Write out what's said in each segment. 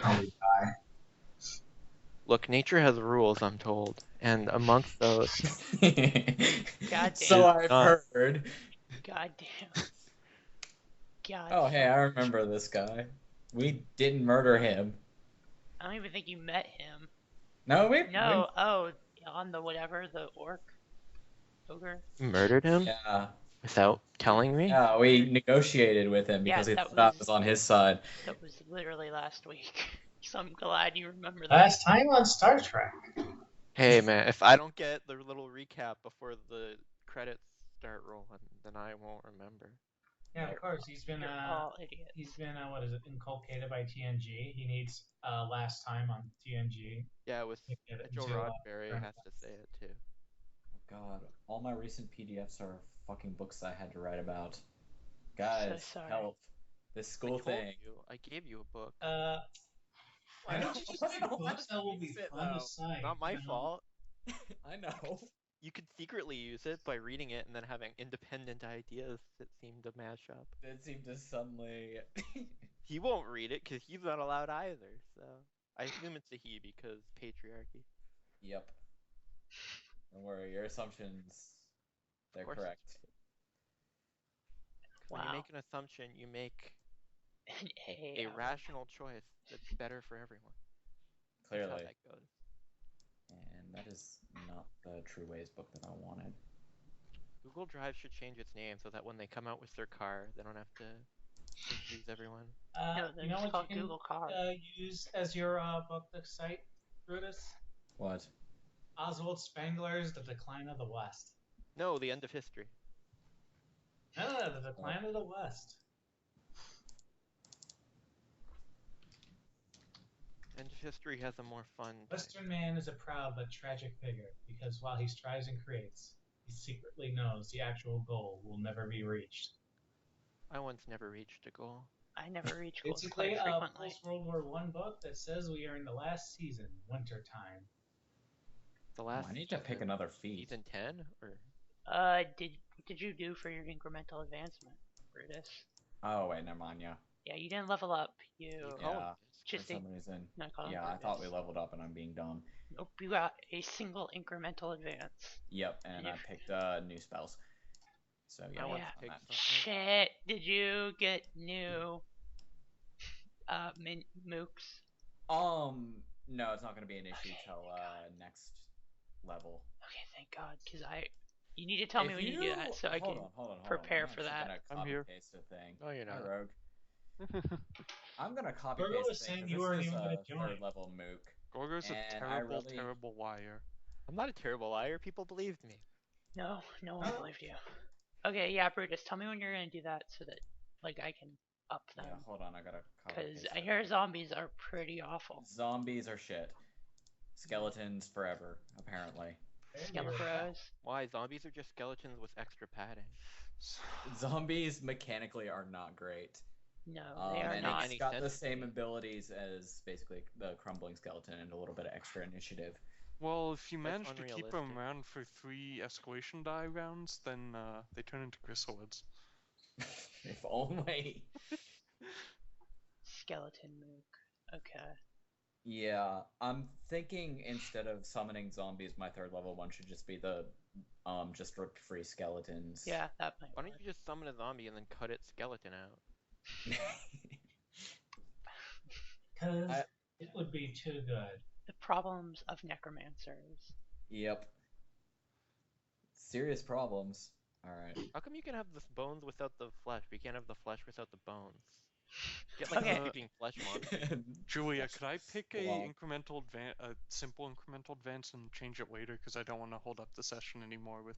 probably die. Look, nature has rules, I'm told, and amongst those So is Goddamn. I've not. heard. Goddamn. God Oh, hey, I fucking. remember this guy. We didn't murder him. I don't even think you met him. No, we No, oh, on the whatever, the orc ogre. You murdered him yeah. without telling me? Yeah, we negotiated with him Yeah, because he that thought I was was on his side. that was literally last week. So I'm glad you remember that. Last time on Star Trek. Hey man, if I don't get the little recap before the credits start rolling, then I won't remember. Yeah, of course. He's been You're all idiots. what is it, inculcated by TNG. He needs last time on TNG. Yeah, with to get it Joe into, Roddenberry has to say it too. God, all my recent PDFs are fucking books I had to write about. So Guys, sorry. help. This I school told thing. you, I gave you a book. Why don't you just I pick don't wanna books that will be use it, fun to though. cite? Not my you know? fault. I know. You could secretly use it by reading it and then having independent ideas that seem to mash up. It seemed to suddenly. He won't read it because he's not allowed either, so I assume it's a he because patriarchy. Yep. Don't worry, your assumptions, they're Of course. correct. When you Wow. make an assumption, you make An a rational choice that's better for everyone. That's how Clearly. that goes. And that is not the True Ways book that I wanted. Google Drive should change its name so that when they come out with their car, they don't have to confuse everyone. No, they're You know just what called you can Google Car. use as your book to cite, Brutus? What? Oswald Spengler's The Decline of the West. No, the end of history. No, The Decline of the West. End of history has a more fun. Western man is a proud but tragic figure because while he strives and creates, he secretly knows the actual goal will never be reached. I once never reached a goal. I never reach goals Basically, quite a frequently. post-World War I book that says we are in the last season, winter time. The Oh, last. I need to pick another feat. Season 10 or Did you do for your incremental advancement, Brutus? Oh, wait, never mind, yeah. Yeah, you didn't level up. You call him Yeah, just for some reason. not call him Yeah, I Brutus. thought we leveled up and I'm being dumb. Nope, you got a single incremental advance. Yep, and I picked new spells. So yeah, I want yeah. to pick something. Shit, did you get new mooks? No, it's not gonna be an issue Okay, till next level. Okay, thank God, because you need to tell me when you do that so I can hold on, prepare I'm for actually that. gonna I'm copy here. paste a thing. No, you're Hi, not. Rogue. I'm gonna copy Gorgo paste was a thing saying 'cause you this weren't is even gonna a join. third level mook. Gorgo's a And terrible, terrible liar. I'm not a terrible liar. People believed me. No, no one believed you. Okay, yeah, Brutus, tell me when you're gonna do that so that like I can up them. Yeah, hold on, I gotta copy Because paste I it. hear zombies are pretty awful. Zombies are shit. Skeletons forever, apparently. Skelebros. Why? Zombies are just skeletons with extra padding. Zombies mechanically are not great. No, they are and not. it's got the same abilities as basically the crumbling skeleton and a little bit of extra initiative. Well, if you manage to keep them unrealistic. around for 3 escalation die rounds, then they turn into chrysalids. If only. Skeleton mook. Okay. Yeah, I'm thinking instead of summoning zombies, my third level one should just be the just rip free skeletons. Yeah, that might Why work. don't you just summon a zombie and then cut its skeleton out? Because it would be too good. The problems of necromancers. Yep. Serious problems. Alright. How come you can have the bones without the flesh, but you can't have the flesh without the bones? Get like Okay. a sleeping flesh monster. Julia, could I pick a Wow. simple incremental advance and change it later? Because I don't want to hold up the session anymore with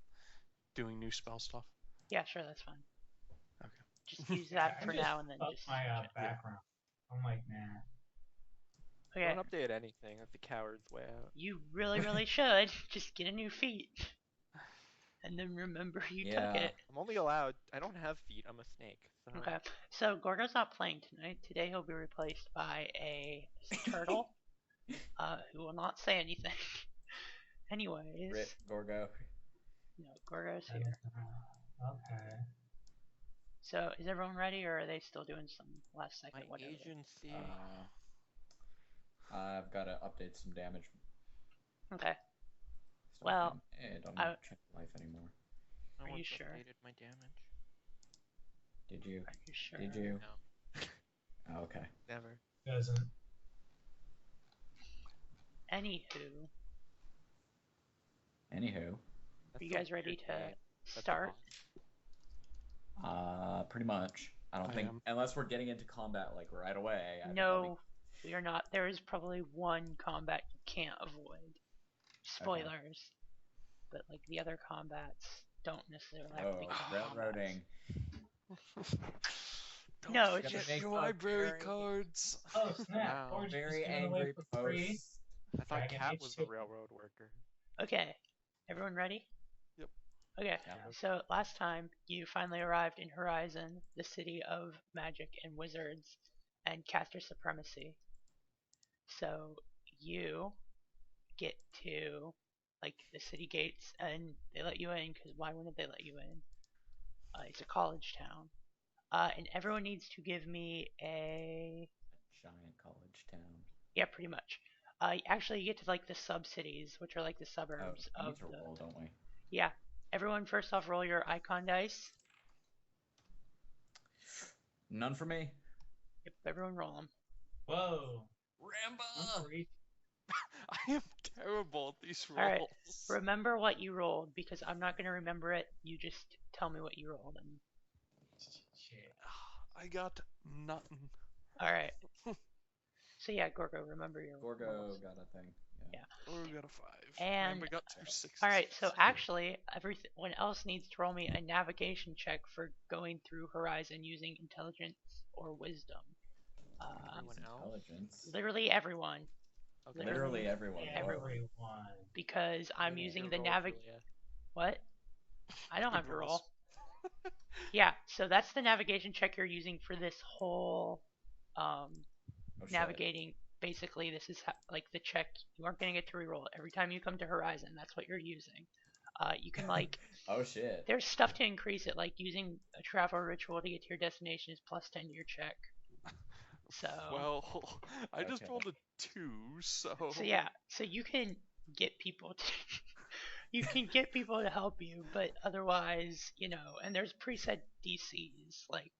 doing new spell stuff. Yeah, sure, that's fine. Okay. Just use that for now and then up just my change it. background. I'm like, nah. Okay. Don't update anything. That's the coward's way out. You really, really should. Just get a new feat. And then remember you took it. I'm only allowed. I don't have feet. I'm a snake. So. Okay. So Gorgo's not playing tonight. Today he'll be replaced by a turtle. Who will not say anything. Anyways. Rip Gorgo. No, Gorgo's here. Okay. So is everyone ready or are they still doing some last second My whatever? agency. did some damage. Okay. Still Well, can't hit on I- check life anymore. No Are one you sure? updated my damage. Did you? Are you sure? Did you? No, Oh, okay. never. Doesn't. Anywho, Anywho, are That's you the guys ready weird to name. That's the start? pretty much. I don't I think am. unless we're getting into combat like right away. I think No, we are not. There is probably one combat you can't avoid. Spoilers. But like the other combats don't necessarily have to Oh, become railroading. Don't No, it's forget just- your Oh, library very- cards. Oh snap! Wow. Orange is Very giving away angry for free. posts. I thought Dragon Cat Age was the 2. railroad worker. Okay, everyone ready? Yep. Okay, Yeah. so last time you finally arrived in Horizon, the city of magic and wizards, and caster supremacy. So you get to like the city gates, and they let you in because why wouldn't they let you in? It's a college town, and everyone needs to give me a Giant college town. yeah, pretty much. Actually, you get to like the sub cities, which are like the Oh, suburbs we of need to the. roll, don't we? Yeah, everyone first off roll your icon dice. None for me. Yep, everyone roll them. Whoa! One Ramba. for each. I am terrible at these rolls. All right. Remember what you rolled because I'm not gonna remember it. You just tell me what you rolled. And Shit. I got nothing. all right. So yeah, Gorgo, remember your Gorgo rolls. got a thing. Yeah. Yeah. Oh, we got a 5. And- Ramba got 2 6s. All right. So actually, everyone else needs to roll me a navigation check for going through Horizon using intelligence or wisdom. Everyone else? Intelligence. Literally everyone, Okay. Literally everyone. Everyone. Everyone. because I'm Wait, using your the roll, navig. Julia. What? I don't Good have to rolls. roll. Yeah. So that's the navigation check you're using for this whole Oh, shit. navigating. Basically, this is like the check. You aren't going to get to reroll it every time you come to Horizon. That's what you're using. You can like, Oh shit. there's stuff to increase it, like using a travel ritual to get to your destination is plus 10 to your check. So, Well, I just Okay. rolled a 2, so. so yeah, so you can get people to, you can get people to help you, but otherwise, and there's preset DCs like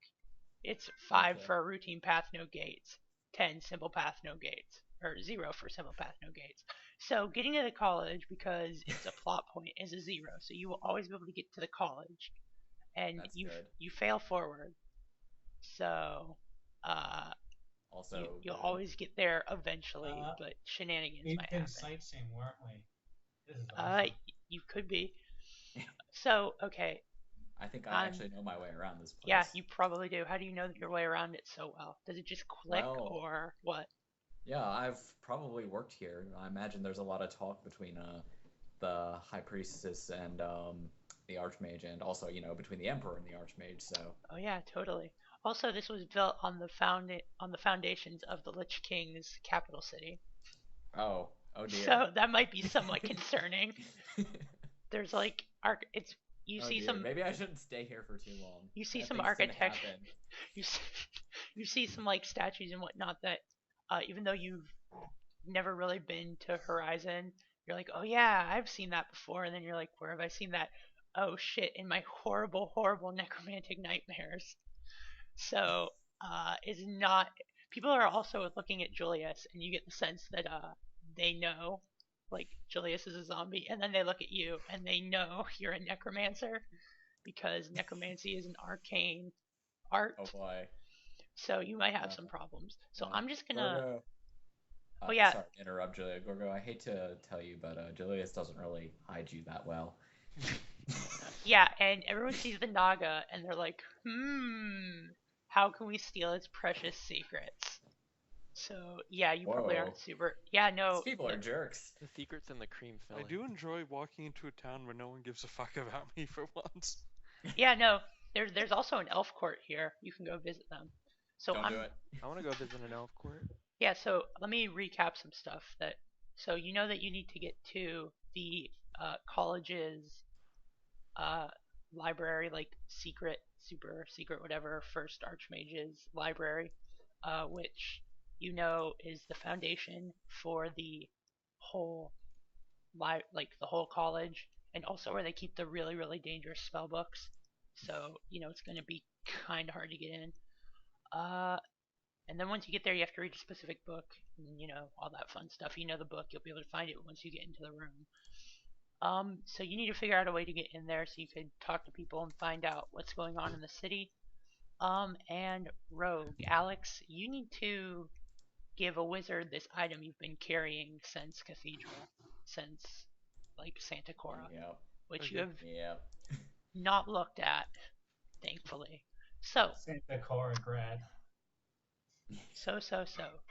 it's 5 Okay. for a routine path, no gates, 10 simple path, no gates, or 0 for simple path, no gates. So getting to the college, because it's a plot point, is a 0. So you will always be able to get to the college, and That's you good. you fail forward. So Also, you'll good. always get there eventually, but shenanigans We've might been happen. sightseeing, weren't we? This is awesome. You could be. So okay, I think I actually know my way around this place. yeah, you probably do. How do you know your way around it so well? Does it just click Well- or what? Yeah, I've probably worked here. I imagine there's a lot of talk between the High Priestess and the Archmage, and also between the Emperor and the Archmage. So Oh yeah, totally. Also, this was built on the foundations of the Lich King's capital city. oh dear. So that might be somewhat concerning. There's like you Oh see dear. some Maybe I shouldn't stay here for too long. you see Bad some things can architecture. happen. you see, you see some like statues and whatnot that even though you've never really been to Horizon, you're like, oh yeah, I've seen that before, and then you're like, where have I seen that? Oh shit, in my horrible, horrible necromantic nightmares. So is not people are also looking at Julius, and you get the sense that they know like Julius is a zombie, and then they look at you and they know you're a necromancer because necromancy is an arcane art. Oh boy. So you might have Yeah. some problems. So Yeah. I'm just gonna. Gorgo. Oh, yeah. Sorry to interrupt, Julia. Gorgo, I hate to tell you, but Julius doesn't really hide you that well. Yeah, and everyone sees the Naga and they're like, how can we steal its precious secrets? So yeah, you probably Whoa. aren't super. Yeah, no. These people are jerks. The secret's in the cream filling. I do enjoy walking into a town where no one gives a fuck about me for once. Yeah, no. There's also an elf court here. You can go visit them. So Don't do it. I want to go visit an elf court. Yeah, so let me recap some stuff so you know that you need to get to the college's library, like super secret, whatever, first Archmage's library, which is the foundation for the whole the whole college, and also where they keep the really really dangerous spell books. So it's going to be kind of hard to get in. And then once you get there, you have to read a specific book, and all that fun stuff. You know the book, you'll be able to find it once you get into the room. So you need to figure out a way to get in there so you can talk to people and find out what's going on in the city. And Rogue, Alex, you need to give a wizard this item you've been carrying since Cathedral, since Santa Cora, Yep. which you have Yep. not looked at, thankfully. So Santa Cora grad.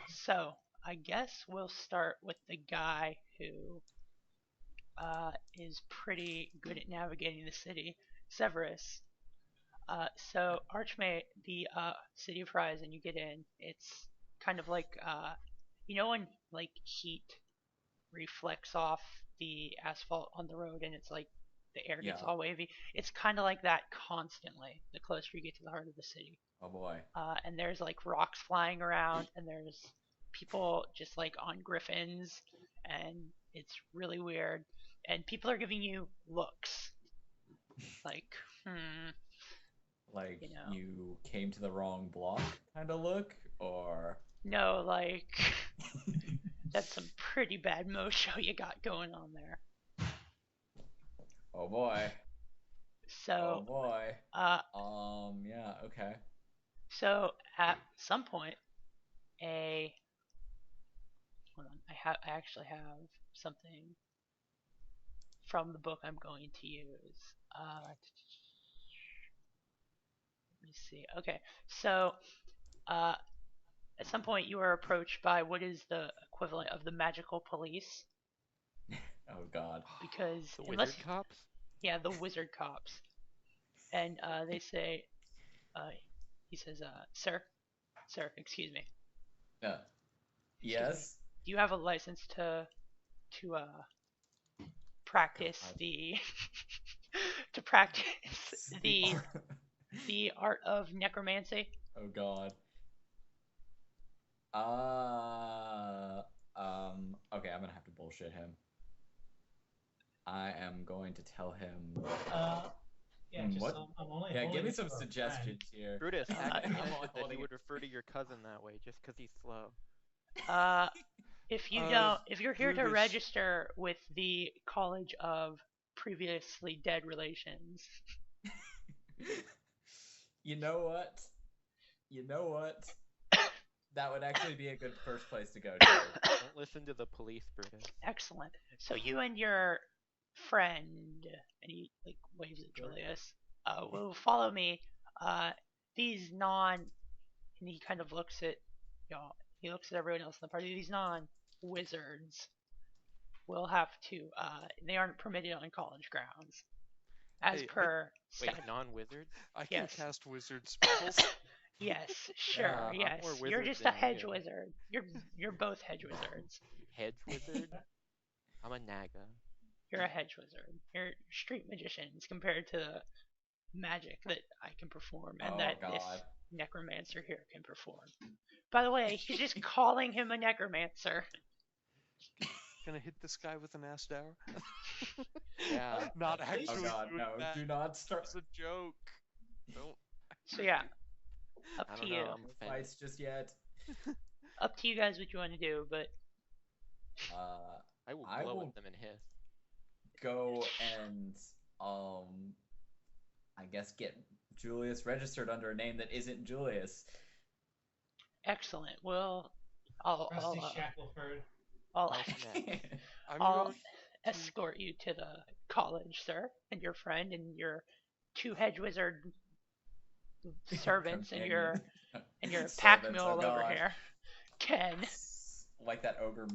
So I guess we'll start with the guy who is pretty good at navigating the city, Severus. So Archmage, the city of Horizon, you get in. It's kind of like when heat reflects off the asphalt on the road and it's like the air gets Yeah. all wavy. It's kind of like that constantly the closer you get to the heart of the city. Oh boy. And there's rocks flying around, and there's people just on griffins, and it's really weird. And people are giving you looks, You came to the wrong block kind of look, or no, that's some pretty bad mojo you got going on there. oh boy. So, Oh boy. Yeah. Okay. so at some point, hold on, I actually have something from the book I'm going to use. Let me see. Okay, so at some point you are approached by what is the equivalent of the magical police, Oh god. because The unless wizard cops? yeah, the wizard cops, and they say, he says, sir, excuse me, Yes. do you have a license to practice God. the to practice the art of necromancy? Oh god. Okay, I'm gonna have to bullshit him. I am going to tell him. Yeah, just what? I'm only Yeah, holding give me it some for a suggestions here. Brutus actually I'm mentioned that holding he it. would refer to your cousin that way just because he's slow. If you Uh, if you're here to Brutus. register with the College of Previously Dead Relations, You know what? That would actually be a good first place to go to. Don't listen to the police, Brutus. excellent. So you and your friend, and he waves at Julius, will follow me. These and he kind of looks at he looks at everyone else in the party. These non-wizards will have to. They aren't permitted on college grounds, as Hey, per Wait, statute. non-wizards? I can Yes. cast wizard spells. Yes, sure, Yeah, I'm yes. more You're wizard just a than hedge you. wizard. You're both hedge wizards. Hedge wizard? I'm a naga. You're a hedge wizard. You're street magicians compared to the magic that I can perform and Oh, that God. this necromancer here can perform. By the way, he's just calling him a necromancer. Gonna hit this guy with an ass dagger? Yeah. Not Oh, actually. Oh god, doing no! that. Do not start It's a joke. Don't. So yeah, up I to don't you. know. I'm offended. fights just yet. Up to you guys what you want to do, but I will I glow will- at them and hiss. Go and I guess get Julius registered under a name that isn't Julius. excellent. Well, I'll Rusty Shackleford. I'll, Oh, snap. I'm I'll going. escort you to the college, sir, and your friend and your two hedge wizard servants and your pack Servants, mule oh over God. here, Ken. Like that ogre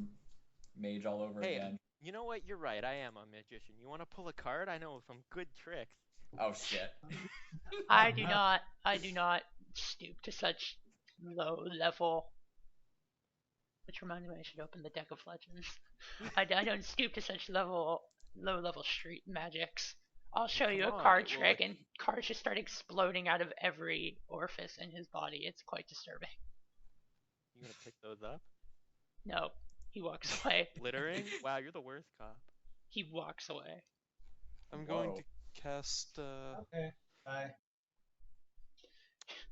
mage all over Hey, again. You know what? You're right. I am a magician. You want to pull a card? I know some good tricks. Oh shit. I do not stoop to such low level. Which reminded me, I should open the deck of legends. I don't stoop to such low level street magics. I'll show you a Come on, card it will- trick, and cards just start exploding out of every orifice in his body. It's quite disturbing. You gonna pick those up? No, He walks away. Littering? Wow, you're the worst cop. He walks away. I'm going Whoa. to cast Okay, bye.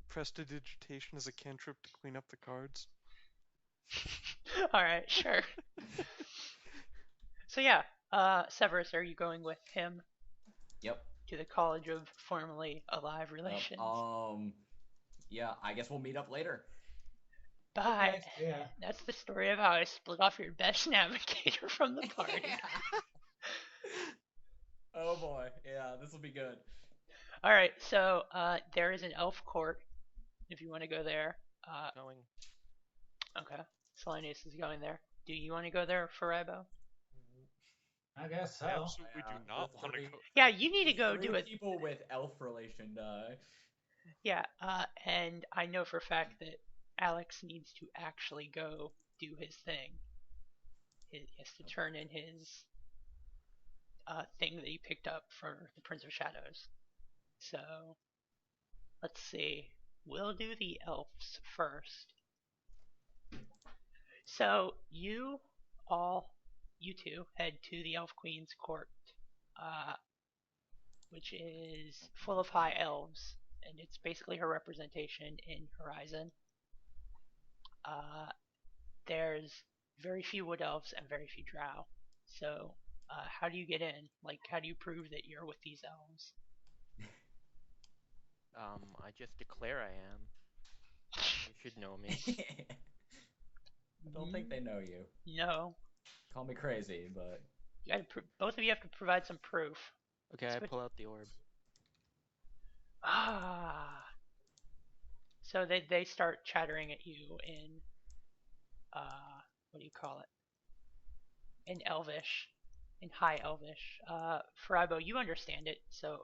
Prestidigitation as a cantrip to clean up the cards. All right, sure. So yeah, Severus, are you going with him Yep. to the College of Formerly Alive Relations? Yeah, I guess we'll meet up later. Bye. Okay, yeah. That's the story of how I split off your best navigator from the party. Oh boy, yeah, this will be good. All right, so there is an elf court if you want to go there. Going. Okay, Selanius is going there. Do you want to go there, Furaibo? I guess so. Absolutely do Yeah, not the want to three- go. Yeah, you need to The go three do it. people with elf relation die. Yeah, and I know for a fact that Alex needs to actually go do his thing. He has to turn in his thing that he picked up for the Prince of Shadows. So, let's see. We'll do the elves first. So, you two, head to the Elf Queen's court, which is full of high elves, and it's basically her representation in Horizon. There's very few wood elves and very few drow. So, how do you get in? Like, how do you prove that you're with these elves? I just declare I am. You should know me. I don't think they know you. No. Call me crazy, but You gotta both of you have to provide some proof. Okay, I pull out the orb. Ah. So they start chattering at you in what do you call it? In Elvish, in High Elvish. Furaibo, you understand it. So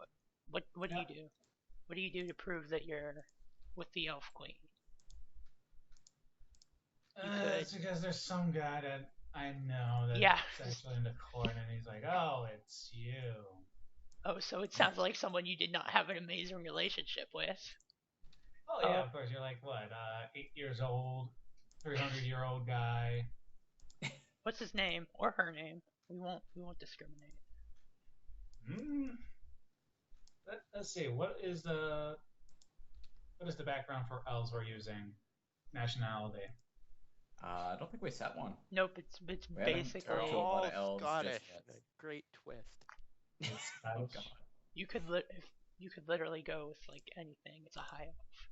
what do you do? What do you do to prove that you're with the Elf Queen? It's because there's some guy that I know that's Yeah. actually in the court, and he's like, "Oh, it's you." Oh, so it sounds like someone you did not have an amazing relationship with. Oh yeah, of course. You're like what? 8 years old, 300-year-old guy. What's his name or her name? We won't discriminate. Let's see. What is the background for elves we're using? Nationality. I don't think we set one. Nope, it's We haven't basically talked to a lot of elves just Scottish. yet. A great twist. Oh god. you could literally go with like anything. It's a high elf.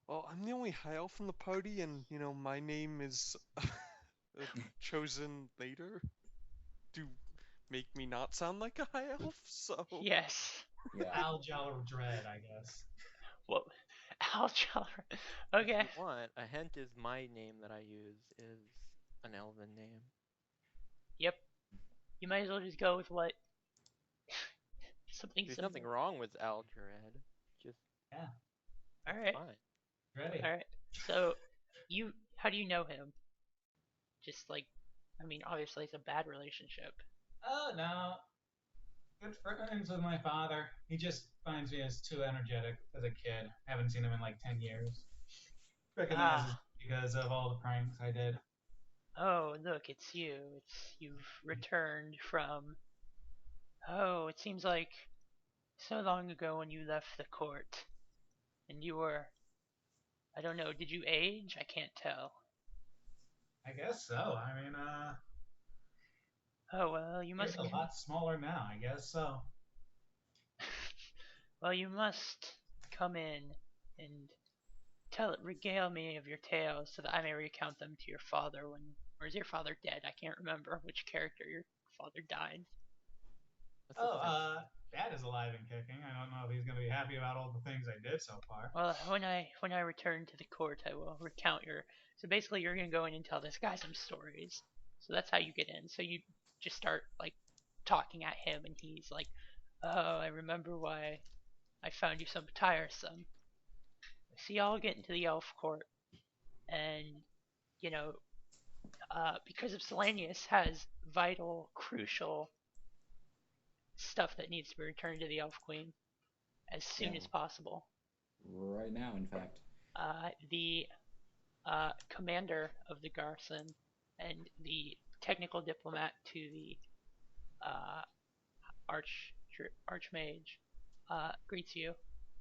Well, I'm the only high elf in the party, and my name is chosen later to make me not sound like a high elf. So Yes. Yeah. Aljar Dread, I guess. Well, Aljar. Okay. If you want, a hint is my name that I use is an elven name. Yep. You might as well just go with what something There's simple. nothing wrong with Aljared. Just All right. fine. Ready? All right. So, how do you know him? Just like, I mean, obviously it's a bad relationship. Oh no. Good friends with my father. He just finds me as too energetic as a kid. Haven't seen him in like 10 years. Recognizes because of all the pranks I did. Oh, look, it's you. You've returned from. Oh, it seems like so long ago when you left the court, and you were. I don't know. Did you age? I can't tell. I guess so. I mean, Oh well, you must. he's a lot smaller now. I guess so. Well, you must come in and regale me of your tales so that I may recount them to your father when. Or is your father dead? I can't remember which character your father died. That's the thing. Dad is alive and kicking. I don't know if he's gonna be happy about all the things I did so far. Well, when I return to the court, I will recount your. So basically, you're gonna go in and tell this guy some stories. So that's how you get in. So you just start like talking at him, and he's like, "Oh, I remember why I found you so tiresome." So y'all get into the elf court, and you know, because of Selanius has vital, crucial stuff that needs to be returned to the elf queen as soon Yeah. as possible. Right now, in fact. The commander of the garrison and the technical diplomat to the uh, archmage, greets you.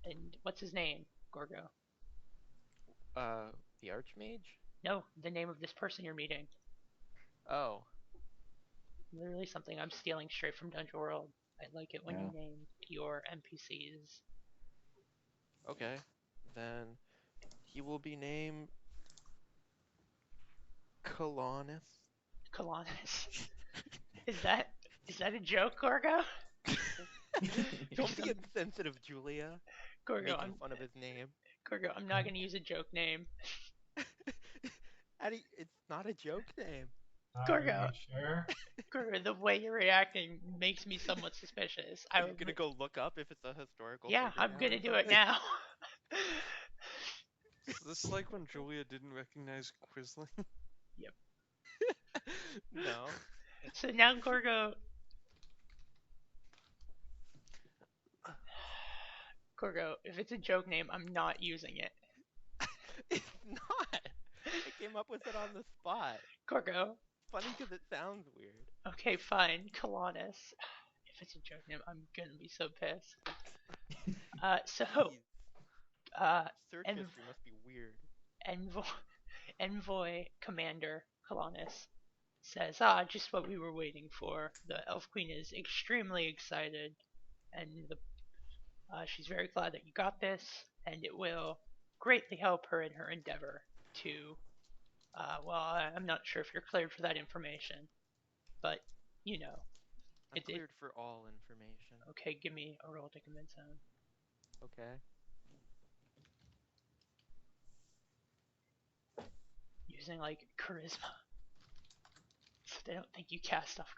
And what's his name, Gorgo? The Archmage? No, the name of this person you're meeting. Oh, Literally something I'm stealing straight from Dungeon World. I like it when you Yeah. name your NPCs. okay. Then he will be named Colonus. Colonus. Is that a joke, Gorgo? Don't be insensitive, Julia. Gorgo, Making fun of his name. I'm not gonna use a joke name. It's not a joke name. Are Gorgo. you sure? Gorgo, the way you're reacting makes me somewhat suspicious. Are you gonna go look up if it's a historical Yeah, figure I'm now or gonna do it something? now. Is this like when Julia didn't recognize Quisling? No. So now Gorgo, if it's a joke name, I'm not using it. It's not. I came up with it on the spot. Gorgo, Funny because it sounds weird. okay, fine, Colonus. If it's a joke name, I'm gonna be so pissed. So, Jeez. Search and- history must be weird. Envoy Commander Colonus says, just what we were waiting for. The Elf Queen is extremely excited, and she's very glad that you got this, and it will greatly help her in her endeavor to, I'm not sure if you're cleared for that information, but, you know. I'm cleared for all information. Okay, give me a roll to convince him. Okay. Using, like, charisma. So they don't think you cast off.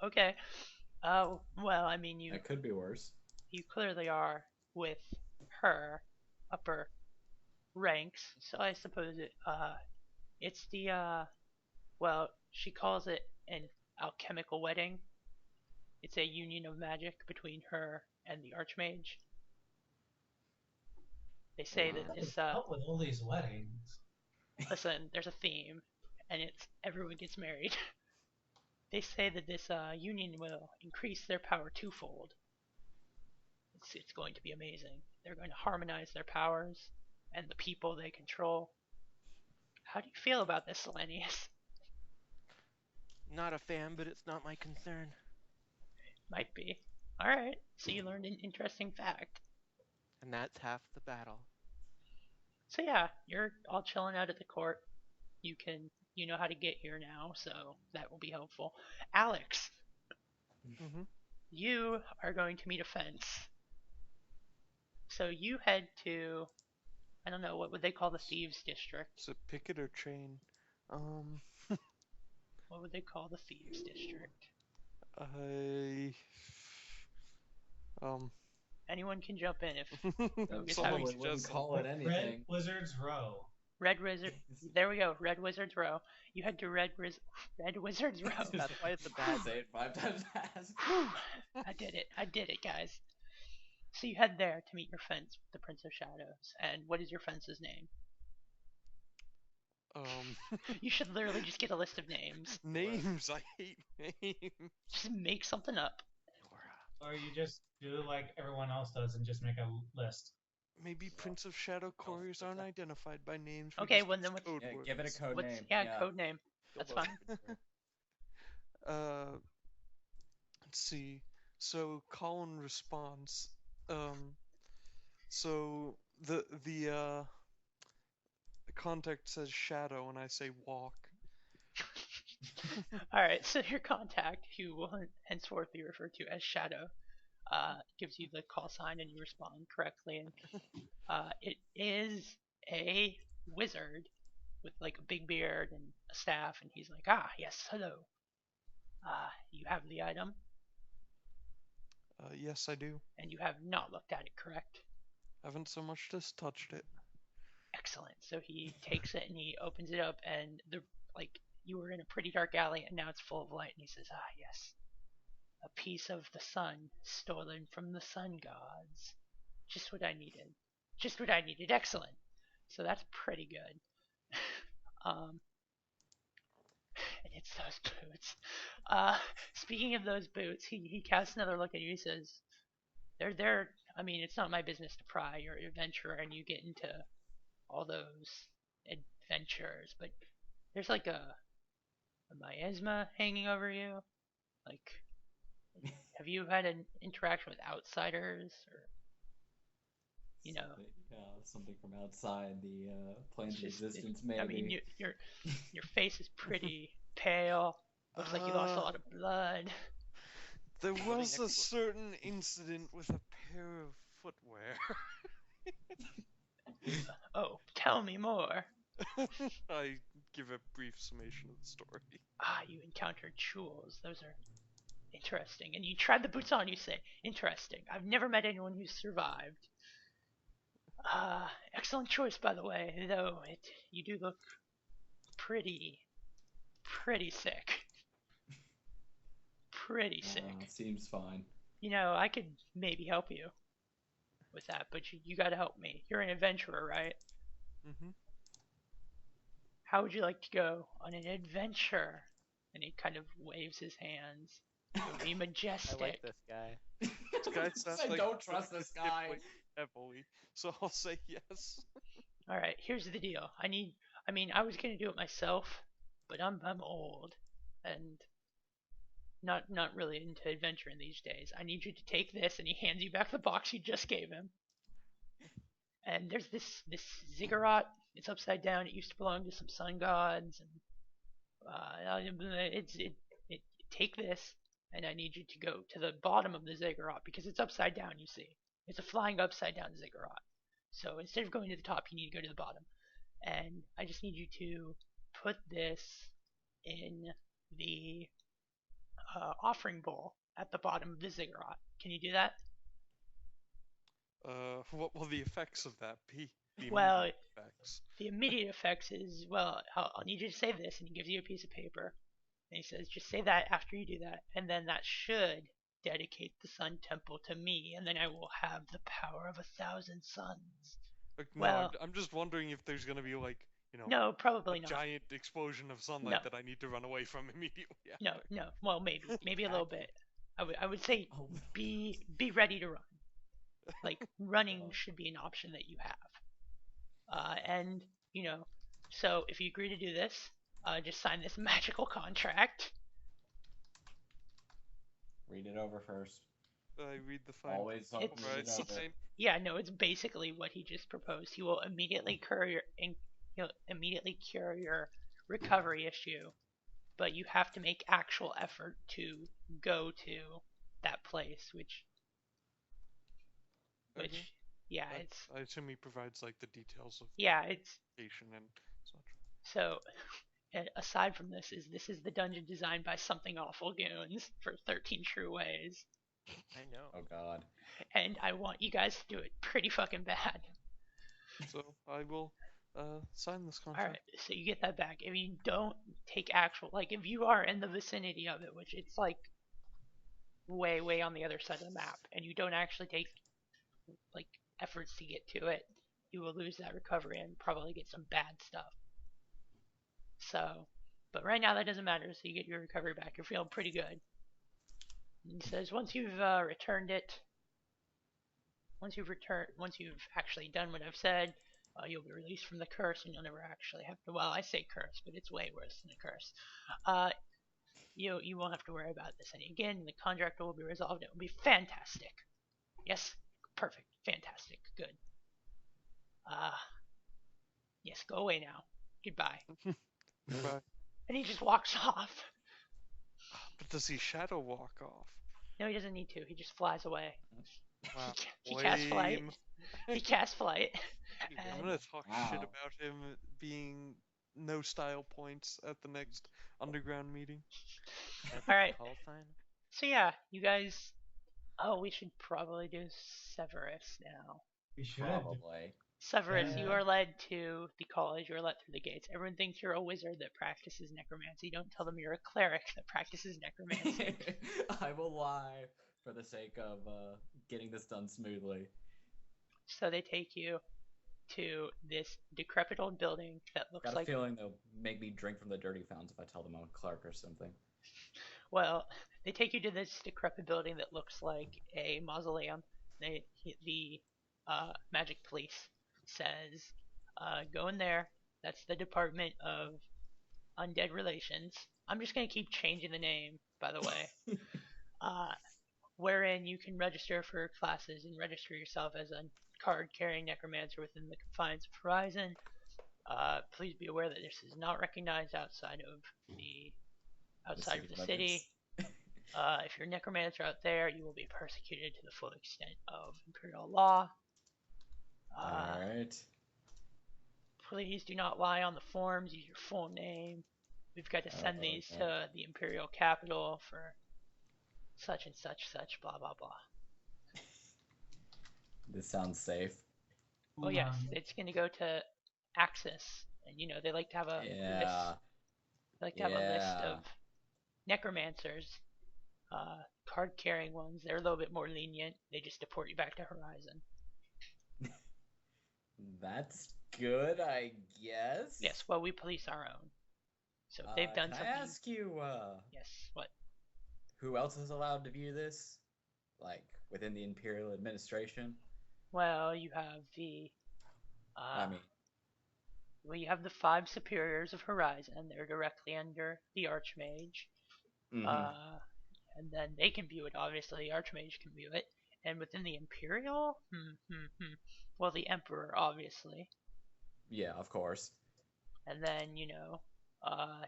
Okay. Well, I mean, It could be worse. you clearly are with her upper ranks, so I suppose it's the she calls it an alchemical wedding. It's a union of magic between her and the archmage. They say that What's this up with all these weddings? listen, there's a theme, and it's everyone gets married. They say that this union will increase their power twofold. It's going to be amazing. They're going to harmonize their powers and the people they control. How do you feel about this, Selanius? Not a fan, but it's not my concern. Might be. Alright, so you learned an interesting fact. And that's half the battle. So yeah, you're all chilling out at the court. You know how to get here now, so that will be helpful. Alex, Mm-hmm. you are going to meet a fence. So you head to, I don't know, what would they call the Thieves District? Is it picket or chain? What would they call the Thieves District? Anyone can jump in if That It's probably how wouldn't just call it Red anything. Wizard's Row. Red Wizard. There we go. Red Wizard's Row. You head to Red Wizard's Row. That's why it's a bad Say it 5 times fast. Whew. I did it, guys. So you head there to meet your fence with the Prince of Shadows. And what is your fence's name? You should literally just get a list of names. Names. I hate names. Just make something up. Or you just do like everyone else does and just make a list. Maybe Prince of Shadow couriers aren't identified by names. we Okay, just well, use then what's- code Yeah, words. give it a code name. Code name. That's fine. Let's see. So Colin responds. So the contact says shadow, and I say walk. Alright, so your contact, who will henceforth be referred to as Shadow, gives you the call sign and you respond correctly. And it is a wizard with like a big beard and a staff, and he's like, yes, hello. You have the item, Yes, I do. and you have not looked at it, correct? Haven't so much as touched it. Excellent. So he takes it and he opens it up, and you were in a pretty dark alley, and now it's full of light. And he says, yes, a piece of the sun stolen from the sun gods. Just what I needed. Excellent. So that's pretty good. Um, and it's those boots. Speaking of those boots, he casts another look at you. He says, "They're. I mean, it's not my business to pry. You're an adventurer, and you get into all those adventures, but there's like a miasma hanging over you. Like, have you had an interaction with outsiders, or something from outside the planes of just, existence, maybe. I mean, your face is pretty pale. Looks like you lost a lot of blood. There Bloody was a necklace. certain incident with a pair of footwear. Oh, tell me more. I give a brief summation of the story. You encountered jewels. Those are interesting. And you tried the boots on. You say, interesting. I've never met anyone who's survived. Excellent choice, by the way. Though you do look pretty sick. Pretty sick. Seems fine. I could maybe help you with that, but you gotta help me. You're an adventurer, right? Mm-hmm. How would you like to go on an adventure? And he kind of waves his hands. It would be I majestic. like this guy. This guy sounds I like don't trust this guy. heavily, so I'll say yes. All right, here's the deal. I was gonna do it myself, but I'm old and not really into adventuring these days. I need you to take this, and he hands you back the box you just gave him. And there's this ziggurat. It's upside down. It used to belong to some sun gods, and take this, and I need you to go to the bottom of the ziggurat because it's upside down. You see, it's a flying upside down ziggurat. So instead of going to the top, you need to go to the bottom. And I just need you to put this in the offering bowl at the bottom of the ziggurat. Can you do that? What will the effects of that be? The Well, immediate effects. the immediate effects is, well, I'll need you to say this, and he gives you a piece of paper. And he says, just say that after you do that, and then that should dedicate the Sun Temple to me, and then I will have the power of 1,000 suns. Like, no, Well, I'm just wondering if there's gonna be like, no, probably a not. giant explosion of sunlight No. that I need to run away from immediately. No. Well, maybe a little bit. I would say be ready to run. Like running should be an option that you have. And so if you agree to do this, just sign this magical contract. Read it over first. I read the fine. Always It's- read Right, it over. same. Yeah, no, it's basically what he just proposed. He will immediately cure your recovery issue, but you have to make actual effort to go to that place, which Okay. yeah, it's I assume he provides like the details of it's location and such. so. And aside from this is the dungeon designed by Something Awful Goons for 13 True Ways, I know. Oh God. and I want you guys to do it pretty fucking bad. So I will sign this All contract. right, so you get that back. If you don't take actual, like if you are in the vicinity of it, which it's like way on the other side of the map, and you don't actually take like efforts to get to it, you will lose that recovery and probably get some bad stuff. So, but right now that doesn't matter. So you get your recovery back. You're feeling pretty good. And he says once you've returned it, once you've actually done what I've said, you'll be released from the curse, and you'll never actually have to. Well, I say curse, but it's way worse than a curse. You won't have to worry about this again. The contract will be resolved. It will be fantastic. Yes, perfect, fantastic, good. Yes, go away now. Goodbye. Goodbye. And he just walks off. But does he shadow walk off? No, he doesn't need to. He just flies away. Wow. He casts flight. Lame. He casts flight. I'm gonna talk shit Wow. about him being no style points at the next underground meeting. All right. Call sign? So yeah, you guys. Oh, we should probably do Severus now. We should. Probably. Severus, you Yeah. are led to the college. You are let through the gates. Everyone thinks you're a wizard that practices necromancy. Don't tell them you're a cleric that practices necromancy. I will lie for the sake of getting this done smoothly. So they take you to this decrepit old building that looks Got a like, feeling they'll make me drink from the dirty fountains if I tell them I'm a clerk or something. well, they take you to this decrepit building that looks like a mausoleum. The magic police says, go in there. That's the Department of Undead Relations. I'm just going to keep changing the name, by the way. Wherein you can register for classes and register yourself as a card-carrying necromancer within the confines of Horizon. Please be aware that this is not recognized outside of the city. If you're a necromancer out there, you will be persecuted to the full extent of imperial law. Alright. Please do not lie on the forms. Use your full name. We've got to send these to the imperial capital for such and such, blah blah blah. This sounds safe. Oh yes, it's going to go to Axis, and they like to have a list. They like to have a list of necromancers, card-carrying ones. They're a little bit more lenient. They just deport you back to Horizon. That's good, I guess. Yes, well, we police our own. So if they've done can something. I ask you, Yes, what? who else is allowed to view this? Like, within the Imperial administration? Well, you have the. Well, you have the 5 superiors of Horizon. They're directly under the Archmage. And then they can view it, obviously. The Archmage can view it. And within the Imperial? Well, the Emperor, obviously. Yeah, of course. And then,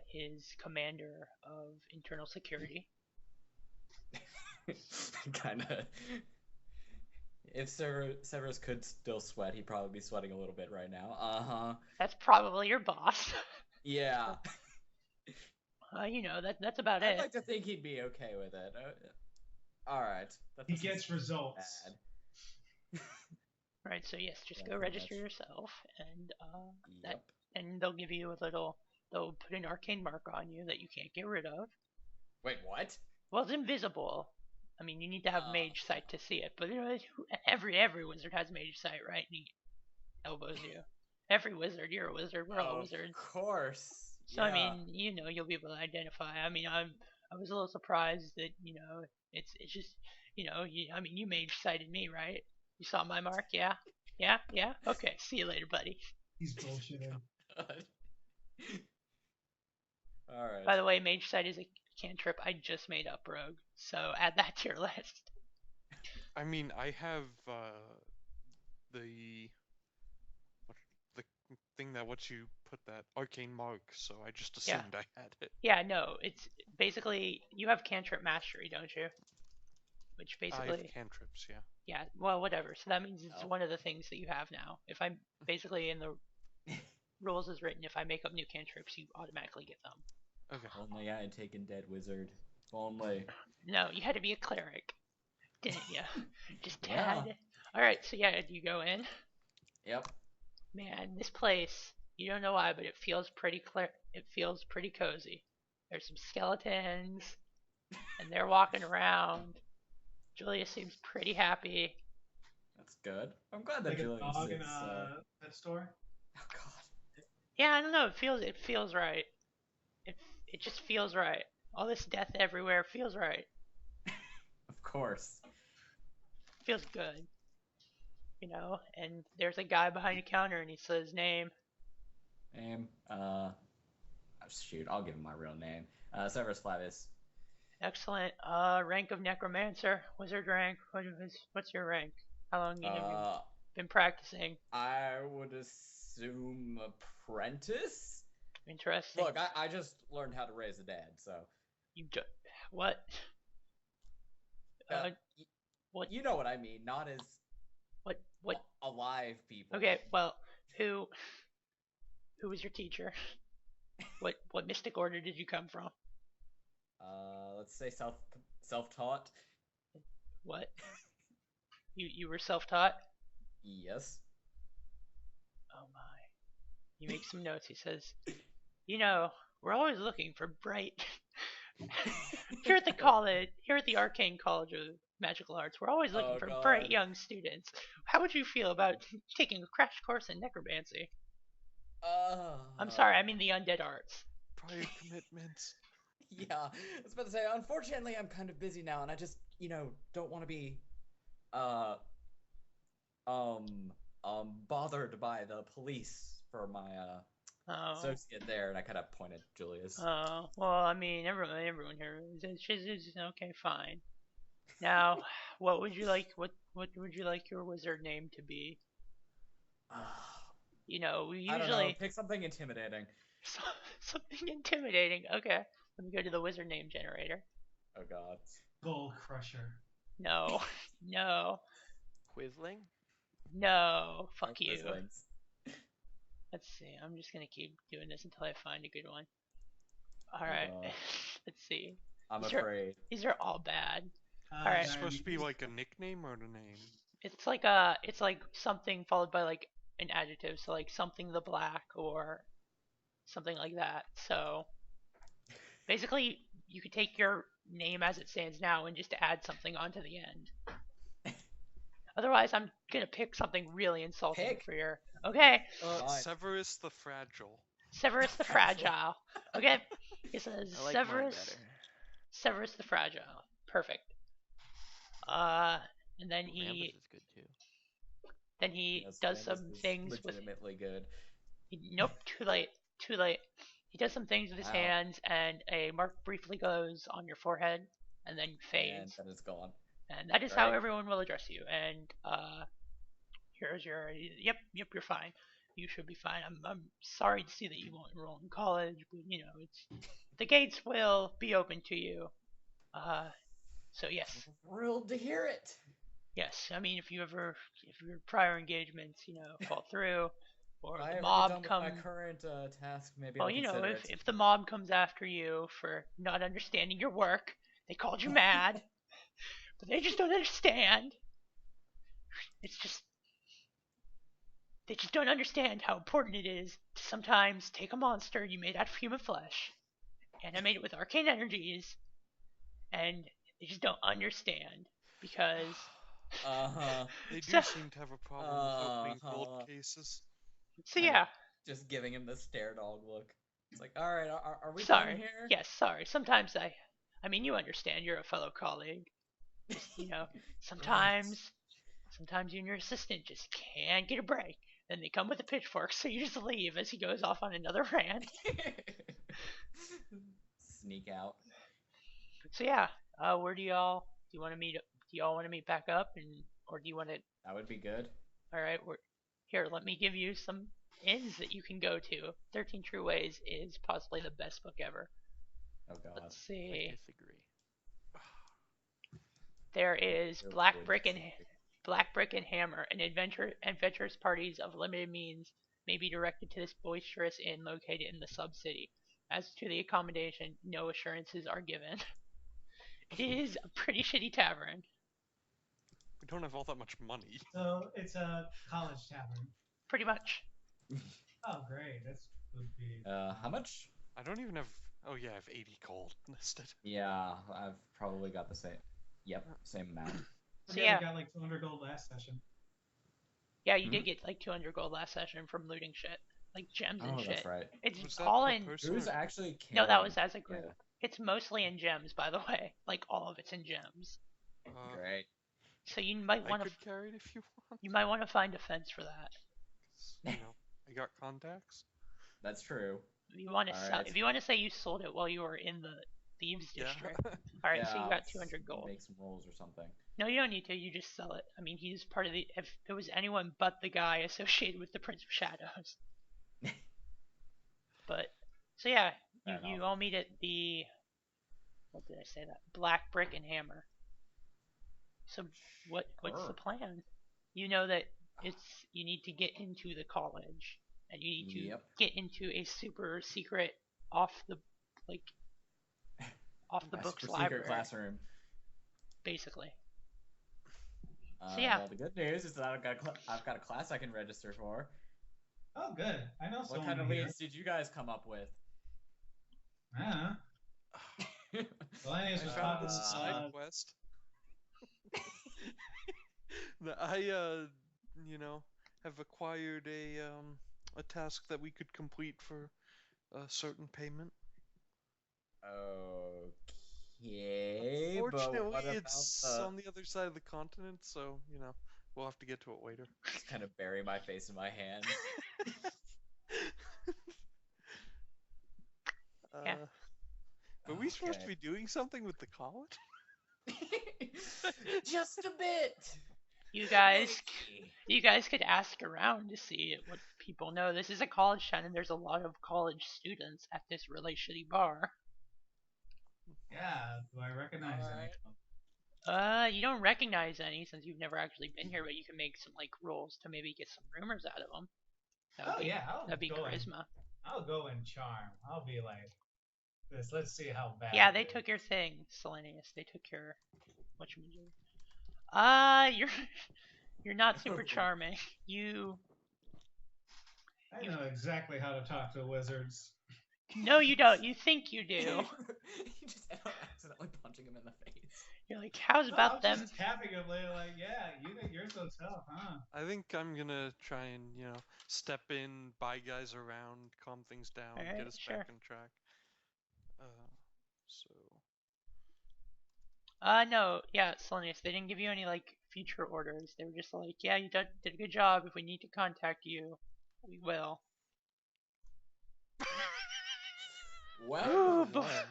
his commander of internal security. Kinda. If Severus could still sweat, he'd probably be sweating a little bit right now. That's probably your boss. Yeah. That's about I'd it. like to think he'd be okay with it. Alright. He gets results. Right, so yes, just go Pretty register much. yourself, and Yep. and they'll give you they'll put an arcane mark on you that you can't get rid of. Wait, what? Well, it's invisible. I mean, you need to have mage sight to see it, but every wizard has mage sight, right? And he elbows you. Every wizard, you're a wizard. We're all wizards. Of course. So I mean, you'll be able to identify. I mean, I was a little surprised that it's just you mage sighted me, right? You saw my mark, yeah. Okay, see you later, buddy. He's bullshitting. Alright. By the way, mage sight is a cantrip I just made up, Rogue. So add that to your list. I mean, I have the thing that lets you put that arcane mark, so I just assumed I had it. Yeah, no, it's basically you have cantrip mastery, don't you? Which basically. I have cantrips, yeah. Yeah, well, whatever. So that means it's one of the things that you have now. If I'm basically in the rules is written, if I make up new cantrips, you automatically get them. Okay. Only I had taken Dead Wizard. Only. No, you had to be a cleric, didn't you? Just Yeah. had. All right, so yeah, you go in. Yep. Man, this place, you don't know why, but it feels pretty It feels pretty cozy. There's some skeletons, and they're walking around. Julius seems pretty happy. That's good. I'm glad that Like a Julius dog is. in a pet store. Oh god. Yeah, I don't know. It feels right. It just feels right. All this death everywhere feels right. Of course. Feels good. And there's a guy behind the counter, and he says name. Name. Shoot, I'll give him my real name. Severus Flavius. Excellent. Rank of necromancer, wizard rank. What's your rank? How long have you been practicing? I would assume apprentice. Interesting. Look, I just learned how to raise a dead, so. What? What? You know what I mean, not as. What? Alive people. Okay, well, who was your teacher? What mystic order did you come from? Let's say self-taught. What? You were self-taught? Yes. Oh my. He makes some notes. He says, we're always looking for bright. Here at the Arcane College of magical arts. We're always looking Oh, for God. bright young students. How would you feel about taking a crash course in necromancy? I'm sorry, I mean the undead arts. Prior commitments. Yeah, I was about to say, unfortunately, I'm kind of busy now, and I just, don't want to be, uh, bothered by the police for my, Oh. associate there, and I kind of pointed Julius. Oh, well, I mean, everyone here is okay, fine. Now, what would you like? What would you like your wizard name to be? We I don't know, usually pick something intimidating. something intimidating. Okay, let me go to the wizard name generator. Oh, God. Gold Crusher. No, no, Quisling? no. Fuck No you. quizzlings. Let's see. I'm just gonna keep doing this until I find a good one. All right. Let's see. I'm These are- afraid. These are all bad. Alright. Alright. It's supposed to be like a nickname or a name? It's like something followed by like an adjective, so like something the black or something like that. So basically, you could take your name as it stands now and just add something onto the end. Otherwise, I'm gonna pick something really insulting Pick. for your. Okay, Fine. Severus the Fragile. Severus the Fragile. Okay, it says I like mine Severus. better. Severus the Fragile. Perfect. And then Rambus he is good too. Yes, does Rambus some is things with. legitimately good. Nope, too late. Too late. He does some things with his Wow. hands, and a mark briefly goes on your forehead, and then And fades. then it's gone. And that is how Right. everyone will address you. And here's your. Yep, you're fine. You should be fine. I'm sorry to see that you won't enroll in college, but it's the gates will be open to you. So yes, Thrilled to hear it. yes. I mean, if your prior engagements, fall through, or If I the ever mob get done come. with my current task, maybe Well, I'll consider it. if the mob comes after you for not understanding your work, they called you mad, but they just don't understand. It's just they just don't understand how important it is to sometimes take a monster you made out of human flesh, animate it with arcane energies, and they just don't understand because. They do So, seem to have a problem with opening Uh-huh. gold cases. so Kinda yeah. Just giving him the stare dog look. It's like, all right, are we Sorry. done here? Yes, sorry. Sometimes I mean, you understand. You're a fellow colleague. Sometimes you and your assistant just can't get a break. Then they come with a pitchfork, so you just leave as he goes off on another rant. Sneak out. So yeah, where do y'all want to meet? Do y'all want to meet back up, or do you want to? That would be good. All right, here. Let me give you some inns that you can go to. 13 True Ways is possibly the best book ever. Oh, God. Let's I see. disagree. There is Really Black good Brick and disagree. Hammer, and adventurous parties of limited means may be directed to this boisterous inn located in the sub-city. As to the accommodation, no assurances are given. It is a pretty shitty tavern. We don't have all that much money. So it's a college tavern. Pretty much. Oh, great. That would be. How much? I don't even have. Oh yeah, I have 80 gold listed. Yeah, I've probably got the same. Yep, same amount. So Yeah, yeah, we got like 200 gold last session. yeah, you did get like 200 gold last session from looting shit, like gems and Oh, shit. that's right. It's Was that all per in. person Who's or- actually No, that carrying- was as a group. Yeah. It's mostly in gems, by the way. Like all of it's in gems. Great. So you might I want to could carry it if you want. find a fence for that. 'Cause, I got contacts. That's true. If you want to All sell, right. if you want to say you sold it while you were in the thieves Yeah. district. All right, so you got let's 200 gold. Make some rolls or something. No, you don't need to. You just sell it. I mean, he's part of the. If it was anyone but the guy associated with the Prince of Shadows. But so yeah, Fair you enough. all meet at the. What did I say that? Black Brick and Hammer. So what's the Sure. plan? You know that you need to get into the college and you need to Yep. get into a super secret off the My books super library, secret classroom. basically. So yeah. Well, the good news is that I've got a class I can register for. Oh, good. I know What someone kind of here. leads did you guys come up with? I don't know. Selanius I was found talking. this side quest. I you know, have acquired a task that we could complete for a certain payment. Okay, but Fortunately, what about it's the? on the other side of the continent, so we'll have to get to it later. Just kind of bury my face in my hands. Yeah. Were we supposed to Okay. be doing something with the college? Just a bit. You guys, Maybe. you guys could ask around to see what people know. This is a college town, and there's a lot of college students at this really shitty bar. Yeah, do I recognize any? Alright. You don't recognize any since you've never actually been here, but you can make some like rolls to maybe get some rumors out of them. Oh yeah, That'd be charisma. I'll go in charm. I'll be like this. Let's see how bad. Yeah, it they is. took your thing, Selanius. They took your whatchamajig. You're not super charming. You I know exactly how to talk to wizards. no, you don't. You think you do. You just end up accidentally punching him in the face. You're like, how's No, about I'm them? just tapping him like, yeah, you think you're so tough, huh? I think I'm gonna try and, step in, buy guys around, calm things down, Alright, get us sure. back on track. So No, yeah, Selenius. They didn't give you any like future orders. They were just like, yeah, you did a good job. If we need to contact you, we will. Well, Ooh, but-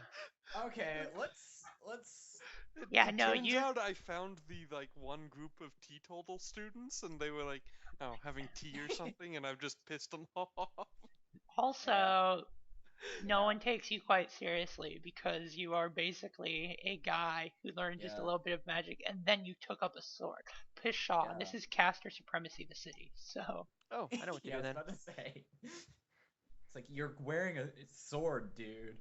okay, let's. Yeah, it no, turns you- out I found the one group of teetotal students, and they were like, having tea or something, and I've just pissed them off. Also, no one takes you quite seriously because you are basically a guy who learned just a Yeah. little bit of magic and then you took up a sword. Pshaw, Yeah. this is caster supremacy, the city. So Oh, I know what to Yeah, I do was then. about to say. It's like you're wearing a sword, dude.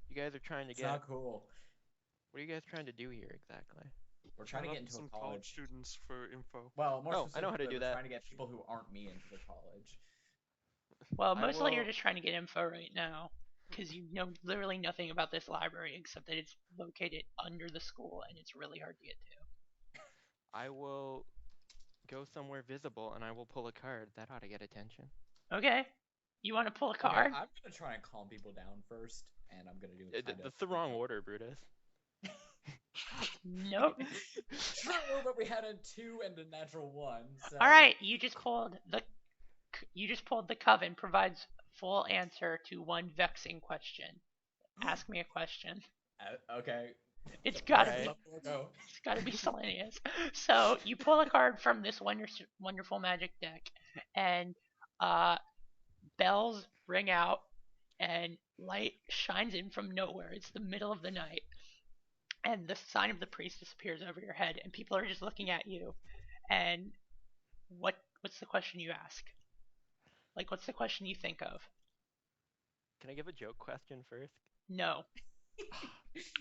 You guys are trying to It's get. not cool. What are you guys trying to do here exactly? We're trying to Shout get out into some a college. students for info. Well, more Oh, I know how to specifically, do we're that. trying to get people who aren't me into the college. well, I mostly you're will- just trying to get info right now because you know literally nothing about this library except that it's located under the school and it's really hard to get to. I will go somewhere visible and I will pull a card. That ought to get attention. Okay. You want to pull a Okay, card? I'm gonna try and calm people down first, and I'm gonna do it. That's the wrong order, Brutus. Nope. True, but we had a 2 and a natural 1. So... All right, you just pulled the coven provides full answer to one vexing question. Ask me a question. Okay. It's gotta Right. be. It's gotta be Selenius. So you pull a card from this wonderful magic deck, and bells ring out, and light shines in from nowhere. It's the middle of the night, and the sign of the priestess appears over your head, and people are just looking at you. And what's the question you ask? Like, what's the question you think of? Can I give a joke question first? No.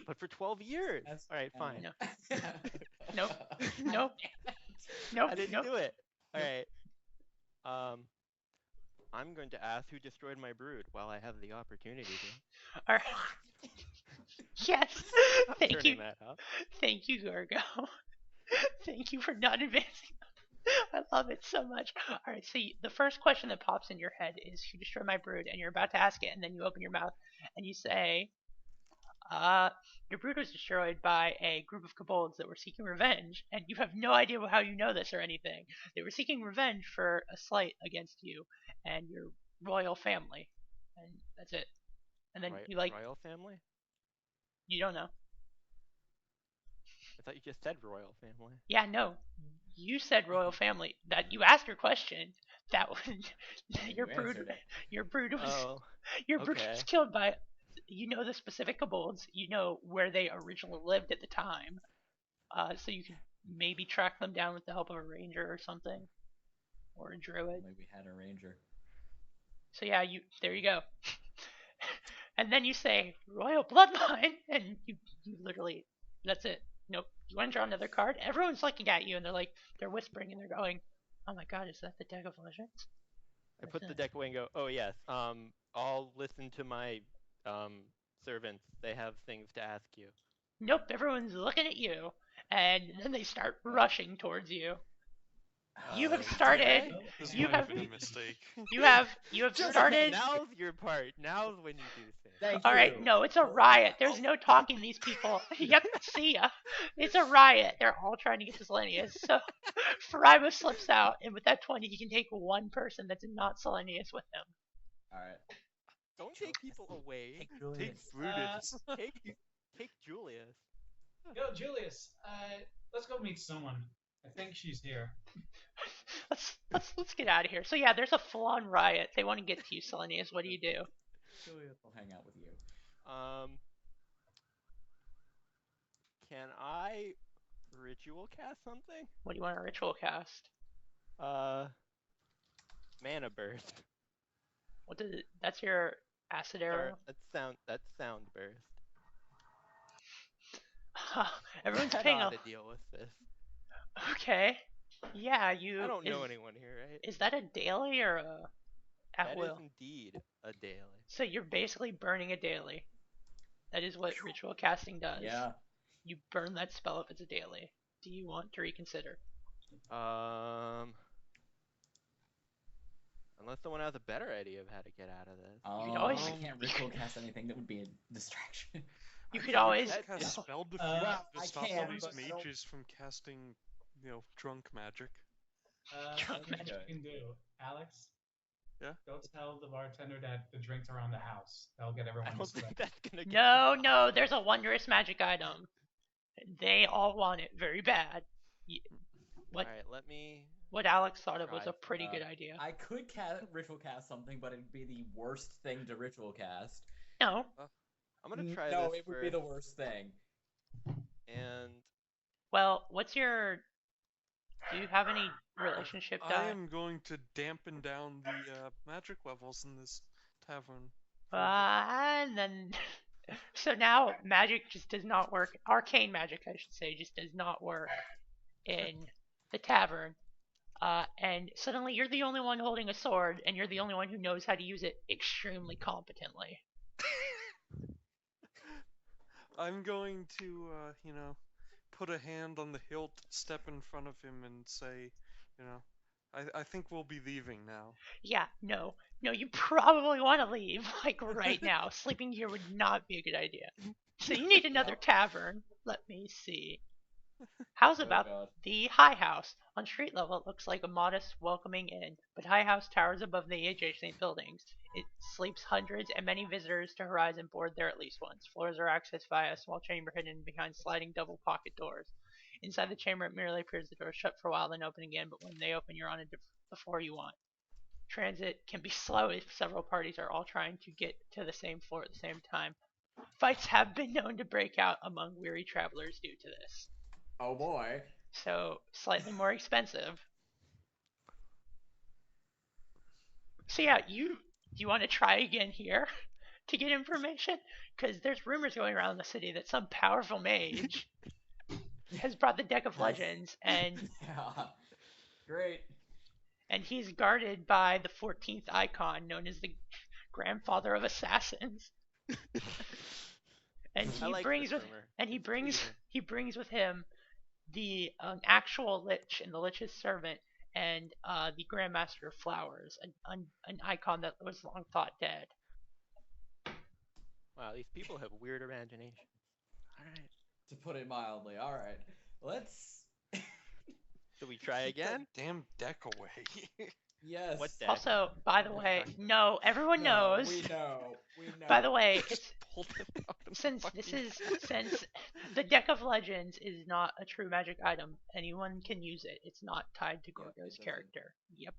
But for 12 years. That's All right, fine. No. Nope. Nope. Nope. I didn't Nope. do it. All right. I'm going to ask who destroyed my brood while I have the opportunity to. All right. Yes. Thank Turning you. that up. Thank you, Gorgo. Thank you for not advancing. I love it so much. All right, so the first question that pops in your head is who destroyed my brood, and you're about to ask it, and then you open your mouth and you say, your brood was destroyed by a group of kobolds that were seeking revenge, and you have no idea how you know this or anything. They were seeking revenge for a slight against you and your royal family, and that's it. And then you Royal family? you don't know. I thought you just said royal family. Yeah, no. You said royal family. That you asked your question. That was your You brood. answered it. Your brood was Oh, your brood okay. was killed by. You know the specific kobolds. You know where they originally lived at the time. So you can maybe track them down with the help of a ranger or something, or a druid. Only we had a ranger. So yeah, there you go. And then you say royal bloodline, and you literally that's it. Nope. You want to draw another card? Everyone's looking at you, and they're whispering, and they're going, "Oh my God, is that the deck of legends?" I put the deck away and go, oh yes, I'll listen to my servants. They have things to ask you. Nope. Everyone's looking at you, and then they start rushing towards you. You have Okay. started. This You might have have- been a mistake. You have Just started. Now's your part. Now's when you do things. Thank All right, you. no, it's a riot. There's no talking to these people. Yep, see ya. It's a riot. They're all trying to get to Selenius. So Furaibo slips out, and with that 20, he can take one person that's not Selenius with him. All right. Don't take people away. Take Take Julius. Brutus. Take Julius. Yo, Julius, let's go meet someone. I think she's here. Let's get out of here. So yeah, there's a full-on riot. They want to get to you, Selenius. What do you do? Julius will hang out with you. Can I ritual cast something? What do you want to ritual cast? Mana burst. What does it? That's your acid Or arrow. that's sound burst. Everyone's I know paying how a. to deal with this. Okay. Yeah, you. I don't know anyone here, right? Is that a daily or a at That will? is indeed a daily. So you're basically burning a daily. That is what ritual casting does. Yeah. You burn that spell if it's a daily. Do you want to reconsider? Unless someone has a better idea of how to get out of this. could always- I can't ritual cast anything that would be a distraction. You could always. that- Cast no. spell defeat I to stop can, all these but I don't- mages from casting, drunk magic. Drunk What magic. you can do, Alex? Yeah? Go tell the bartender that the drinks are on the house. That'll get I everyone to don't sweat. think that's gonna get No, there's a wondrous magic item. They all want it very bad. What Alright, let me. what Alex thought of was Try a pretty for good that. idea. I could ritual cast something, but it'd be the worst thing to ritual cast. No, I'm gonna try No, this it would be first, the worst thing. and well, what's your? Do you have any relationship I die? am going to dampen down the magic levels in this tavern. And then, so now magic just does not work. Arcane magic, I should say, just does not work in the tavern. And suddenly you're the only one holding a sword, and you're the only one who knows how to use it extremely competently. I'm going to, put a hand on the hilt, step in front of him, and say, I think we'll be leaving now. Yeah, no, you probably want to leave, like right now. Sleeping here would not be a good idea. So you need another tavern. Let me see. How's Oh, about God. the High House? On street level, it looks like a modest, welcoming inn, but High House towers above the adjacent buildings. It sleeps hundreds, and many visitors to Horizon board there at least once. Floors are accessed via a small chamber hidden behind sliding double pocket doors. Inside the chamber, it merely appears the doors shut for a while, then open again, but when they open, you're on the floor you want. Transit can be slow if several parties are all trying to get to the same floor at the same time. Fights have been known to break out among weary travelers due to this. Oh boy. So, slightly more expensive. So yeah, do you want to try again here to get information? Because there's rumors going around the city that some powerful mage has brought the Deck of Legends, and Yeah. Great. he's guarded by the 14th icon, known as the grandfather of assassins. And I he like brings this with rumor. and he It's brings clear. he brings with him the actual lich and the lich's servant, and the Grandmaster of Flowers, an icon that was long thought dead. Wow, these people have weird imagination. Alright. To put it mildly. All right. Let's. So we try Keep that again? damn deck away. Yes. What deck? Also, by the way, no, everyone No, knows. We know. We know. By the way, Just pulled it out of the since fucking the Deck of Legends is not a true magic item, anyone can use it. It's not tied to Yep, it Gorgo's doesn't. character. Yep,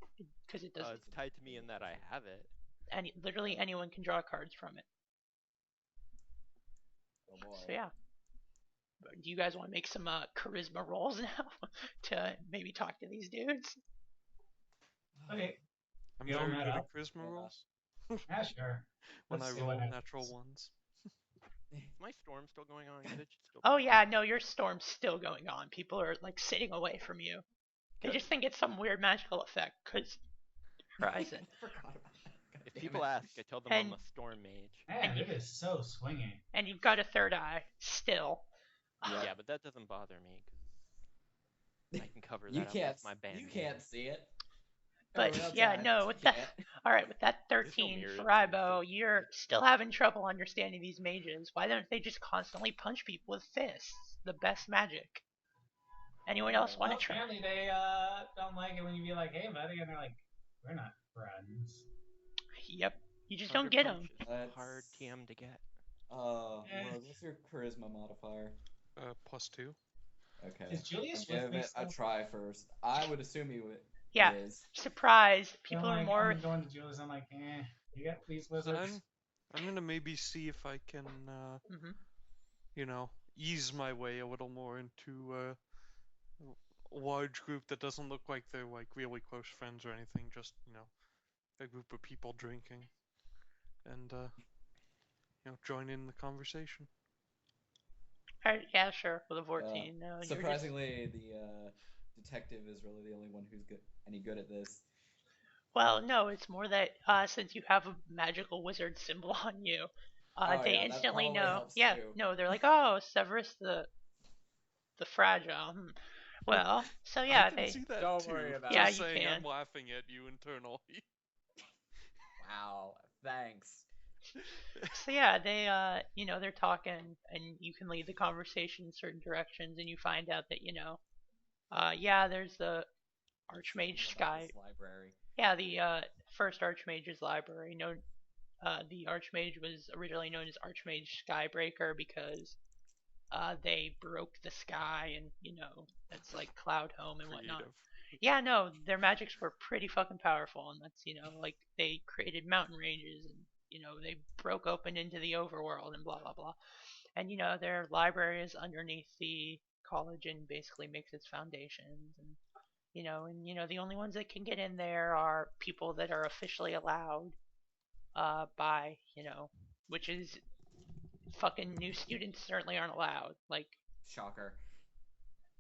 because it doesn't. It's tied to me in that I have it. Literally anyone can draw cards from it. Oh boy. So yeah. Do you guys want to make some charisma rolls now to maybe talk to these dudes? Okay, I'm You very don't good know. at charisma Yeah. rolls yeah, sure. when Let's I see roll what happens. natural ones. Is my storm still going on? Is it still Oh yeah, no, your storm's still going on. People are like sitting away from you. They Good. just think it's some weird magical effect because Horizon. Forgot about that. God If damn people it. ask, I tell them I'm And- a storm mage. Man, it is so swinging. And you've got a third eye still. Yeah. Yeah, but that doesn't bother me. I can cover You that up can't. with my band. You can't see it. But Everyone else yeah, can. no, You with that. can't. All right, with that There's no 13 mirrors in Furaibo, this you're still having trouble understanding these mages. Why don't they just constantly punch people with fists? The best magic. Anyone else want Well, to try? apparently they don't like it when you be like, "Hey, buddy," and they're like, "We're not friends." Yep, you just Sucker don't get punch them. is That's- hard TM to get. Rose, what's your charisma modifier? +2. Okay. Is Julius Give with me it a still? try first. I would assume he Yeah. is. Surprise! So People I'm are like, more. I'm going to Julius. I'm like, you got these wizards. I'm gonna maybe see if I can, Mhm. you know, ease my way a little more into a large group that doesn't look like they're like really close friends or anything. Just a group of people drinking, and join in the conversation. Alright, yeah, sure. With a 14, no. You're just... Surprisingly, the detective is really the only one who's any good at this. Well, no, it's more that since you have a magical wizard symbol on you, Oh, they yeah, that instantly probably know. helps Yeah, too. no, they're like, oh, Severus the fragile. Well, so yeah, I can they. see that Don't too. worry about Yeah, Just you saying, can. I'm laughing at you internally. Wow, thanks. So yeah, they they're talking, and you can lead the conversation in certain directions, and you find out that yeah, there's the Archmage Something about Sky. this library. Yeah, the first Archmage's library. The Archmage was originally known as Archmage Skybreaker because they broke the sky, and that's like Cloud Home and whatnot. Creative. Yeah, no, their magics were pretty fucking powerful, and that's like they created mountain ranges, and they broke open into the overworld and blah blah blah. And their library is underneath the college and basically makes its foundations, and the only ones that can get in there are people that are officially allowed by which is fucking new students certainly aren't allowed. Like, Shocker.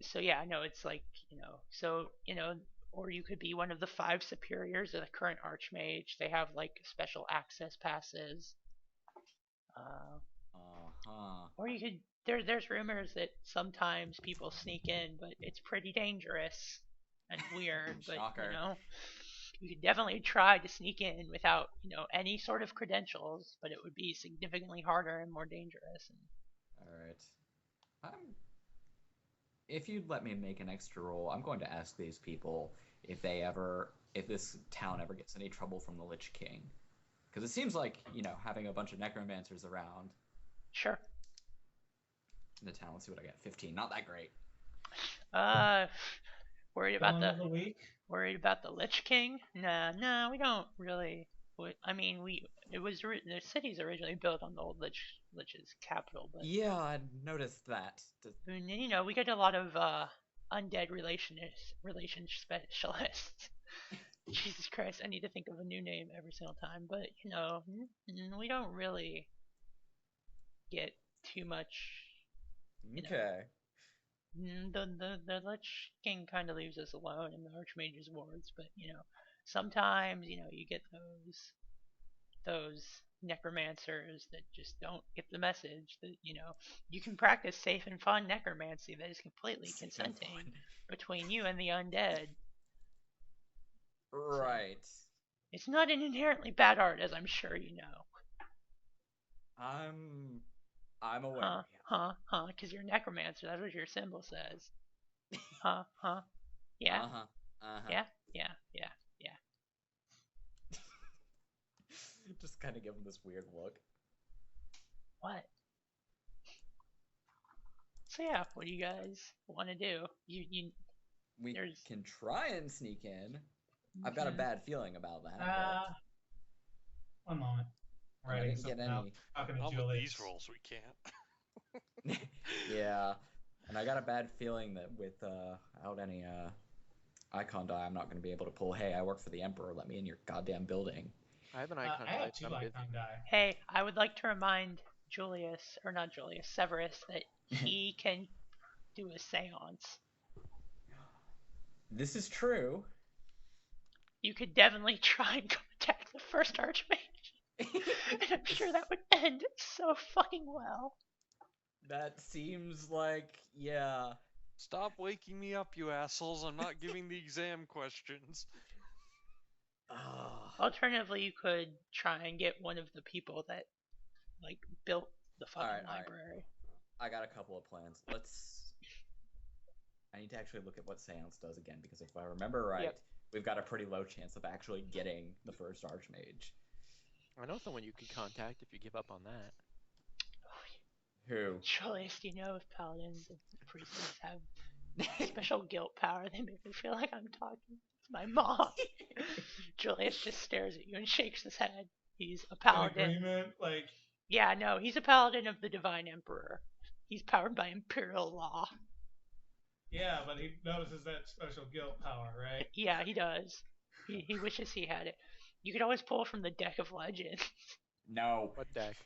so yeah, no, it's like so or you could be one of the 5 superiors of the current Archmage. They have like special access passes. Or you could there's rumors that sometimes people sneak in, but it's pretty dangerous and weird. But Shocker. you could definitely try to sneak in without any sort of credentials, but it would be significantly harder and more dangerous. All right. If you'd let me make an extra roll, I'm going to ask these people if this town ever gets any trouble from the Lich King, because it seems like having a bunch of necromancers around. Sure. In the town, let's see what I got. 15, not that great. Worried about Villain of the week. Worried about the Lich King? Nah, we don't really. I mean, the city's originally built on the old Lich's capital, but Yeah, I noticed that. we get a lot of undead relation specialists. Jesus Christ, I need to think of a new name every single time, but we don't really get too much. Okay. The Lich King kind of leaves us alone in the Archmage's wards, but sometimes you get those necromancers that just don't get the message that you can practice safe and fun necromancy that is completely consenting between you and the undead. Right. So, it's not an inherently bad art, as I'm sure you know. I'm aware. Because you're a necromancer. That's what your symbol says. Yeah. Yeah. Just kind of give him this weird look. What? So yeah, what do you guys want to do? We can try and sneak in. I've got a bad feeling about that. One moment. I didn't get any. Talking to Not with Julius. these rolls, we can't. Yeah, and I got a bad feeling that without any icon die, I'm not going to be able to pull. Hey, I work for the Emperor. Let me in your goddamn building. I have an icon I have die, 2 so I'm icon busy. die. Hey, I would like to remind Severus, that he can do a seance. This is true. You could definitely try and contact the first Archmage. And I'm sure that would end so fucking well. That seems like, yeah. Stop waking me up, you assholes. I'm not giving the exam questions. Ah. Alternatively, you could try and get one of the people that like built the fucking Alright. library. I got a couple of plans. I need to actually look at what Seance does again, because if I remember right, Yep. we've got a pretty low chance of actually getting the first Archmage. I know someone you could contact if you give up on that. Who? Julius, do you know if paladins and priests have special guilt power? They make me feel like I'm talking to my mom. Julius just stares at you and shakes his head. He's a An paladin. agreement, like, Yeah, no, he's a paladin of the Divine Emperor. He's powered by imperial law. yeah, but he notices that special guilt power, right? Yeah, he does. He wishes he had it. You could always pull from the deck of legends. No. What deck?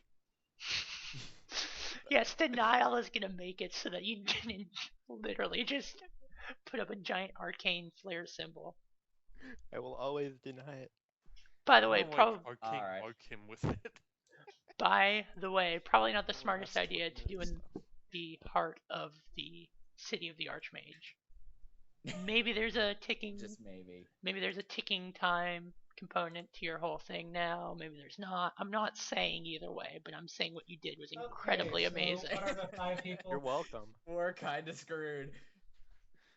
Yes, denial is gonna make it so that you didn't literally just put up a giant arcane flare symbol. I will always deny it. By the I way, don't probably arcane Alright. mark him with it. probably not the Well, smartest that's idea what to it do is, in the heart of the city of the Archmage. Maybe there's a ticking Just maybe. maybe there's a ticking time component to your whole thing now. Maybe there's not. I'm not saying either way, but I'm saying what you did was incredibly Okay, so amazing. what are the 5 people? You're welcome. We're kind of screwed.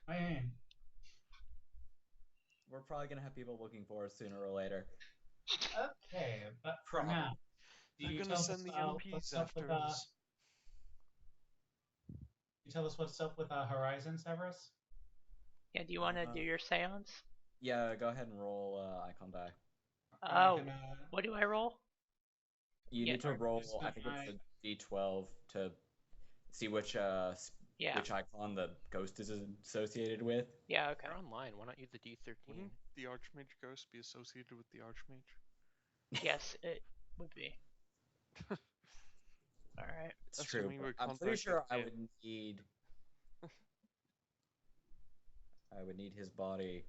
Man, We're probably gonna have people looking for us sooner or later. okay, but for Probably. now, do They're you gonna tell send us the what's MPs up with after us. you tell us what's up with Horizon, Severus? Yeah, do you want to do your seance? Yeah, go ahead and roll Icon die. Oh, You can, what do I roll? You Yeah. need to roll, Just I think my- it's a D12 to see which Yeah. which icon the ghost is associated with. Yeah, okay. You're online. Why not use the D13? Wouldn't the Archmage Ghost be associated with the Archmage? Yes, it would be. Alright. It's That's true. when we were I'm pretty contacted, sure I yeah. would need his body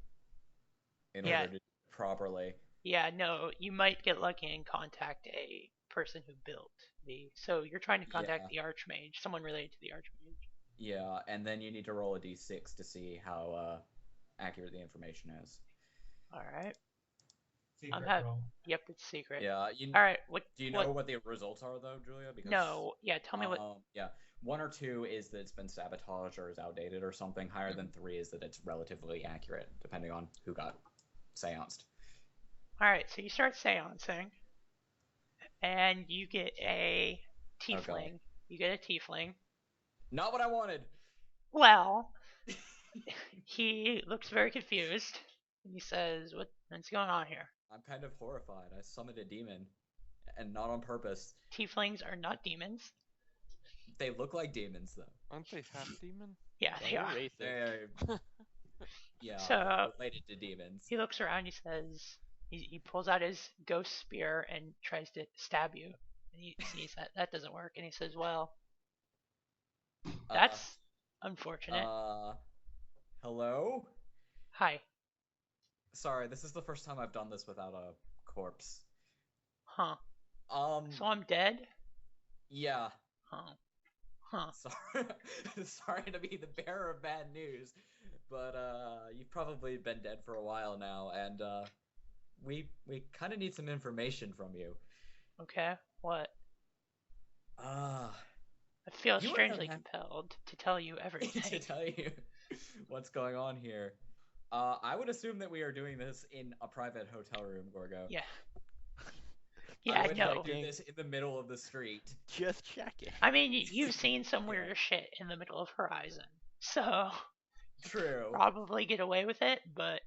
in Yeah. order to do it properly. Yeah, no, you might get lucky and contact a person who built the. So you're trying to contact the Archmage, someone related to the Archmage. Yeah, and then you need to roll a D6 to see how accurate the information is. Alright. secret hav- roll. Yep, it's secret. Yeah. Alright, what. Do you what, know what the results are though, Julia? Because No, yeah, tell me what. Yeah, 1 or 2 is that it's been sabotaged or is outdated or something. Higher than 3 is that it's relatively accurate, depending on who got seanced. Alright, so you start seancing, and you get a tiefling. Okay. You get a tiefling. Not what I wanted. Well, he looks very confused. And he says, what's going on here? I'm kind of horrified. I summoned a demon, and not on purpose. Tieflings are not demons. They look like demons, though. Aren't they half demon? Yeah, they You're are. racist. They're yeah, So- related to demons. He looks around. He says, he pulls out his ghost spear and tries to stab you. And he sees that doesn't work. And he says, well, that's unfortunate. Hello? Hi. Sorry, this is the first time I've done this without a corpse. Huh. So I'm dead? Yeah. Huh. Huh. Sorry, sorry to be the bearer of bad news, but you've probably been dead for a while now, and we kind of need some information from you. Okay. What? Ah, I feel You strangely wouldn't compelled to tell you to everything. tell you what's going on here. I would assume that we are doing this in a private hotel room, Gorgo. Yeah. I Yeah, would no. like do this in the middle of the street. Just checking. I mean, you've seen some weirder shit in the middle of Horizon, so True. probably get away with it. But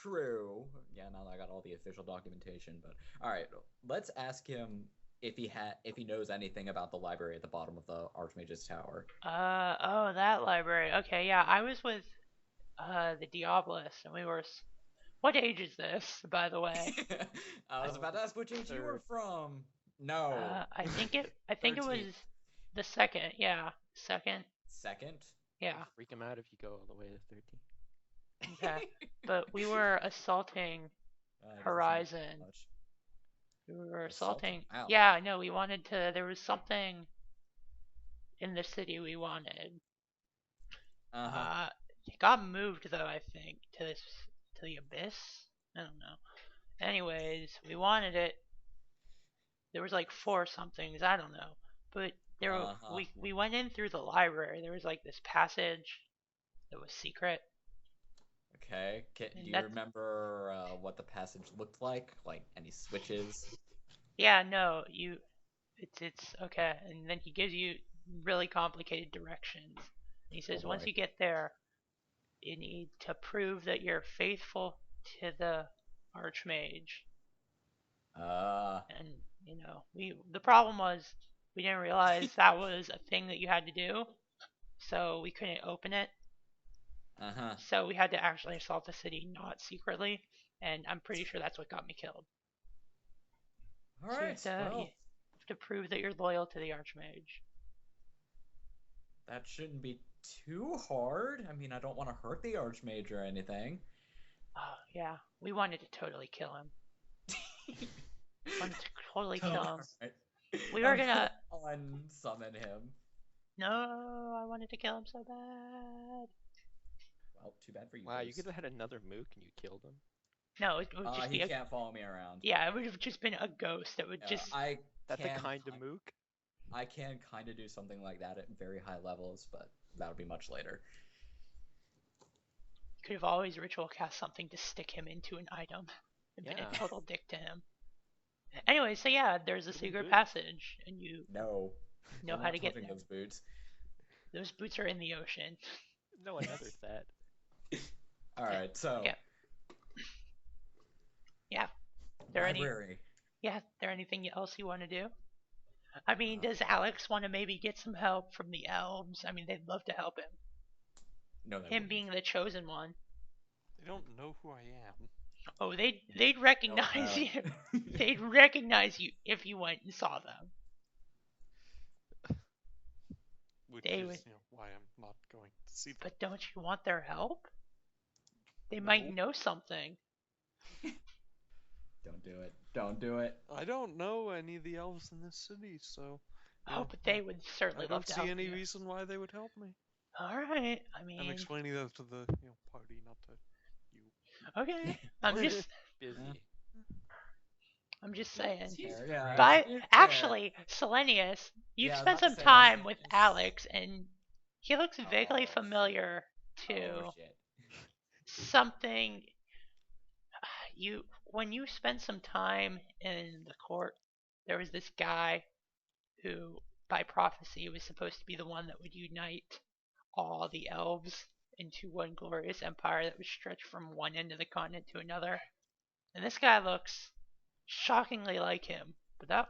True. Yeah, now that I got all the official documentation, but all right, let's ask him if he knows anything about the library at the bottom of the Archmage's Tower. oh, that library. Okay, yeah, I was with the Diabolus, and we were. What age is this, by the way? I was about to ask which age you were from. No. I think it was 13th. the second. Yeah, second. Second? Yeah. Freak him out if you go all the way to 13. Okay. But we were assaulting. Doesn't seem Horizon. much. We were Assaulting? assaulting. Wow. Yeah, no, we wanted to. There was something in the city we wanted. It got moved though, I think, to the abyss. I don't know. Anyways, we wanted it. There was like 4 somethings, I don't know. But we went in through the library. There was like this passage that was secret. Okay. Do you remember what the passage looked like? Like any switches? Yeah, no, it's okay. And then he gives you really complicated directions. And he says once you get there, you need to prove that you're faithful to the Archmage. And the problem was we didn't realize that was a thing that you had to do, so we couldn't open it. So we had to actually assault the city, not secretly, and I'm pretty sure that's what got me killed. All right. So you have to prove that you're loyal to the Archmage. That shouldn't be too hard. I mean, I don't want to hurt the Archmage or anything. Oh yeah, we wanted to totally kill him. Wanted to totally kill him. Right. We were gonna unsummon him. No, I wanted to kill him so bad. Well, too bad for you. Wow, you could have had another mook and you killed him. No, it would just be he can't follow me around. Yeah, it would have just been a ghost that would just. That's a kind of mook. I can kind of do something like that at very high levels, but that'll be much later. You could have always ritual cast something to stick him into an item and been a total dick to him. Anyway, so yeah, there's a secret passage, and you know how to get there. Those boots. Those boots are in the ocean. No one ever said. All right, so. Yeah. Library. There anything else you want to do? I mean, does Alex want to maybe get some help from the elves? I mean, they'd love to help him. No, him being the chosen one. They don't know who I am. Oh, they'd recognize you. They'd recognize you if you went and saw them. Which is why I'm not going to see them. But don't you want their help? They might know something. Don't do it. Don't do it. I don't know any of the elves in this city, so. Oh, but they would certainly love to help you. I don't see any reason why they would help me. All right. I mean. I'm explaining that to the party, not to you. Okay. I'm just busy. I'm just saying. Yeah, but actually, Selanius, you've spent some time with Alex, and he looks vaguely familiar to something. When you spent some time in the court, there was this guy who, by prophecy, was supposed to be the one that would unite all the elves into one glorious empire that would stretch from one end of the continent to another. And this guy looks shockingly like him, but that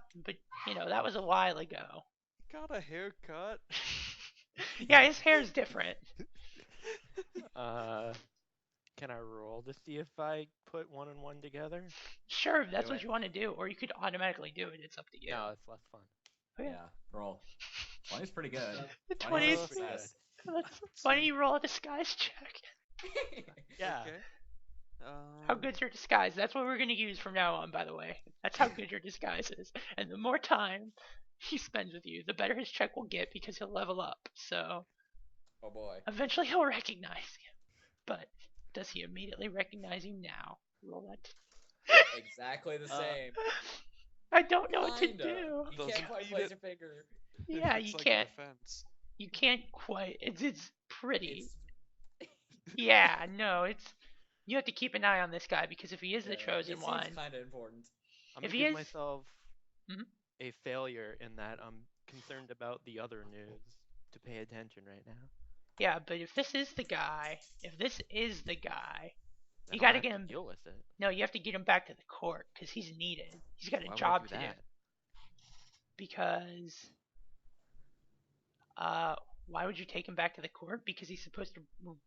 was a while ago. He got a haircut. Yeah, his hair's different. Can I roll to see if I put 1 and 1 together? Sure, if that's what you want to do, or you could automatically do it. It's up to you. No, it's less fun. Okay. Yeah, roll. 20's pretty good. 20's pretty good. Why don't you roll a disguise check? Yeah. Okay. How good's your disguise? That's what we're going to use from now on, by the way. That's how good your disguise is. And the more time he spends with you, the better his check will get because he'll level up. So, oh boy. Eventually he'll recognize you. But does he immediately recognize you now? Roll that. Exactly the same. I don't know what to do. You can't quite place your finger. Yeah, you can't. Defense. You can't quite. It's pretty. Yeah, no, it's. You have to keep an eye on this guy because if he is the chosen one, it's kind of important. I'm gonna give myself a failure in that I'm concerned about the other news to pay attention right now. Yeah, but if this is the guy, then you got to have get him. Deal with it. No, you have to get him back to the court because he's needed. He's got a job to do. Because, why would you take him back to the court? Because he's supposed to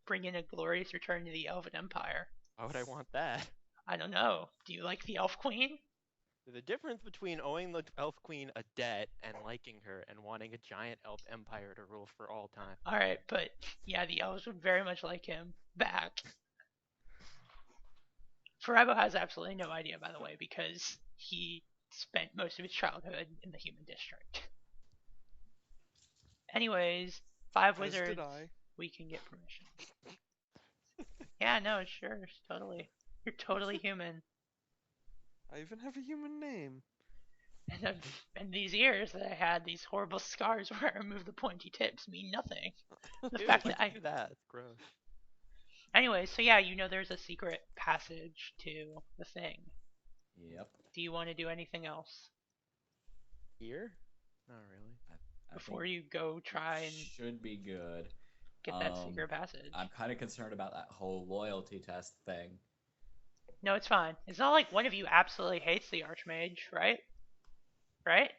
bring in a glorious return to the Elven Empire. Why would I want that? I don't know. Do you like the Elf Queen? The difference between owing the Elf Queen a debt and liking her and wanting a giant elf empire to rule for all time. Alright, but yeah, the elves would very much like him back. Furaibo has absolutely no idea, by the way, because he spent most of his childhood in the human district. Anyways, 5 wizards. we can get permission. Yeah, no, sure, totally. You're totally human. I even have a human name. And these ears that I had, these horrible scars where I removed the pointy tips, mean nothing. The Ew, fact why'd that you do that? It's gross. Anyway, so yeah, you know there's a secret passage to the thing. Yep. Do you want to do anything else Here? Not really. I before think you go try and should be good. get that secret passage? I'm kind of concerned about that whole loyalty test thing. No, it's fine. It's not like one of you absolutely hates the Archmage, right? Right?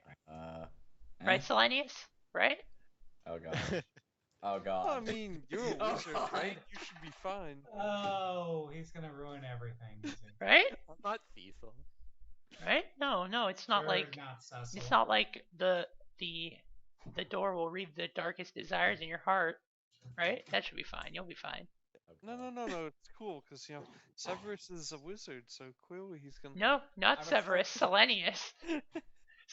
Right, Selanius? Right? Oh god. Oh I god. mean, you're a Oh, wizard, God. right? You should be fine. Oh, he's gonna ruin everything. is he? Right? I'm not Cecil. Right? No, it's not You're like not Cecil. it's not like the door will read the darkest desires in your heart, right? That should be fine. You'll be fine. Oh, No, God. it's cool, because, Severus is a wizard, so clearly he's gonna... No, not I'm Severus, Selenius.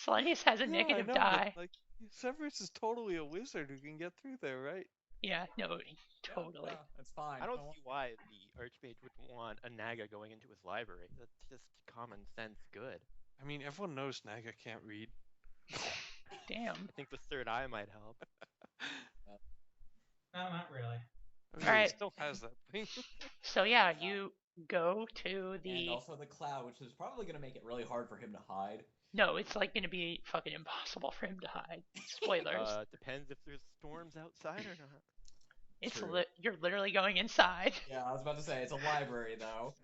Selenius has a Yeah, negative I know, die. but, Severus is totally a wizard who can get through there, right? Yeah, no, Yeah, totally. yeah, it's fine. I don't see why the Archmage wouldn't want a Naga going into his library. That's just common sense good. I mean, everyone knows Naga can't read. Damn. I think the third eye might help. No, not really. I mean, Alright. he still has that thing. So yeah, you go to the. And also the cloud, which is probably going to make it really hard for him to hide. No, it's like gonna be fucking impossible for him to hide. Spoilers. Depends if there's storms outside or not. It's true. you're literally going inside. Yeah, I was about to say, it's a library, though.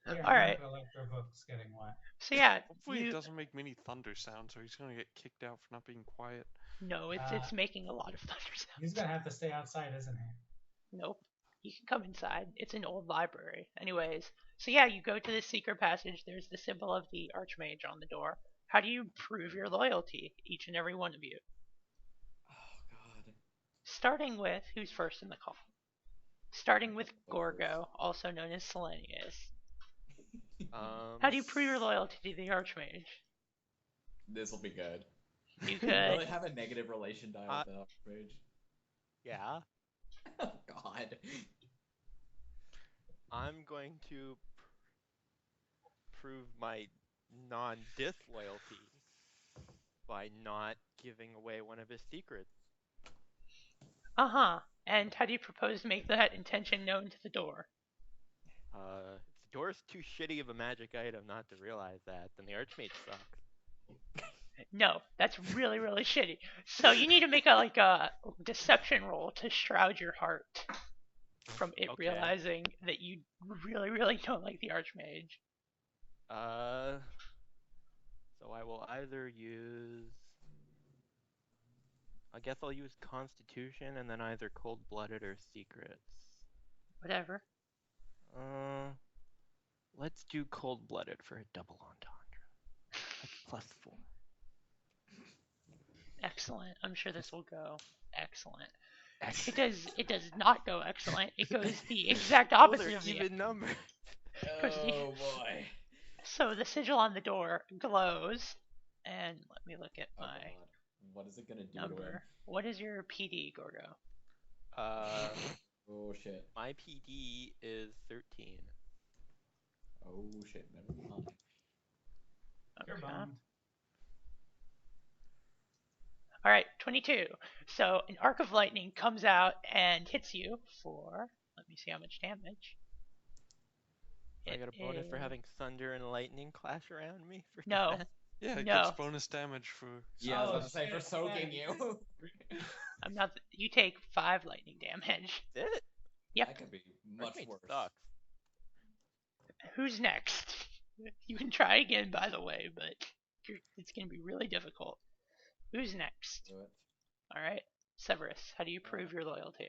Yeah, Alright. The electro book's getting wet. So yeah, Hopefully you. it doesn't make many thunder sounds, or he's gonna get kicked out for not being quiet. No, it's making a lot of thunder sounds. He's gonna have to stay outside, isn't he? Nope. You can come inside. It's an old library. Anyways, so yeah, you go to the secret passage. There's the symbol of the Archmage on the door. How do you prove your loyalty, each and every one of you? Oh, God. Starting with who's first in the call. Starting with Gorgo, also known as Selanius. How do you prove your loyalty to the Archmage? This will be good. You Will could. it have a negative relation die with the page? Yeah. Oh, God. I'm going to prove my non-disloyalty by not giving away one of his secrets. And how do you propose to make that intention known to the door? If the door's too shitty of a magic item not to realize that, then the Archmage sucks. No, that's really, really shitty. So you need to make a deception roll to shroud your heart from it Okay. realizing that you really, really don't like the Archmage. So I will either use... I guess I'll use Constitution and then either Cold-Blooded or Secrets. Whatever. Let's do Cold-Blooded for a double entendre. That's +4. Excellent. I'm sure this will go excellent. Excellent. It does not go excellent. It goes the exact Oh, opposite they're of the. even numbers. Oh, boy. So the sigil on the door glows, and let me look at Oh, my God. What is it going to do to him? number. What is your PD, Gorgo? Oh, shit. My PD is 13. Oh, shit. Never mind. You're Okay. bummed. All right, 22. So an arc of lightning comes out and hits you for. Let me see how much damage. I It got a bonus for is- having thunder and lightning clash around me for No. defense? Yeah, it No. gets bonus damage for... Yeah, I was Oh, about to say, for shit, soaking yeah. you. I'm not. You take 5 lightning damage. Did it? Yep. That could be much Archmage worse. sucks. Who's next? You can try again, by the way, but it's going to be really difficult. Who's next? Do it. All right, Severus. How do you prove your loyalty?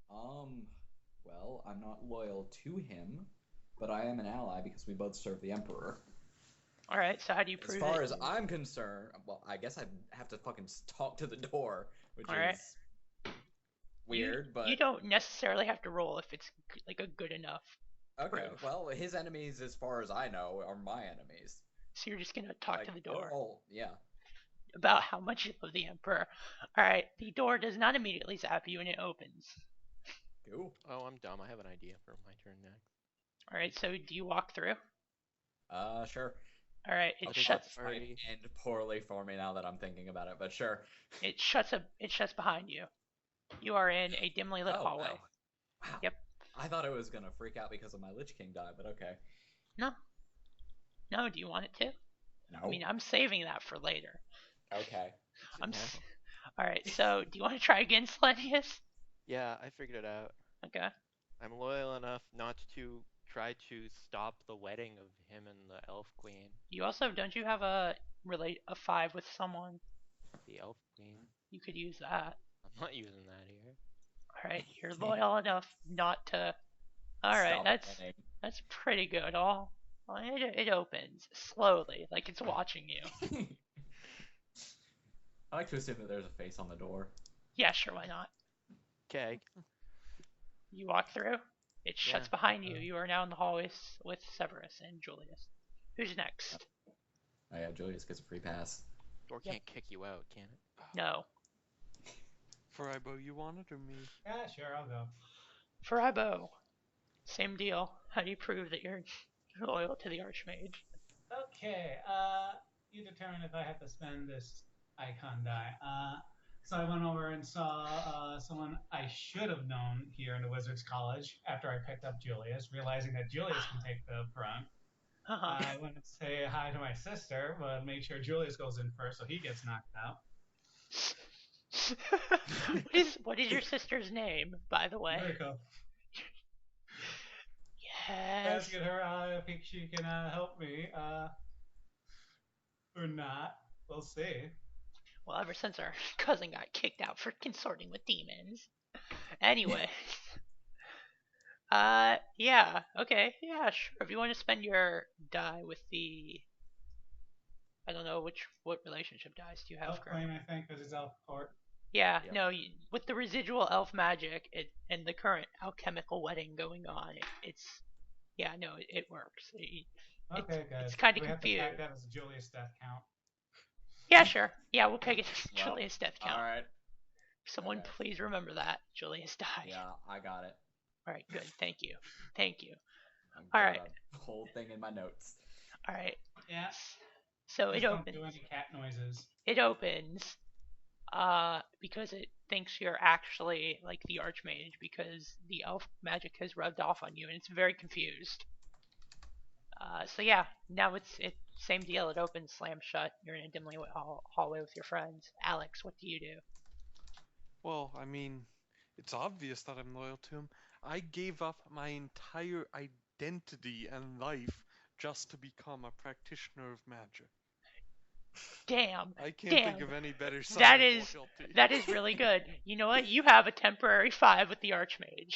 Well, I'm not loyal to him, but I am an ally because we both serve the Emperor. All right, so how do you As prove far it? as I'm concerned, well, I guess I have to fucking talk to the door, which All right. is weird, but You don't necessarily have to roll if it's like a good enough. okay. proof. Well, his enemies, as far as I know, are my enemies. So you're just gonna talk to the door. Oh, yeah. about how much you love the Emperor. All right, the door does not immediately zap you, and it opens. Cool. Oh, I'm dumb. I have an idea for my turn next. All right, so do you walk through? Sure. All right, I'll it take shuts. that. Might Alrighty. end poorly for me now that I'm thinking about it, but sure. It shuts up. It shuts behind you. You are in a dimly lit Oh, hallway. wow. Wow. Yep. I thought it was gonna freak out because of my Lich King die, but okay. No. No. Do you want it to? No. I mean, I'm saving that for later. Okay. I'm. No. All right. So, do you want to try again, Selenius? Yeah, I figured it out. Okay. I'm loyal enough not to try to stop the wedding of him and the elf queen. You also don't you have a 5 with someone? The elf queen? You could use that. I'm not using that here. All right. You're loyal enough not to. All right. Stop winning. That's pretty good. It opens slowly, like it's watching you. I like to assume that there's a face on the door. Yeah, sure. Why not? Okay. You walk through. It shuts Yeah. behind you. You are now in the hallways with Severus and Julius. Who's next? Oh yeah, Julius gets a free pass. Door Yep. can't kick you out, can it? No. Furaibo, you want it or me? Yeah, sure, I'll go. Furaibo. Same deal. How do you prove that you're loyal to the Archmage? Okay, you determine if I have to spend this icon die. So I went over and saw someone I should have known here in the Wizards College after I picked up Julius, realizing that Julius can take the brunt. Uh-huh. I went to say hi to my sister, but make sure Julius goes in first so he gets knocked out. What is your sister's name, by the way? Mariko. Yes. Asking her if she can help me, or not. We'll see. Well, ever since our cousin got kicked out for consorting with demons. Anyway. Yeah, okay, yeah, sure. If you want to spend your die with the, I don't know what relationship dice do you have, Elf Graham? Queen, I think, because it's Elf Court. Yeah, Yep. no, with the residual elf magic and the current alchemical wedding going on, it works. Okay, good. It's kinda We have to confused. tag that as a Julius death count. Yeah, sure. Yeah, we'll pick it as Well, Julius death count. Alright. Someone okay. please remember that. Julius died. Yeah, I got it. Alright, good. Thank you. Thank you. I'm Alright. got a whole thing in my notes. Alright. Yeah. So it Just don't opens. do any cat noises. It opens because it thinks you're actually like the Archmage because the elf magic has rubbed off on you and it's very confused. So yeah, now it's same deal. It opens, slams shut. You're in a dimly lit hallway with your friends. Alex, what do you do? Well, I mean, it's obvious that I'm loyal to him. I gave up my entire identity and life just to become a practitioner of magic. Damn. I can't think of any better sign That of is loyalty. that is really good. You know what? You have a temporary 5 with the Archmage.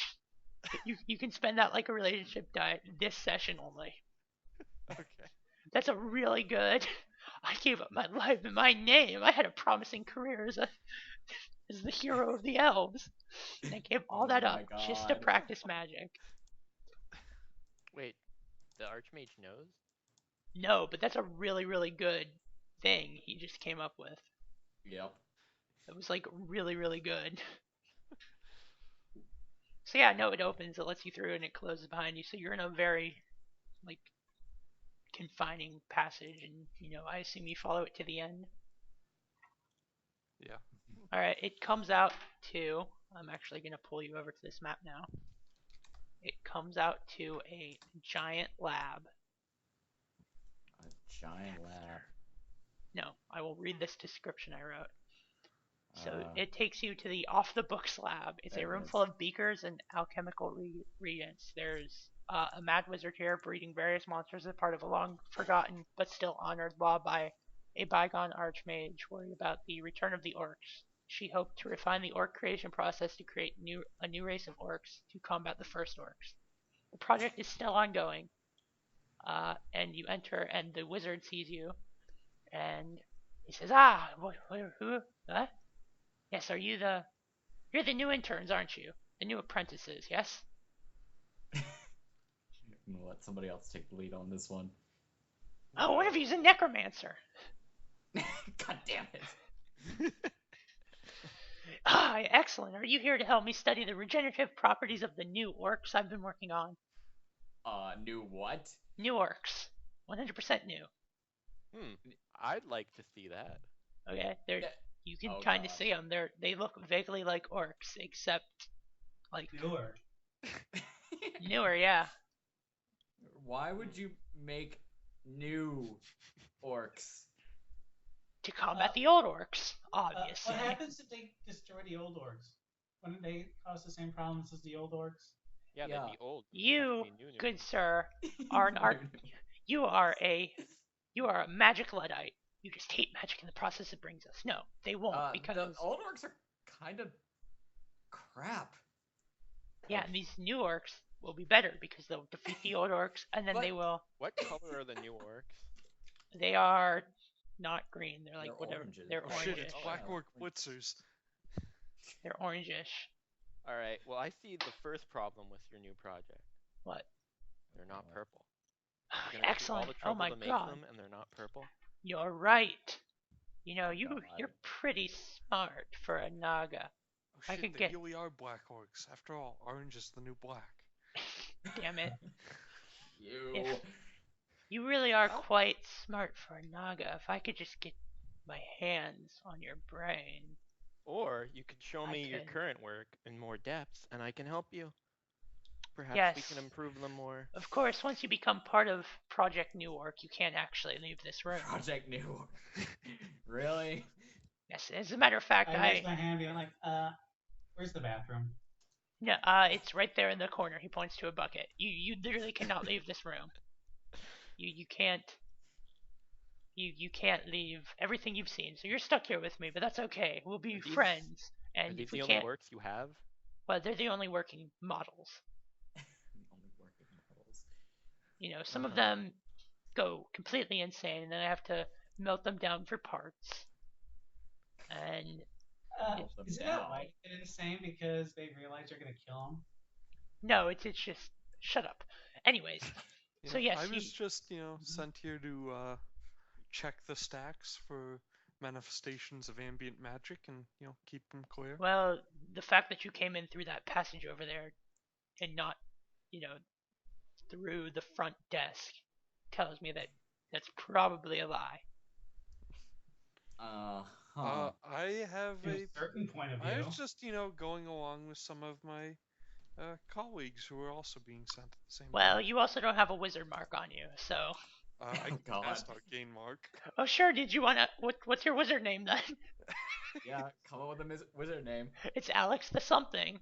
You can spend that like a relationship die this session only. Okay. That's a really good. I gave up my life and my name. I had a promising career as the hero of the elves. And I gave all Oh that my up just to God. practice magic. Wait, the Archmage knows? No, but that's a really, really good thing he just came up with. Yep. It was like really, really good. So yeah, no, it opens, it lets you through, and it closes behind you. So you're in a very like confining passage, and I assume you follow it to the end. Yeah. All right, it comes out to. I'm actually gonna pull you over to this map now. It comes out to a giant lab. A giant lab. No, I will read this description I wrote. So Uh, it takes you to the off-the-books lab. It's a There it room is. full of beakers and alchemical reagents. There's a mad wizard here breeding various monsters as part of a long-forgotten but still honored law by a bygone archmage worried about the return of the orcs. She hoped to refine the orc creation process to create a new race of orcs to combat the first orcs. The project is still ongoing, and you enter, and the wizard sees you, and he says, who? Huh? Yes, you're the new interns, aren't you? The new apprentices, yes? I'm gonna let somebody else take the lead on this one. Oh, one of you's a necromancer. God damn it. Excellent. Are you here to help me study the regenerative properties of the new orcs I've been working on? New what? New orcs. 100% new. I'd like to see that. Okay? They're Yeah. you can Oh, kind of God. see them. They look vaguely like orcs, except like Newer. newer, yeah. Why would you make new orcs? To combat the old orcs, What obviously. happens if they destroy the old orcs? Wouldn't they cause the same problems as the old orcs? Yeah, Yeah. they'd be old. You, Have to be new. good sir, are an art. You are a magic luddite. You just hate magic in the process it brings us. No, they won't because The old orcs are kind of crap. yeah, and these new orcs will be better because they'll defeat the old orcs, and then But- they will. What color are the new orcs? They are not green. They're like They're whatever. oranges. They're Oh, Oh orangish. shit, it's Oh, Black yeah. Orc Blitzers. They're orangish. All right. Well, I see the first problem with your new project. What? They're not purple. You're gonna go through all Excellent. the Oh trouble my to make god. them, and they're not purple. You're right. You know, Oh, God. you're pretty smart for a Naga. Oh I shit, could they get- really are Black Orcs. After all, orange is the new black. Damn it. You. You really are quite smart for a Naga. If I could just get my hands on your brain. Or you could show I me your could. current work in more depth, and I can help you. Perhaps we Yes. can improve them more. Of course, once you become part of Project New Orc, you can't actually leave this room. Project New. Really? Yes, as a matter of fact, I raise my hand being like, where's the bathroom? No, it's right there in the corner. He points to a bucket. You literally cannot leave this room. You can't. You can't leave everything you've seen. So you're stuck here with me, but that's okay. We'll be Are these- friends. Are And these if we the only can't, works you have? well, they're the only working models. Only working models. You know, some of Uh-huh. them go completely insane, and then I have to melt them down for parts. And Melt them Is it down. that white and insane because they realize you're gonna kill them? no, it's just shut up. Anyways, You So know, yes, I you- was just, sent here to check the stacks for manifestations of ambient magic and, keep them clear. well, the fact that you came in through that passage over there and not, through the front desk tells me that that's probably a lie. I have From a certain point of I view. was just, going along with some of my colleagues who were also being sent at the same Well, time. you also don't have a wizard mark on you, so. I Oh, can God. cast Arcane Mark. Oh, sure. Did you want to? What's your wizard name then? Yeah, come up with a wizard name. It's Alex the something,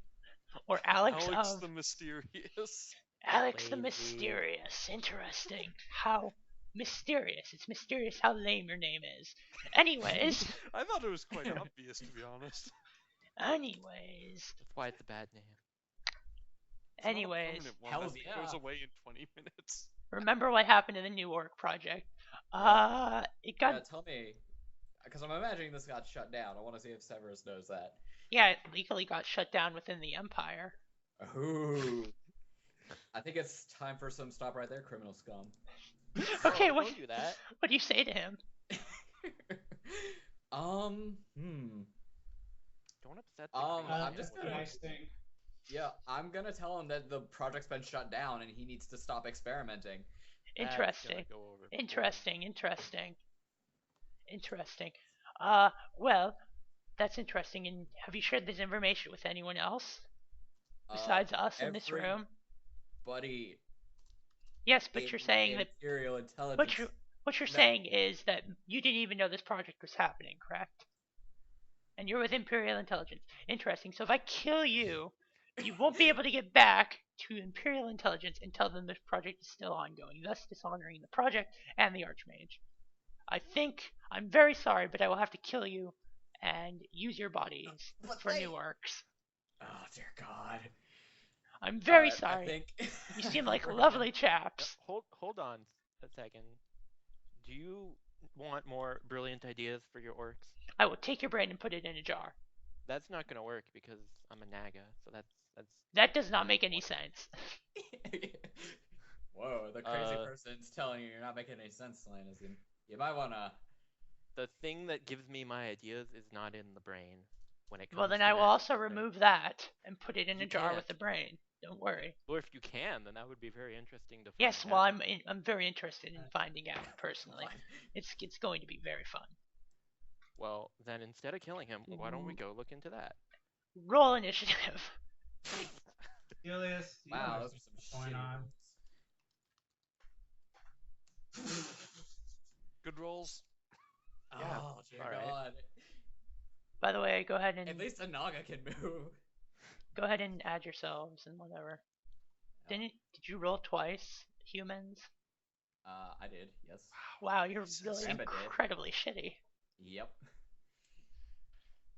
or Alex of the Mysterious. Alex the Lazy. Mysterious. Interesting. How mysterious? It's mysterious how lame your name is. Anyways, I thought it was quite obvious, to be honest. anyways, That's why it's a bad name. It's not a anyways. permanent one Hells that goes yeah. away in 20 minutes. Remember what happened in the New Orc project? It got Yeah, tell me. Because I'm imagining this got shut down. I want to see if Severus knows that. yeah, it legally got shut down within the Empire. Ooh. I think it's time for some stop right there, criminal scum. Okay, Oh, what don't do that. what do you say to him? Hmm. Don't upset the I'm creative just with gonna- it. Nice thing. Yeah, I'm gonna tell him that the project's been shut down and he needs to stop experimenting. That's Interesting. gonna go over poorly. Interesting. Well, that's interesting. And have you shared this information with anyone else besides us in this room? Buddy. Yes, but you're saying that. Imperial intelligence. What you're No. saying is that you didn't even know this project was happening, correct? And you're with Imperial Intelligence. Interesting. So if I kill you, you won't be able to get back to Imperial Intelligence and tell them this project is still ongoing, thus dishonoring the project and the Archmage. I'm very sorry, but I will have to kill you and use your bodies But for they- new works. Oh dear God. I'm very Alright, sorry. I think... You seem like We're lovely Yep, chaps. Hold on a second. Do you want more brilliant ideas for your orcs? I will take your brain and put it in a jar. That's not gonna work because I'm a Naga, so that's That does not make any sense. Whoa, the crazy Uh, person's telling you you're not making any sense, Selanius. You might wanna... the thing that gives me my ideas is not in the brain when it comes Well, then to I will also magic. remove that and put it in a You jar with can't. the brain. Don't worry. Or if you can, then that would be very interesting to find Yes, well, out. I'm very interested in finding out personally. Fine. It's going to be very fun. Well, then instead of killing him, why don't we go look into that? Roll initiative. Julius, you Wow, know those are what's some going shitty on. rolls. Good rolls. Yeah, Oh, dear alright. God. By the way, go ahead At and least a Naga can move. add yourselves and whatever. Did you roll twice, humans? I did, yes. Wow, you're Jesus. really Ramba did. incredibly shitty. Yep.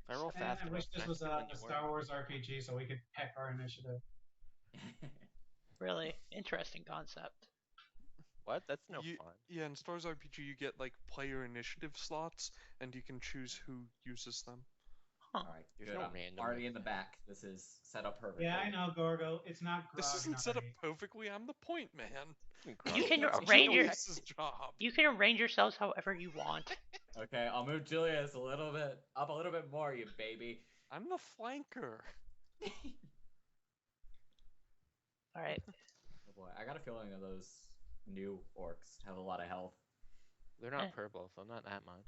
If I roll Man, fast I enough, wish this can was steal a new Star work? Wars RPG so we could pick our initiative. Really interesting concept. What? That's no You- fun. Yeah, in Star Wars RPG you get like player initiative slots, and you can choose who uses them. Huh. Alright, There's good. no I'm randomness already in the in it. back. This is set up perfectly. Yeah, I know, Gorgo. It's not This grog isn't set up night. perfectly. I'm the point man. You can That's arrange your Julius's job. you can arrange yourselves however you want. Okay, I'll move Julius a little bit more, you baby. I'm the flanker. All right. Oh boy, I got a feeling that those new orcs have a lot of health. They're not purple, so not that much.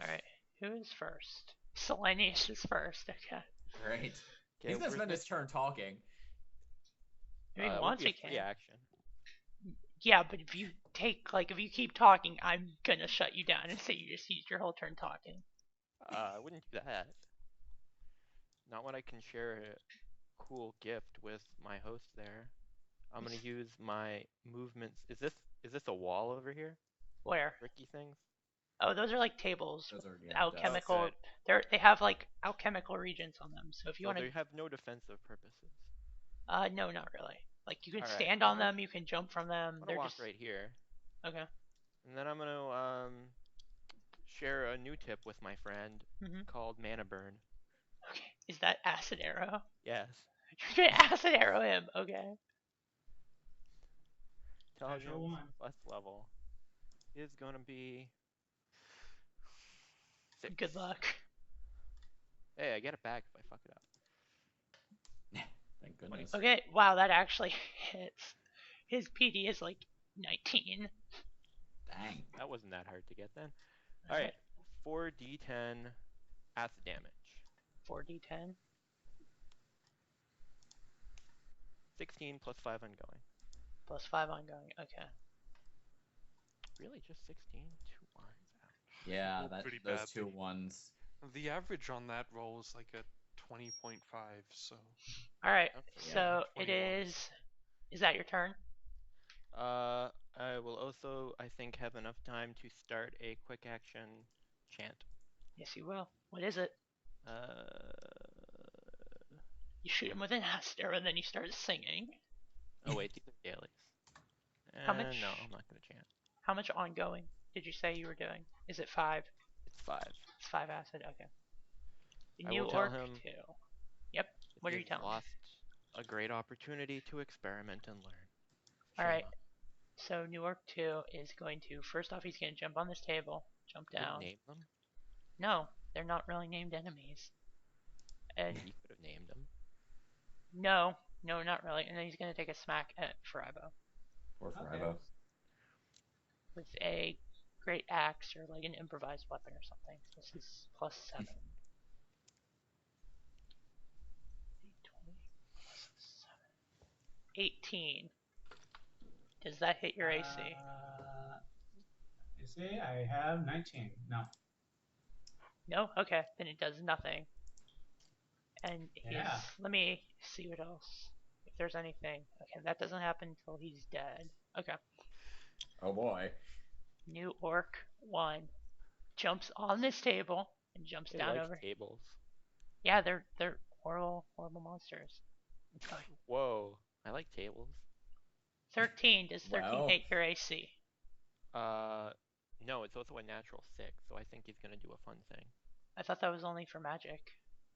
All right. Who is first? Selanius is first. Okay. Great. Okay, He's gonna spend his turn talking. If he it would wants, be he a free can. action. Yeah, but if you keep talking, I'm gonna shut you down and say you just used your whole turn talking. I wouldn't do that. Not when I can share a cool gift with my host there. I'm gonna use my movements. Is this a wall over here? Where? Tricky things? Oh, those are like tables. Those are Alchemical. good. They have like alchemical regions on them. So if you So want to, they have no defensive purposes. no, not really. Like you can Alright, stand I'm on gonna- them, you can jump from them. I'm They're gonna walk just right here, okay. and then I'm gonna share a new tip with my friend Mhm. called Mana Burn. Okay. Is that acid arrow? Yes. You're gonna acid arrow him. Okay. Intelligence one. plus level is gonna be 6. Good luck. Hey, I get it back if I fuck it up. Thank goodness. Okay. Wow, that actually hits. His PD is like 19. Dang. That wasn't that hard to get then. Alright, 4d10 acid damage. 4d10. 16 plus 5 ongoing. Plus 5 ongoing. Okay. Really, just 16? 2 ones. Ouch. Yeah, rolled pretty those two badly. ones. The average on that roll is like a 20.5, so All right. Okay, So yeah, it 21. is that your turn? I will also, I think, have enough time to start a quick action chant. Yes, you will. What is it? You shoot him with an acid arrow, and then you start singing. Oh wait, these are dailies. How much- No, I'm not gonna chant. How much ongoing did you say you were doing? Is it 5? It's 5. It's 5 acid. Okay. I New will tell orc him 2. Yep. that What are he you has telling me? lost a great opportunity to experiment and learn. All Shame right. on him. So New Orc 2 is going to first off he's going to jump on this table, jump You didn't down. name them? No, they're not really named enemies. And You could have named them. no, not really. And then he's going to take a smack at Furaibo Or Okay. Furaibo. with a great axe or like an improvised weapon or something. This is plus 7. 20 plus 7. 18. Does that hit your AC? You see, I have 19. No. No? Okay, then it does nothing. And he's, Yeah. let me see what else. If there's anything. Okay, that doesn't happen until he's dead. Okay. Oh boy. New Orc 1 jumps on this table and jumps I down like over. tables. Yeah, they're horrible monsters. Whoa, I like tables. 13. Does 13 Wow. hit your AC? No, it's also a natural 6, so I think he's gonna do a fun thing. I thought that was only for magic.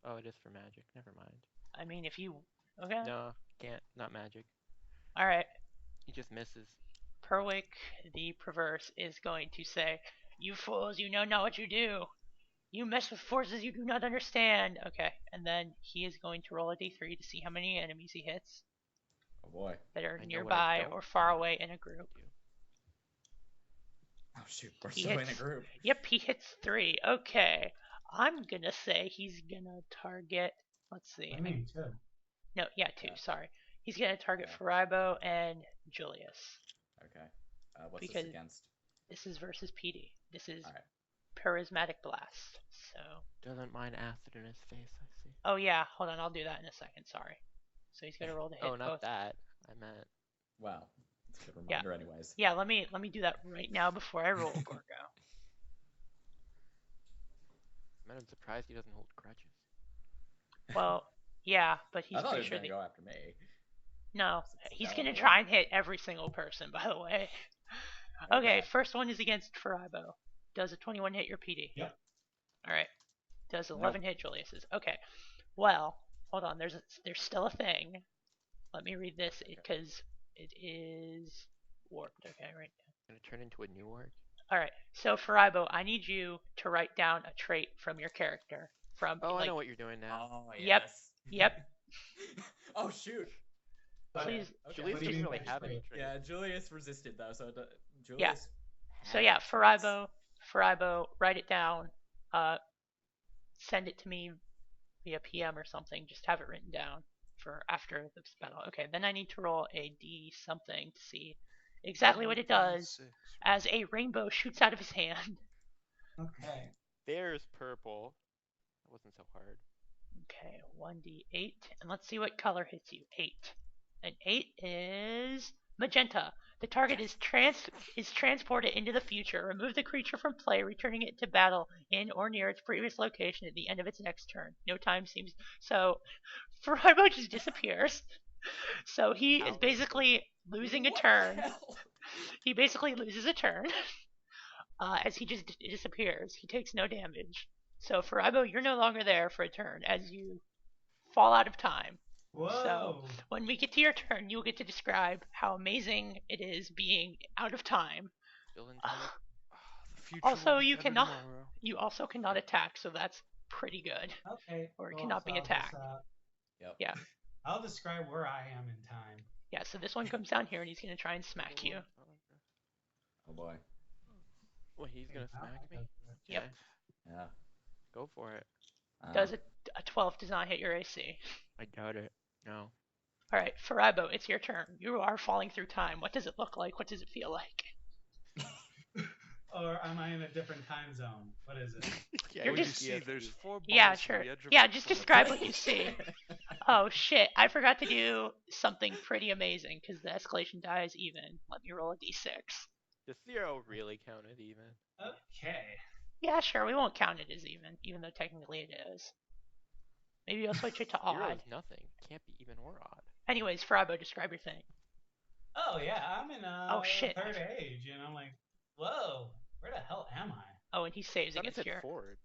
Oh, it is for magic. Never mind. I mean, if you. Okay. No, can't. Not magic. Alright. He just misses. Perwick the Perverse is going to say, You fools, you know not what you do. You mess with forces you do not understand. Okay, and then he is going to roll a d3 to see how many enemies he hits Oh boy. that are I know what I nearby don't or far want away in a group. to do. Oh shoot, we're He still in a hits- group. Yep, he hits 3. Okay, I'm gonna say he's gonna target. Let's see. I mean, too. No, yeah, 2. Yeah. Sorry. He's gonna target Yeah. Furaibo and Julius. Okay. What's Because- this against? This is versus PD. This is Alright. Charismatic Blast. So. Doesn't mind acid in his face, I see. Oh yeah, hold on, I'll do that in a second. Sorry. So he's gonna roll to hit Oh, not both. that. I meant. Well, it's a good Yeah. reminder anyways. Yeah, let me do that right now before I roll, Gorgo. I'm surprised he doesn't hold grudges. Well, yeah, but he's I thought he pretty was sure gonna go after me. No, It's he's terrible. gonna try and hit every single person, by the way. Okay, first one is against Furaibo. Does a 21 hit your PD? Yep. Alright. Does 11 hit Julius's? Okay. Well, hold on, there's still a thing. Let me read this, because it is warped. Okay, right now. Gonna turn into a new orc. Alright, so Furaibo, I need you to write down a trait from your character. From Oh, I like, know what you're doing now. Oh Yep. yes. Yep. Oh shoot. But, Please. Okay. Julius What do you doesn't mean really by have any trait? traits. Yeah, Julius resisted though, so Julius. Yeah. So yeah, had traits. Furaibo, write it down. Send it to me via PM or something. Just have it written down for after this battle. Okay, then I need to roll a D something to see exactly what it does 6. as a rainbow shoots out of his hand. Okay. There's purple. That wasn't so hard. Okay, 1d8, and let's see what color hits you. 8. An 8 is magenta. The target is transported into the future. Remove the creature from play, returning it to battle in or near its previous location at the end of its next turn. No time seems so. Furaibo just disappears. So he is basically losing a What turn. the hell? He basically loses a turn as he just disappears. He takes no damage. So Furaibo, you're no longer there for a turn as you fall out of time. Whoa. When we get to your turn, you'll get to describe how amazing it is being out of time. Still in time. The future Also, will be you better cannot- tomorrow. You also cannot attack, so that's pretty good. Okay. Or it cool. cannot So be I'll just, attacked. Yep. Yeah. I'll describe where I am in time. Yeah, so this one comes down here and he's gonna try and smack you. Oh boy. Well, he's gonna I'll smack me. go for it. Yep. Okay, Yeah. go for it. Does a 12 does not hit your AC. I doubt it. No. Alright, Furaibo, it's your turn. You are falling through time. What does it look like? What does it feel like? Or am I in a different time zone? What is it? Yeah, You're What you just- see, there's 4 balls Yeah, on sure. the edge of Yeah, a just planet. describe what you see. Oh shit, I forgot to do something pretty amazing because the escalation die is even. Let me roll a d6. Does 0 really count as even? Okay. Yeah, sure, we won't count it as even though technically it is. Maybe I'll switch it to 0 odd. is nothing. Can't be even or odd. Anyways, Furaibo, describe your thing. Oh yeah, I'm in Oh, shit. third age, and I'm like, whoa, where the hell am I? Oh, and he saves Someone against said your. forward.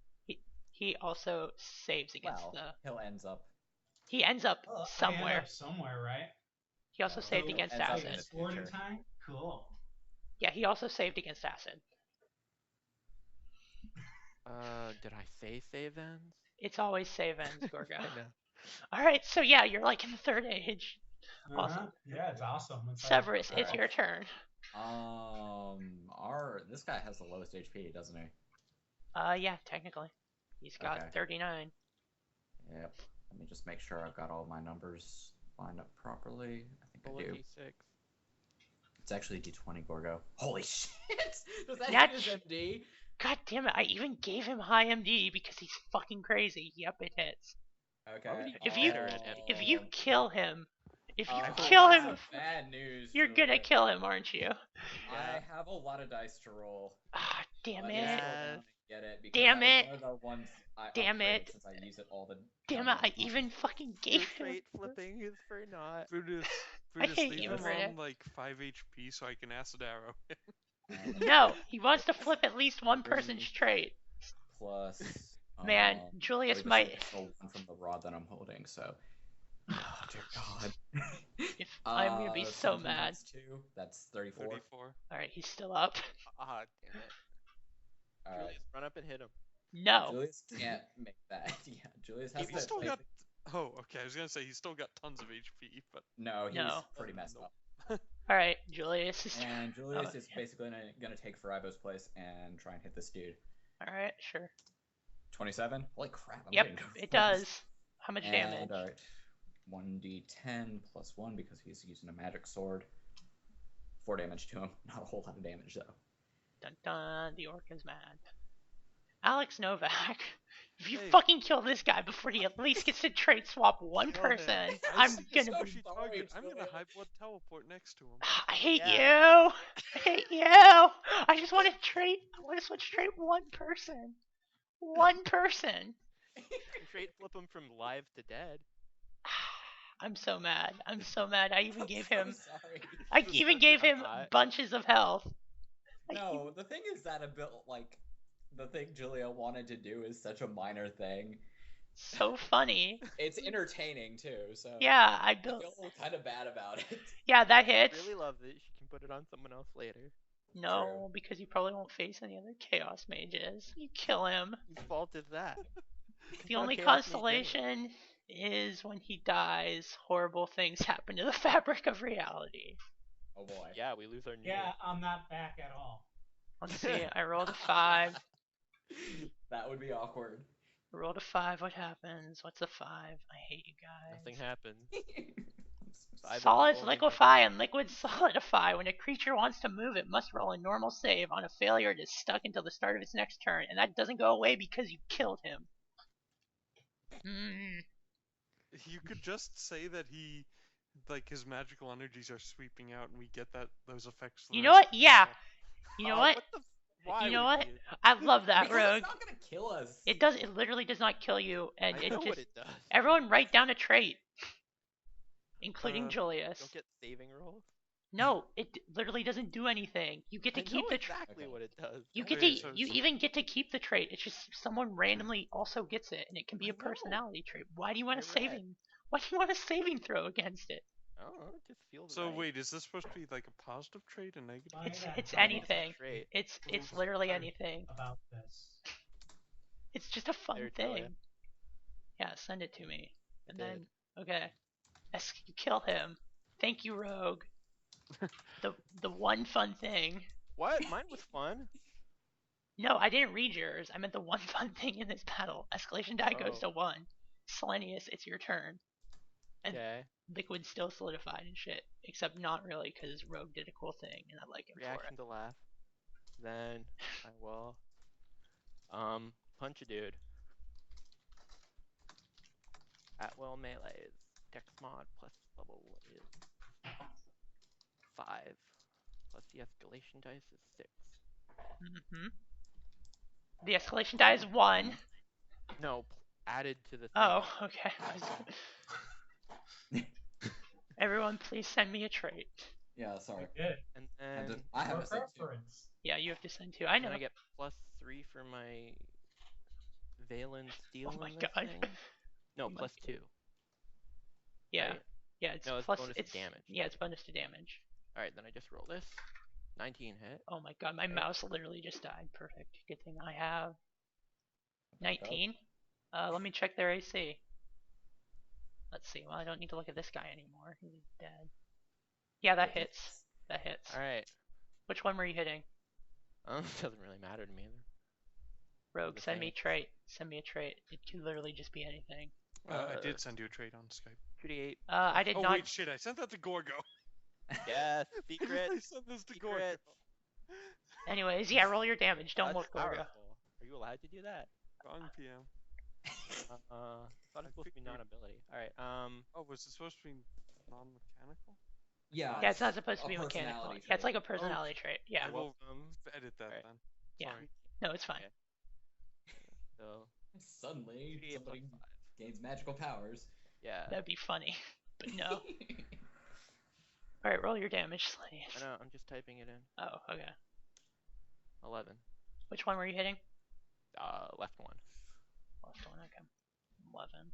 He also saves against Well, the. Hill ends up. He ends up Oh, I end somewhere. up somewhere, right? He also Yeah, saved so against ends up Wait, in acid. the Sword in future. time? Cool. Yeah, he also saved against acid. Did I say save ends? It's always save ends, Gorgo. I know. Alright, so yeah, you're like in the third age. Uh-huh. Awesome. Yeah, it's awesome. It's like, Severus, it's alright. your turn. This guy has the lowest HP, doesn't he? Yeah, technically. He's got Okay. 39. Yep. Let me just make sure I've got all my numbers lined up properly. I Roll a think I do. d6. It's actually D20 Gorgo. Holy shit! Does that That hit his MD? God damn it, I even gave him high MD because he's fucking crazy. Yep, it hits. Okay. would he If you- better at MD? If you kill him, that's kill him, bad news. you're Julius. gonna kill him, aren't you? I have a lot of dice to roll. Ah, damn Let me it. scroll Yes. down and get it. Because Damn that was it. one of the ones I Damn upgraded it. Since I use it all the Damn it, dumb I times. even fucking Your gave him. trait flipping is for naught. Brutus, I hate leave you, this Brutus. on like 5 HP so I can acid arrow. No, he wants to flip at least one person's trait. Plus. Man, I Julius just might. need to roll one from the rod that I'm holding. So. Oh dear God. If I'm gonna be so 17 mad. times 2, that's 34. 34. Alright, he's still up. Ah, damn it. All right. Julius, run up and hit him. No. Julius can't make that. Yeah, Julius has He's to. He's still make got. the- Oh, okay. I was gonna say he's still got tons of HP, but No, he's No. pretty messed Nope. up. All right, Julius is. And Julius Oh, is basically gonna take Furaibo's place and try and hit this dude. All right, sure. 27. Holy crap! I'm Yep, getting good it rolls. does. How much And damage? all right, 1d10 plus 1 because he's using a magic sword. 4 damage to him. Not a whole lot of damage though. Dun dun. The orc is mad. Alex Novak, if you Hey. fucking kill this guy before he at least gets to trade swap one Kill him. person, I I'm see a gonna. squishy target. I'm gonna Julius. high blood teleport next to him. I hate Yeah. you. I hate you. I just want to trade. I want to switch trade one person. One person. Straight flip him from live to dead. I'm so mad. I'm so mad. I even gave so him. sorry. I Just even such gave a him bot. bunches of health. No, the thing is that the thing Julia wanted to do is such a minor thing. So funny. It's entertaining too, so Yeah, I I built. feel kind of bad about it. Yeah, that I hits. really love that she can put it on someone else later. No, because you probably won't face any other chaos mages. You kill him. Whose fault is that? The What only chaos mage did it? consolation is when he dies, horrible things happen to the fabric of reality. Oh boy. Yeah, we lose our new. Yeah, I'm not back at all. Let's see. I rolled a 5. That would be awkward. Rolled a 5. What happens? What's a 5? I hate you guys. Nothing happens. I was Solids rolling liquefy and liquids solidify. When a creature wants to move, it must roll a normal save. On a failure, it is stuck until the start of its next turn, and that doesn't go away because you killed him. You could just say that his magical energies are sweeping out, and we get those effects. the You know rest what? of the Yeah. battle. You know Oh, what? Why You know would what? you? I love that, Because Rogue. it's not gonna kill us. It does. It literally does not kill you, and I it know just. what it does. Everyone write down a trait, including Julius. Don't get saving rolls. No, it literally doesn't do anything. You get to I keep know the trait. exactly Okay. what it does. You Don't get Wait, to. so- You even get to keep the trait. It's just someone randomly also gets it, and it can be I a know. personality trait. Why do you want a I read. saving? Why do you want a saving throw against it? I don't know, it just feels So right. wait, is this supposed to be like a positive trait, a negative? Why It's that it's comment anything. Trait. It's literally anything. about this. It's just a fun There, Julia. thing. Yeah, send it to me. I And did. then okay, you kill him. Thank you, Rogue. the one fun thing. What? Mine was fun. No, I didn't read yours. I meant the one fun thing in this battle. Escalation die goes Oh. to 1. Selenius, it's your turn. And Okay. Liquid's still solidified and shit. Except not really, because Rogue did a cool thing, and I like him Reaction to laugh. Then I will punch a dude. At will melees. Dex mod plus level is 5. Plus the escalation dice is 6. for it. The escalation die is 1. No, added to the thing. Oh, okay. Everyone, please send me a trait. Yeah, sorry. Good. And And then I have For a set too. preference. Yeah, you have to send 2. I know. can I get plus 3 for my Valen Steel Oh my in this God. thing? No, You plus might 2. Yeah. right? Yeah, it's No, it's plus bonus to it's damage. Yeah, it's bonus to damage. Alright, then I just roll this. 19 hit. Oh my god, my Right. mouse literally just died. Perfect. Good thing I have Back up. 19. Let me check their AC. Let's see. Well, I don't need to look at this guy anymore. He's dead. Yeah, that hits. That hits. Alright. Which one were you hitting? Doesn't really matter to me either. Rogue, The send me same. trait. Send me a trait. It could literally just be anything. I did send you a trait on Skype. 2d8. I did Oh not. wait, shit! I sent that to Gorgo. Yes, I secret. sent this to Gorgo. Secret. Anyways, yeah, roll your damage. Don't That's look, Gorgo. powerful. Are you allowed to do that? Wrong PM. Thought it's supposed to be picked weird. non-ability. Alright, Oh, was it supposed to be non-mechanical? Yeah. Yeah, it's not supposed to a be mechanical. personality Yeah, it's like a trait. personality trait. Yeah. I will welcome. edit that Alright. then. Yeah. Sorry. No, it's fine. Okay. So, Suddenly, 2d8 plus somebody 5. gains magical powers. Yeah. That'd be funny. But no. Alright, roll your damage, Selenius. I know, I'm just typing it in. Oh, okay. 11. Which one were you hitting? Left one. Left one, okay. 11.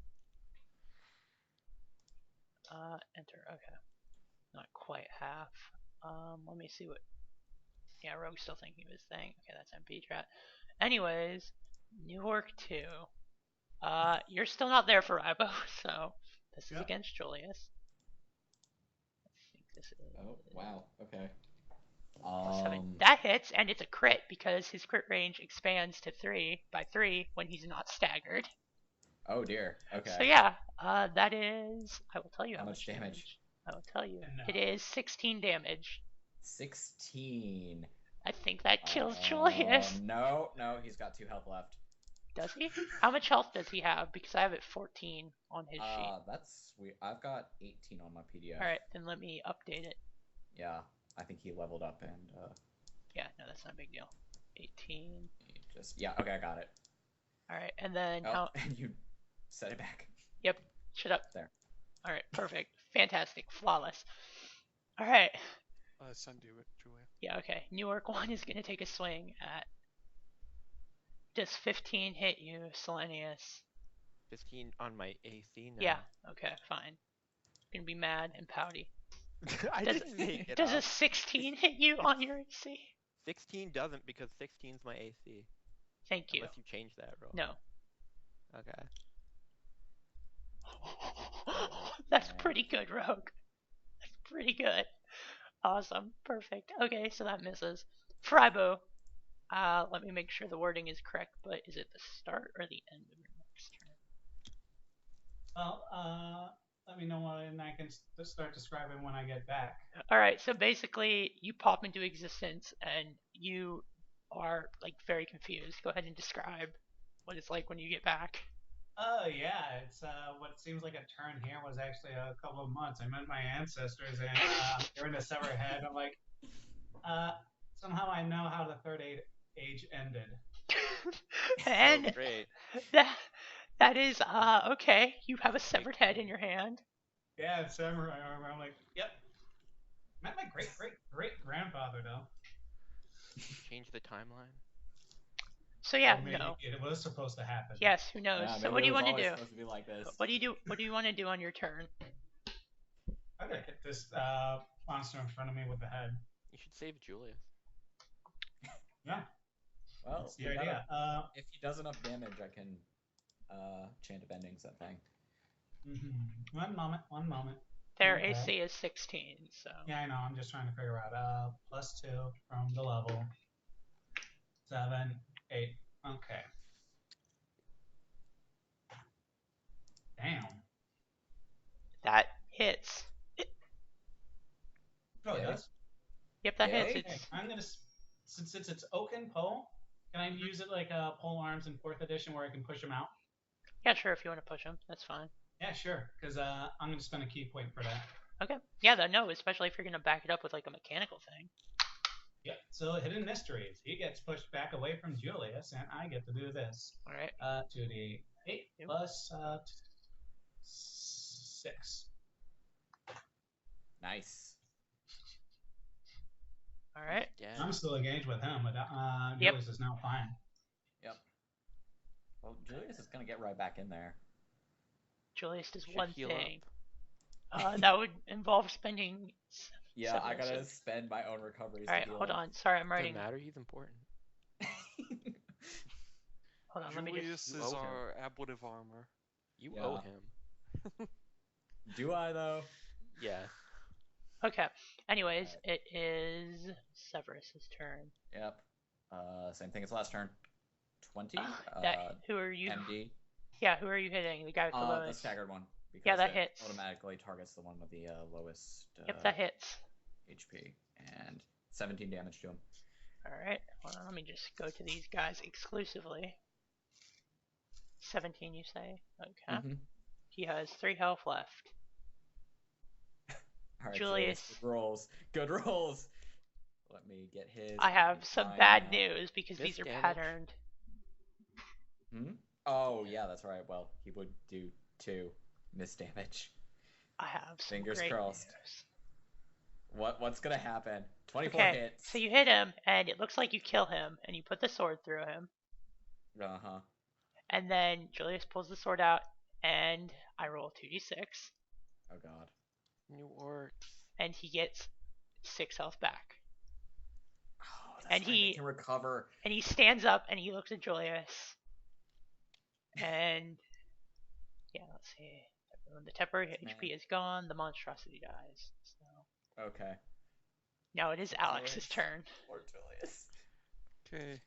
Enter, okay. Not quite half. Let me see what. Yeah, Rogue's still thinking of his thing. Okay, that's MP Strat. Anyways, Newark 2. You're still not there, Furaibo, so this is Yep. against Julius. I think this is Oh, wow. Okay. +7. That hits, and it's a crit because his crit range expands to 3 by 3 when he's not staggered. Oh dear. Okay. So yeah, that is. I will tell you How how much damage? I will tell you. No. It is 16 damage. 16. I think that kills Julius. No, he's got 2 health left. Does he? How much health does he have? Because I have it 14 on his sheet. That's weird. I've got 18 on my PDF. Alright, then let me update it. Yeah, I think he leveled up and Yeah, no, that's not a big deal. 18. yeah, okay, I got it. Alright, and then Oh, how. and you set it back. Yep, shut up. There. Alright, perfect. Fantastic. Flawless. Alright. Send you it, Julia. Yeah, okay. Newark 1 is going to take a swing at. Does 15 hit you, Selanius? 15 on my AC now. Yeah, okay, fine. Gonna be mad and pouty. I Does, didn't make it does a up. 16 hit you on your AC? 16 doesn't because 16's my AC. Thank you. Unless you change that roll. No. Okay. That's pretty good, Rogue. That's pretty good. Awesome. Perfect. Okay, so that misses. Furaibo. Let me make sure the wording is correct, but is it the start or the end of your next turn? Well, let me know when I can start describing when I get back. Alright, so basically you pop into existence and you are like very confused. Go ahead and describe what it's like when you get back. Oh yeah, it's what seems like a turn here was actually a couple of months. I met my ancestors and they're in a severed head. I'm like, somehow I know how the third age ended. And Oh, great. that is okay. You have a severed head in your hand. Yeah, it's samurai armor. I'm like, yep. Met my great grandfather though. Change the timeline. So yeah, Or maybe no. it was supposed to happen. Yes, who knows? Yeah, So maybe what do it you was want to always do? supposed to be like this. What do you do? What do you want to do on your turn? I'm gonna hit this monster in front of me with the head. You should save Julius. Yeah, Well, that's the idea. if he does enough damage, I can chant of endings that thing. One moment. Their Okay. AC is 16, so Yeah, I know. I'm just trying to figure out. +2 from the level. 7, 8. Okay. Damn. that hits. Oh, it Okay. does? Yep, that Yay. hits. Okay, It's I'm gonna since it's Oaken Pole, can I use it like pole arms in 4th edition where I can push them out? yeah, sure. If you want to push him, that's fine. Yeah, sure. Because I'm gonna spend a key point for that. Okay. Yeah, no, especially if you're gonna back it up with like a mechanical thing. Yep. So hidden mysteries. He gets pushed back away from Julius, and I get to do this. All right. 2d8 Yep. plus 6. Nice. All right. Yeah. I'm still engaged with him, but Yep. Julius is now fine. Yep. Well, Julius is gonna get right back in there. Julius does Should one heal thing. That would involve spending. Yeah, I gotta Severus. spend my own recoveries. All right, to heal hold him. on. Sorry, I'm Doesn't writing. matter. He's important. Hold on, let me just. Julius You is owe him. our ablative armor. You Yeah. owe him. Do I though? Yeah. Okay. Anyways, it is Severus's turn. Yep. Same thing as last turn. 20. Who are you? MD. Yeah, who are you hitting? The guy with the The lowest. staggered one. Because Yeah, that it hits. automatically targets the one with the lowest Yep, that hits. HP. And 17 damage to him. All right. Hold on, let me just go to these guys exclusively. 17, you say? Okay. Mhm. He has 3 health left. All right, Julius. Good rolls. Good rolls. Let me get his. I have some bad news because these are Misdamage. patterned. Oh, yeah, that's right. Well, he would do 2 miss damage. I have some Fingers great crossed. news. What's gonna happen? 24 Okay, hits. so you hit him, and it looks like you kill him, and you put the sword through him, Uh-huh. and then Julius pulls the sword out, and I roll 2d6, Oh, God. New orcs. and he gets 6 health back. Oh, And Fine, they he can recover. and he stands up and he looks at Julius. And yeah, let's see. When the temporary HP is gone, the monstrosity dies. So Okay. now it is Alex's turn. Poor Julius. Okay.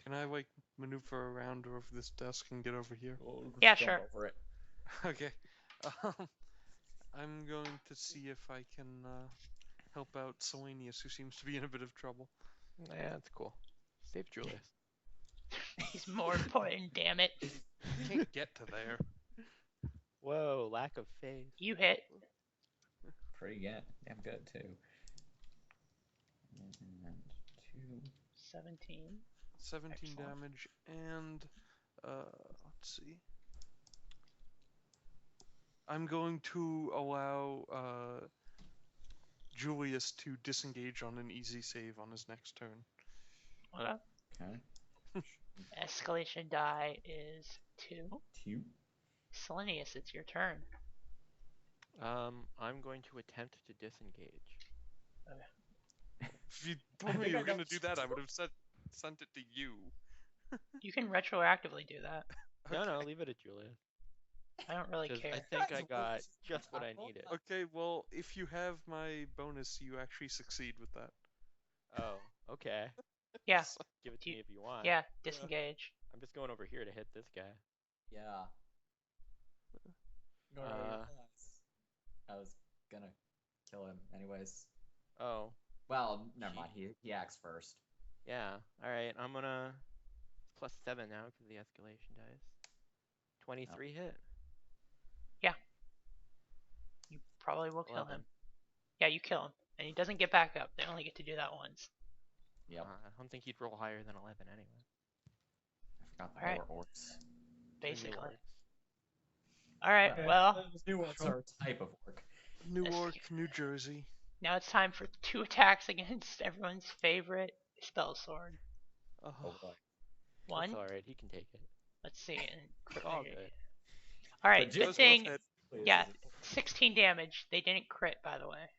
Can I like maneuver around over this desk and get over here? We'll Yeah, jump sure. Over it. Okay. I'm going to see if I can help out Selanius, who seems to be in a bit of trouble. Yeah, that's cool. Save Julius. He's more important, damn it. Can't get to there. Whoa, lack of faith. You hit. Pretty damn good too. And 2. 17. 17 Excellent. damage, and let's see. I'm going to allow Julius to disengage on an easy save on his next turn. Okay. Okay. Escalation die is 2. 2. Selenius, it's your turn. I'm going to attempt to disengage. If you told me you were going to do that, I would have sent it to you. You can retroactively do that. No, leave it at Julius. I don't really 'Cause care. I think I got just what I needed. Okay, well, if you have my bonus, you actually succeed with that. Oh, okay. Yeah. Give it to Do you- me if you want. Yeah, disengage. I'm just going over here to hit this guy. Yeah. Go right Uh, your thoughts. I was gonna kill him anyways. Oh, Well, never mind. He acts first. yeah. All right, I'm gonna +7 now because the escalation dice. 23 hit. You probably will kill 11. him. Yeah, you kill him. And he doesn't get back up. They only get to do that once. Yep. I don't think he'd roll higher than 11 anyway. I forgot Alright. they were orcs. Basically. Alright, Okay. well, New orcs are a type of orc. Newark, New Jersey. now it's time for 2 attacks against everyone's favorite spell sword. Oh boy. 1. It's alright, he can take it. Let's see. And It's all good. Alright, But good just thing. go ahead, please. Yeah, 16 damage. They didn't crit, by the way.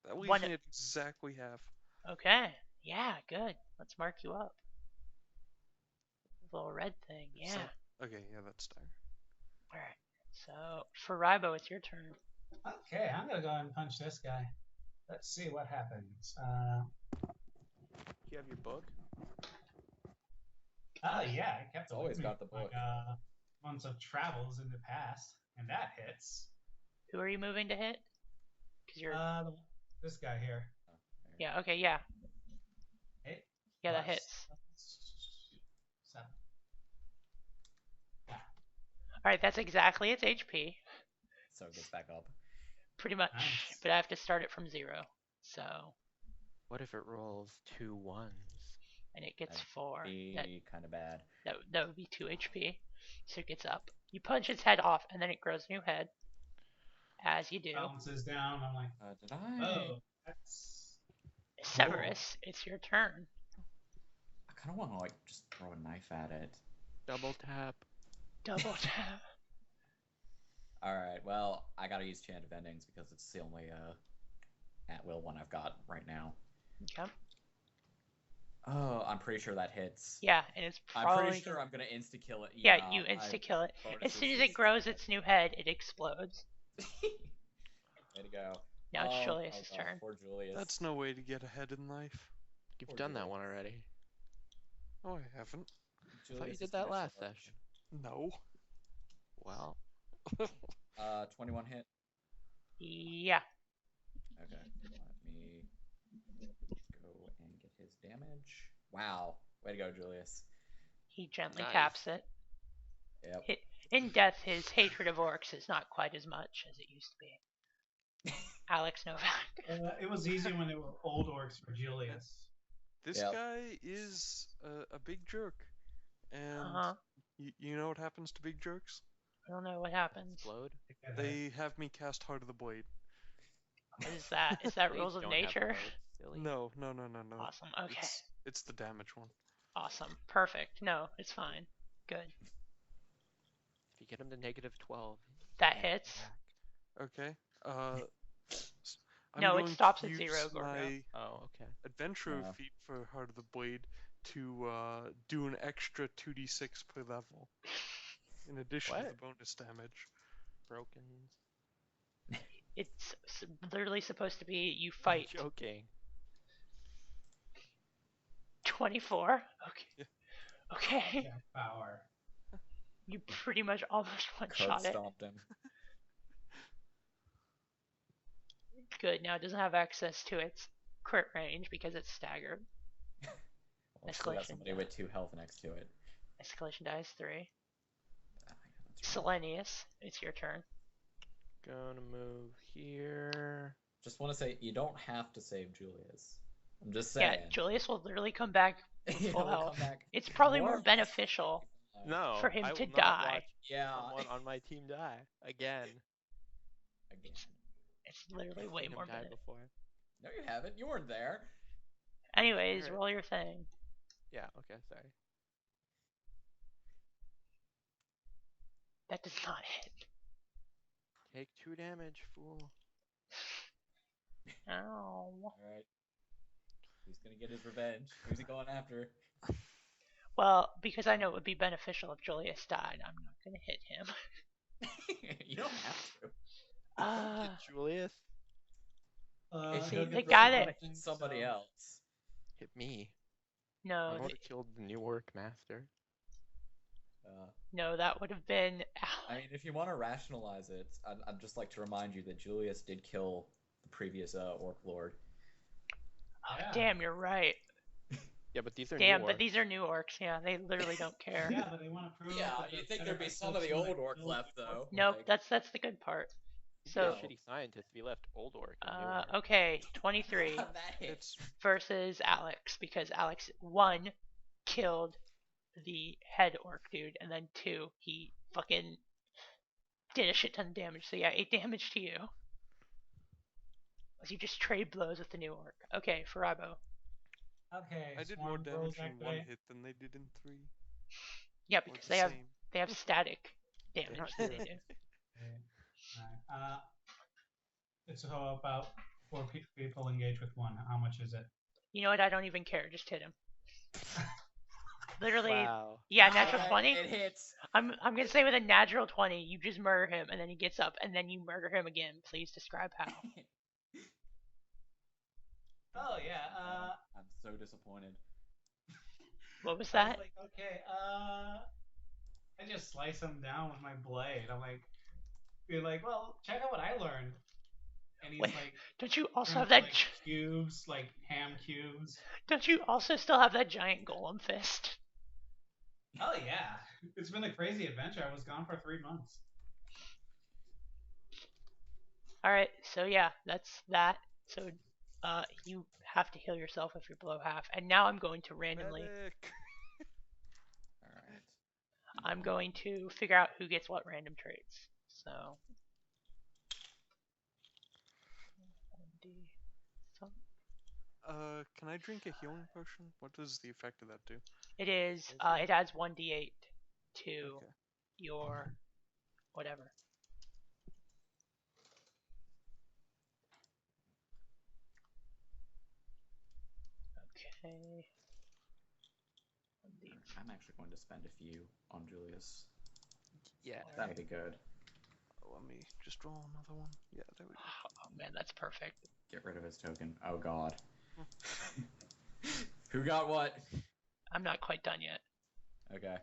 That leaves One- me at exactly half. Okay. Yeah, good. Let's mark you up. Little red thing. Yeah. Okay, yeah, that's dire. Alright. So, Furaibo, it's your turn. Okay, I'm gonna go ahead and punch this guy. Let's see what happens. Do you have your book? Yeah, I kept it Always with me got the for, like, book. months of travels in the past, and that hits. Who are you moving to hit? Because you're. This guy here. Yeah, okay, yeah. Hit. Yeah, that plus hits. 7. Alright, that's exactly its HP. So it gets back up. Pretty much. Nice. But I have to start it from 0. So. What if it rolls 2 1s? And it gets That'd 4. Be kind of bad. That would be 2 HP. So it gets up. You punch its head off, and then it grows a new head. As you do. Bounces down. I'm like, Did I? oh, that's. Severus, it's your turn. I kind of want to like just throw a knife at it. Double tap. Double tap. All right. Well, I gotta use Chant of Endings because it's the only at will one I've got right now. Okay. Oh, I'm pretty sure that hits. Yeah, and it's I'm probably. pretty sure I'm gonna insta kill it. Yeah, you insta kill it. As soon as it grows its new head, it explodes. Way to go. Now it's Julius' God, turn. Poor Julius. That's no way to get ahead in life. You've Poor done that Julius. one already. Oh, I haven't. I thought you Julius did is that finished last already. session. No. Well, 21 hit. Yeah. Okay. Let me go and get his damage. Wow. Way to go, Julius. He gently Nice. taps it. Yep. In death, his hatred of orcs is not quite as much as it used to be. Alex Novak. It was easy when they were old orcs for Julius. This Yep. guy is a big jerk. And Uh-huh. you know what happens to big jerks? I don't know what happens. explode. They have me cast Heart of the Blade. What is that? Is that They rules of don't have nature? roads, silly. No. Awesome. Okay. It's the damage one. Awesome. Perfect. No, it's fine. Good. If you get him to -12, That hits. Okay. I'm No, it going stops to at use 0, Gorgo. my Oh, okay. adventurer Yeah. feat for Heart of the Blade to do an extra 2d6 per level, in addition to What? the bonus damage. Broken. It's literally supposed to be you I'm fight. joking. 24? Okay. Yeah. Okay. Yeah, power. You pretty much almost Curb one-shot it. stomped him. Good. Now it doesn't have access to its crit range because it's staggered. Well, it's still got Escalation, somebody yeah. with 2 health next to it. Escalation dice 3. Ah, yeah, that's right. Selanius, it's your turn. Gonna move here. Just want to say, you don't have to save Julius. I'm just saying. Yeah, Julius will literally come back with Yeah, full we'll health. come back It's probably more more beneficial. No, For him I to will not die. watch Yeah. someone on my team die again. Again. It's literally way Seen him more die beneficial. before. No, you haven't. You weren't there. Anyways, Alright. roll your thing. Yeah. Okay. Sorry. That does not hit. Take 2 damage, fool. Ow. Alright. Who's gonna get his revenge? Who's he going after? Well, because I know it would be beneficial if Julius died, I'm not gonna hit him. You don't have to. Uh, Get Julius. If see, you they really got wanna it. hit somebody else. Hit me. no, I would have killed the New Orc Master. no, that would have been. I mean, if you want to rationalize it, I'd just like to remind you that Julius did kill the previous Orc Lord. Oh, Yeah. damn, you're right. Yeah, but these are Damn, New but Orcs. they're new orcs. Yeah, they literally don't care. Yeah, but they want to prove. Yeah, that you'd the think there'd be Federate some of the folks old wanna orc kill left, the though. orc. Nope, Like, that's the good part. You'd So, be a shitty scientist if you left Old Orc and New Orc. okay, 23 that hits. It's versus Alex because Alex 1 killed the head orc dude, and then 2 he fucking did a shit ton of damage. So yeah, 8 damage to you. As you just trade blows with the new orc. Okay, Furaibo. Okay. I did swarm more rolls damage in 1 activate. hit than they did in 3. Yeah, Or because the they have same. static They're damage not that they good. do. Okay. Alright. It's about 4 people engage with 1. How much is it? You know what? I don't even care. Just hit him. Literally, Wow. yeah, natural Okay, 20. It hits. I'm gonna say with a natural 20, you just murder him, and then he gets up, and then you murder him again. Please describe how. Oh yeah. I'm so disappointed. What was I was that? like, okay. I just slice him down with my blade. I'm like, be like, well, check out what I learned. And he's Wait, like, Don't you also turns have that? like cubes, like ham cubes. Don't you also still have that giant golem fist? Oh yeah, it's been a crazy adventure. I was gone for 3 months. All right, so yeah, that's that. So, you have to heal yourself if you blow half. And now I'm going to randomly. Medic! Alright. I'm going to figure out who gets what random traits. So. 1d some- Can I drink a healing potion? What does the effect of that do? It is. It adds 1d8 to Okay. your whatever. Okay. 1d. I'm actually going to spend a few on Julius. Yeah. That'll be good. Let me just roll another one. Yeah, there we go. Oh man, that's perfect. Get rid of his token. Oh god. Who got what? I'm not quite done yet. Okay.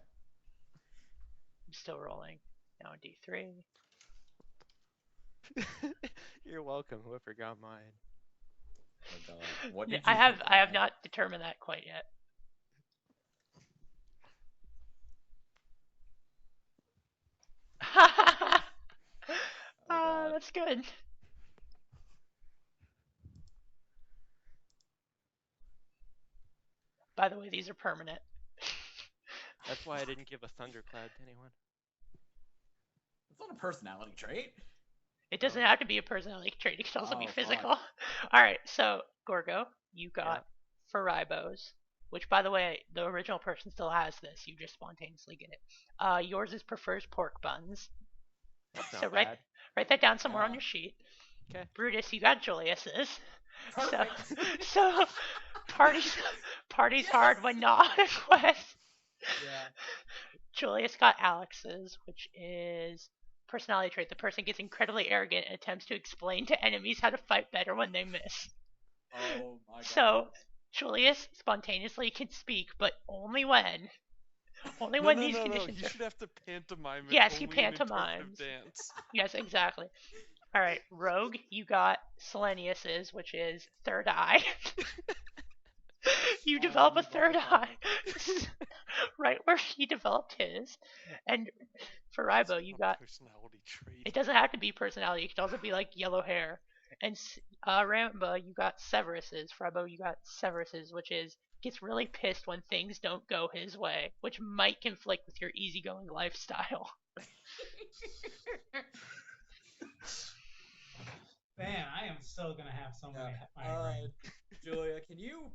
I'm still rolling. Now d3. You're welcome. Whoever got mine. Oh god. What did I you have forget? not determined that quite yet. God. That's good. By the way, these are permanent. That's why I didn't give a thundercloud to anyone. It's not a personality trait. It doesn't have to be a personality trait. It can also be Oh, physical. All right, so Gorgo, you got Furaibos, which, by the way, the original person still has this. You just spontaneously get it. Yours is prefers pork buns. That's not So bad. write that down somewhere on Yeah. your sheet. Okay. Brutus, you got Julius's. Perfect. So parties hard when not on a quest. Yeah. Julius got Alex's, which is personality trait. The person gets incredibly arrogant and attempts to explain to enemies how to fight better when they miss. Oh my god. So Julius spontaneously can speak, but only when No, these no. conditions He are. should have to pantomime it. Yes, he only in interpretive pantomimes. dance. Yes, exactly. All right, Rogue, you got Selanius's, which is third eye. You develop a third eye, right where he developed his. And Furaibo, you A got. personality trait. It doesn't have to be personality. It can also be like yellow hair. And Ramba, you got Severus's. Furaibo, you got Severus's, which is gets really pissed when things don't go his way, which might conflict with your easygoing lifestyle. Man, I am still gonna have so many Yeah. migraine. Julia, can you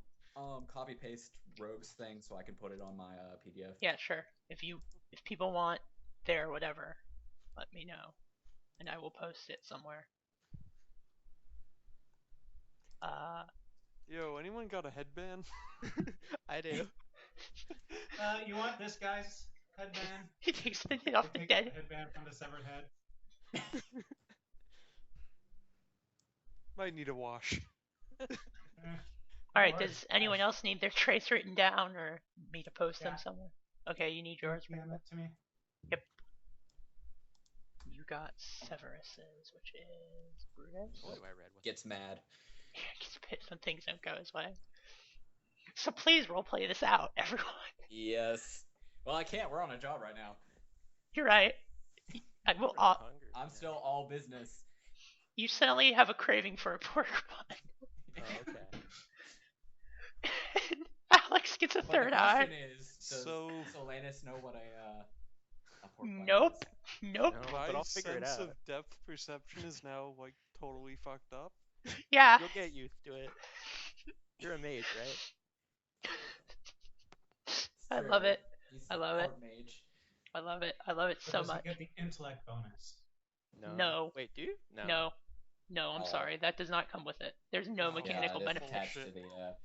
copy paste Rogue's thing so I can put it on my PDF? Yeah, sure. If people want their whatever, let me know, and I will post it somewhere. Yo, anyone got a headband? I do. You want this guy's headband? He takes it off the Take dead. headband from the severed head. Might need a wash. All right. Or Does anyone else need their traits written down, or me to post them Yeah. somewhere? Okay, you need yours. Hand that to me. You got Severus's, which is Brutus. What do I read? Gets mad. Gets pissed when things don't go his way. So please roleplay this out, everyone. Yes. Well, I can't. We're on a job right now. You're right. I will. Hungry. I'm still all business. You suddenly have a craving for a pork bun. Oh, okay. Alex gets a But third the eye. question is, does So- Solanus know what a pork bun Nope. is? Nope. No, My but I'll figure it sense out. of depth perception is now like totally fucked up. Yeah. You'll get used to it. You're a mage, right? I Sure. love it. He's I love it. part mage. I love it. I love it But so does he much. get the intellect bonus? No. Wait, do you? No. No. No, I'm Oh. sorry. That does not come with it. There's no Oh, mechanical yeah, benefit. attached Bullshit. to the You're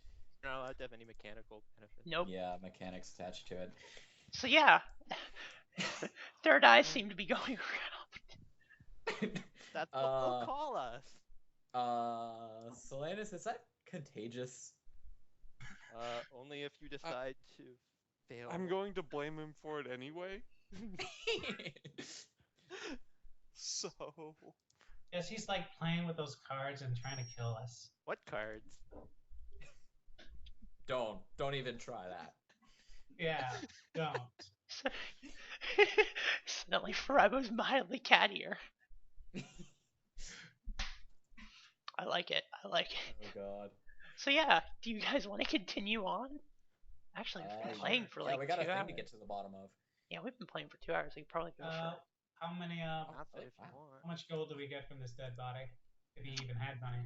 not allowed to have any mechanical benefits. Nope. yeah mechanics attached to it. So yeah. Third eyes seem to be going around. That's what they'll call us. Solanus, is that contagious? Only if you decide to fail. I'm going to blame him for it anyway. So Yes, he's like playing with those cards and trying to kill us. What cards? Don't even try that. Yeah, don't. Suddenly Furaibo's mildly cattier. I like it. I like it. Oh god. So yeah, do you guys want to continue on? Actually, we've been playing for like yeah, we got 2 a thing hours. to get to the bottom of. Yeah, we've been playing for 2 hours. We could probably go for it. How many? Not that if you wow. want. How much gold do we get from this dead body? If he even had money.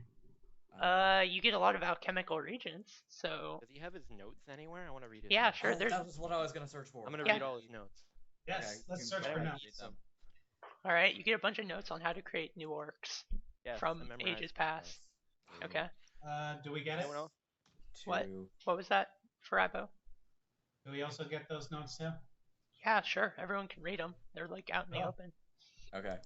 You get a lot of alchemical reagents. So Does he have his notes anywhere? I want to read it. yeah, sure. Oh, There's that was what I was gonna search for. I'm gonna Yeah. read all his notes. Yes, Okay, let's you search can for go ahead notes. and read them. all right. You get a bunch of notes on how to create new orcs Yes, from I memorized ages them. past. Okay. Do we get it? Anyone else? What? Two. What was that, Furaibo? Do we also get those notes too? Yeah, sure. Everyone can read them. They're like out in the Oh. open. Okay.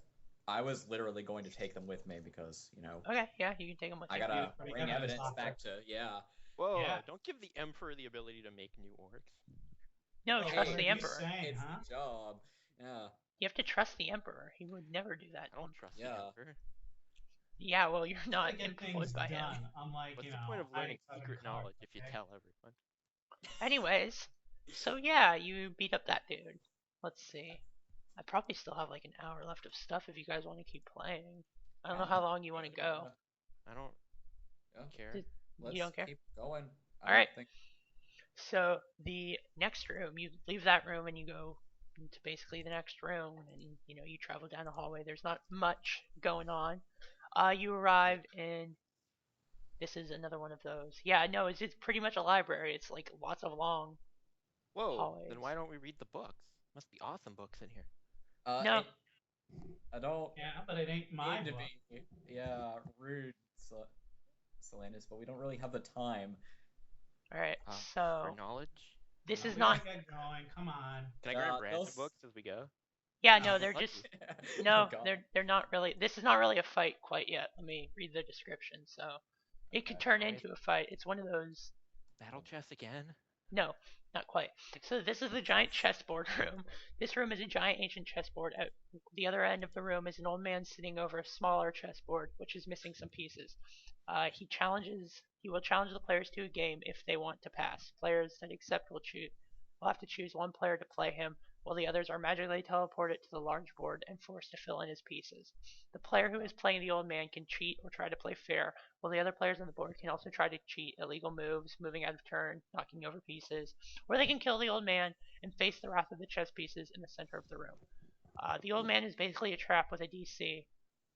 I was literally going to take them with me because, Okay. Yeah, you can take them with I you. gotta Pretty bring good at this evidence locker. back to, yeah. Whoa! Yeah. Don't give the Emperor the ability to make new orcs. No, Oh, trust what the are you Emperor. saying, It's huh? the job. Yeah. You have to trust the Emperor. He would never do that. I don't trust the Yeah. Emperor. Yeah, well, you're Gotta not get employed things by done. him. Unlike, What's you the know, point of learning hiding secret cards, knowledge if you okay? tell everyone? Anyways, so yeah, you beat up that dude. Let's see. I probably still have like an hour left of stuff if you guys want to keep playing. I don't know how long you want to go. I don't Yeah. care. Did- Let's don't care? keep going. I Alright. don't think- So the next room, you leave that room and you go into basically the next room, and you travel down the hallway. There's not much going on. You arrive in. This is another one of those. Yeah, no, it's pretty much a library. It's like lots of long. Whoa! hallways. Then why don't we read the books? Must be awesome books in here. No. I don't Yeah, but it ain't my mean to book. be, yeah, rude, Selenius, but we don't really have the time. All right, For so knowledge? this Yeah, is we not. gotta get going. Come on. Can I grab Yeah, random books as we go? Yeah, No. no, they're Fuck just you. Oh no, God. they're not really. This is not really a fight quite yet. Let me read the description. So it could Okay. turn Always into a fight. It's one of those. battle chest again? No, not quite. So this is the giant chessboard room. This room is a giant ancient chessboard. At the other end of the room is an old man sitting over a smaller chessboard, which is missing some pieces. He will challenge the players to a game if they want to pass. Players that accept will have to choose one player to play him, while the others are magically teleported to the large board and forced to fill in his pieces. The player who is playing the old man can cheat or try to play fair, while the other players on the board can also try to cheat illegal moves, moving out of turn, knocking over pieces, or they can kill the old man and face the wrath of the chess pieces in the center of the room. The old man is basically a trap with a DC,